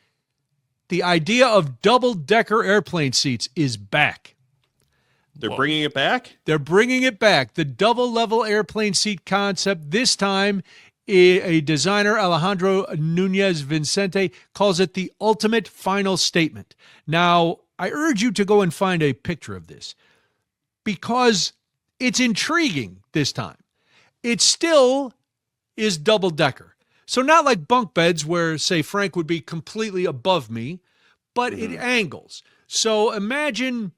the idea of double-decker airplane seats is back. They're bringing it back? They're bringing it back. The double-level airplane seat concept, this time, a designer, Alejandro Nunez Vicente, calls it the ultimate final statement. Now, I urge you to go and find a picture of this because it's intriguing this time. It still is double-decker. So not like bunk beds where, say, Frank would be completely above me, but it angles. So imagine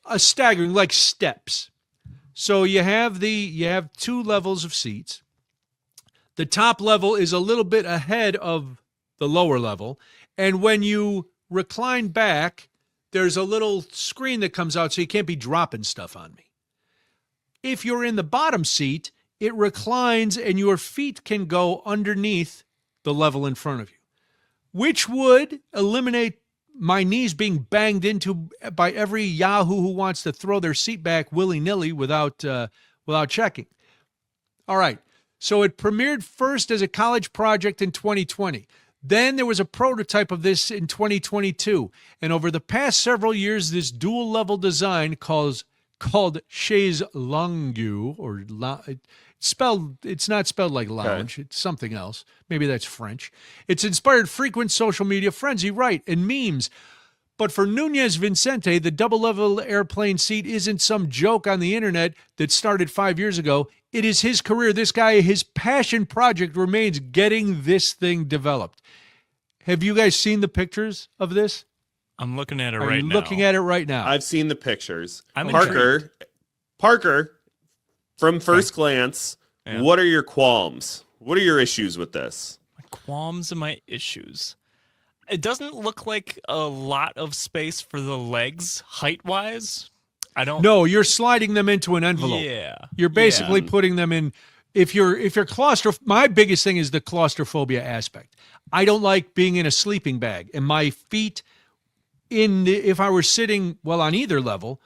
a staggering, like steps. So you have two levels of seats. The top level is a little bit ahead of the lower level. And when you recline back, there's a little screen that comes out so you can't be dropping stuff on me. If you're in the bottom seat, it reclines and your feet can go underneath the level in front of you, which would eliminate my knees being banged into by every yahoo who wants to throw their seat back willy-nilly without checking. All right. So it premiered first as a college project in 2020. Then there was a prototype of this in 2022. And over the past several years, this dual-level design called chaise longue, or it's not spelled like lounge. Okay. It's something else. Maybe that's French. It's inspired frequent social media frenzy, right, and memes. But for Nunez Vicente, the double-level airplane seat isn't some joke on the internet that started 5 years ago. It is his career. This guy, his passion project remains getting this thing developed. Have you guys seen the pictures of this? I'm looking at it Are right you now. looking at it right now? I've seen the pictures. I'm Parker, from first glance, Yeah. what are your qualms? What are your issues with this? My qualms and my issues. It doesn't look like a lot of space for the legs height-wise. I don't. No, you're sliding them into an envelope. Yeah. You're basically putting them in. If you're my biggest thing is the claustrophobia aspect. I don't like being in a sleeping bag, and my feet if I were sitting on either level,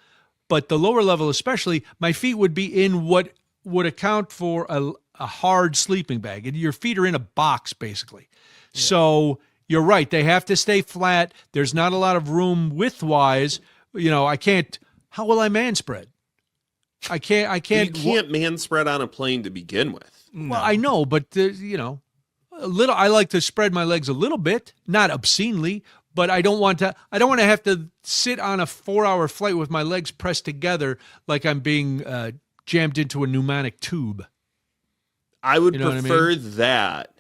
but the lower level especially, my feet would be in what would account for a hard sleeping bag. And your feet are in a box basically. Yeah. So you're right. They have to stay flat. There's not a lot of room width-wise. I can't. How will I man spread? I can't. You can't man spread on a plane to begin with. No. Well, I know, but a little. I like to spread my legs a little bit, not obscenely, but I don't want to have to sit on a 4-hour flight with my legs pressed together like I'm being jammed into a pneumatic tube. I would You know what I prefer that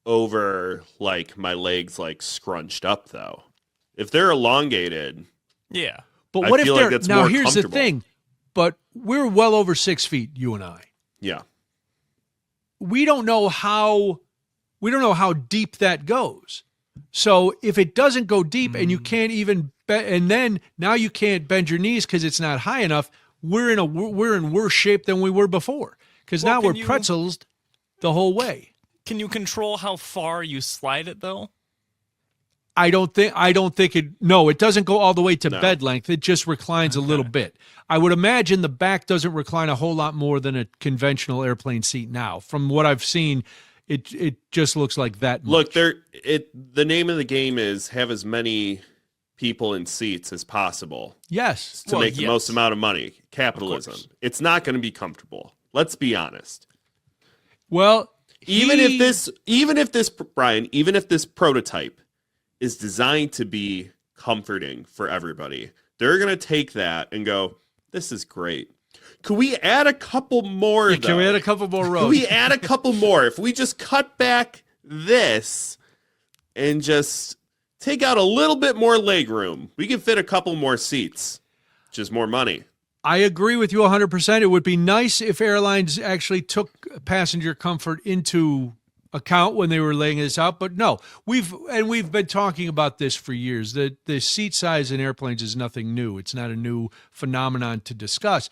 over like my legs like scrunched up though. If they're elongated, Yeah. But I what if feel like they're that's now? more Here's the comfortable. thing. But we're well over 6 feet, you and I. yeah. We don't know how deep that goes. So if it doesn't go deep and you can't even and then now you can't bend your knees because it's not high enough, we're in worse shape than we were before. Because Well, now we're can you- pretzels the whole way. Can you control how far you slide it though? I don't think it doesn't go all the way to No. bed length. It just reclines a little bit. I would imagine the back doesn't recline a whole lot more than a conventional airplane seat now. From what I've seen, it just looks like that much. Look, the name of the game is have as many people in seats as possible Yes. to Well, make the yes. most amount of money. Capitalism. course. It's not going to be comfortable. Let's be honest. Well, Even if this Brian, even if this prototype is designed to be comforting for everybody, they're going to take that and go, this is great. Could we add a couple more? Can we add a couple more Could rows? we add a couple more? If we just cut back this and just take out a little bit more leg room, we can fit a couple more seats, which is more money. I agree with you 100%. It would be nice if airlines actually took passenger comfort into account when they were laying this out, but no. We've been talking about this for years. The seat size in airplanes is nothing new. It's not a new phenomenon to discuss.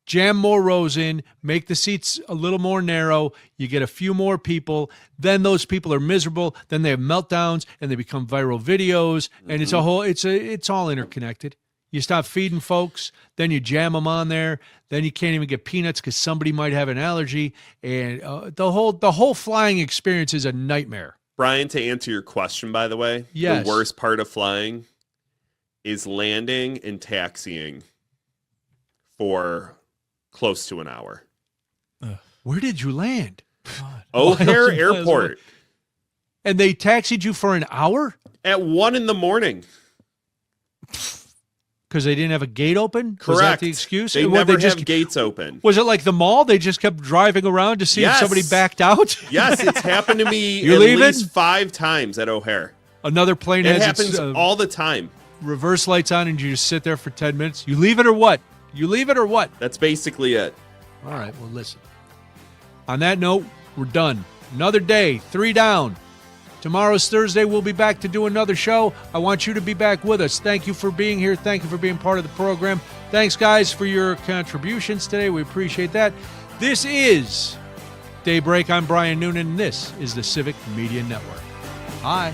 Jam more rows in, make the seats a little more narrow, you get a few more people, then those people are miserable, then they have meltdowns and they become viral videos, and it's all interconnected. You stop feeding folks, then you jam them on there, then you can't even get peanuts because somebody might have an allergy, and the whole flying experience is a nightmare. Brian, to answer your question, by the way, Yes. the worst part of flying is landing and taxiing for close to an hour. Where did you land? O'Hare else you might as well- Airport And they taxied you for an hour at 1 a.m. because they didn't have a gate open? Was that Correct. the excuse? They And what, never just have gates open. Was it like the mall? They just kept driving around to see if Yes. somebody backed out? Yes, it's happened to me You're at leaving? least 5 times at O'Hare. Another plane It has happens its all the time. reverse lights on and you just sit there for 10 minutes. You leave it or what? You leave it or what? That's basically it. All right, well, listen. On that note, we're done. Another day, 3 down. Tomorrow's Thursday. We'll be back to do another show. I want you to be back with us. Thank you for being here. Thank you for being part of the program. Thanks, guys, for your contributions today. We appreciate that. This is Daybreak. I'm Brian Noonan, and this is the Civic Media Network. Hi.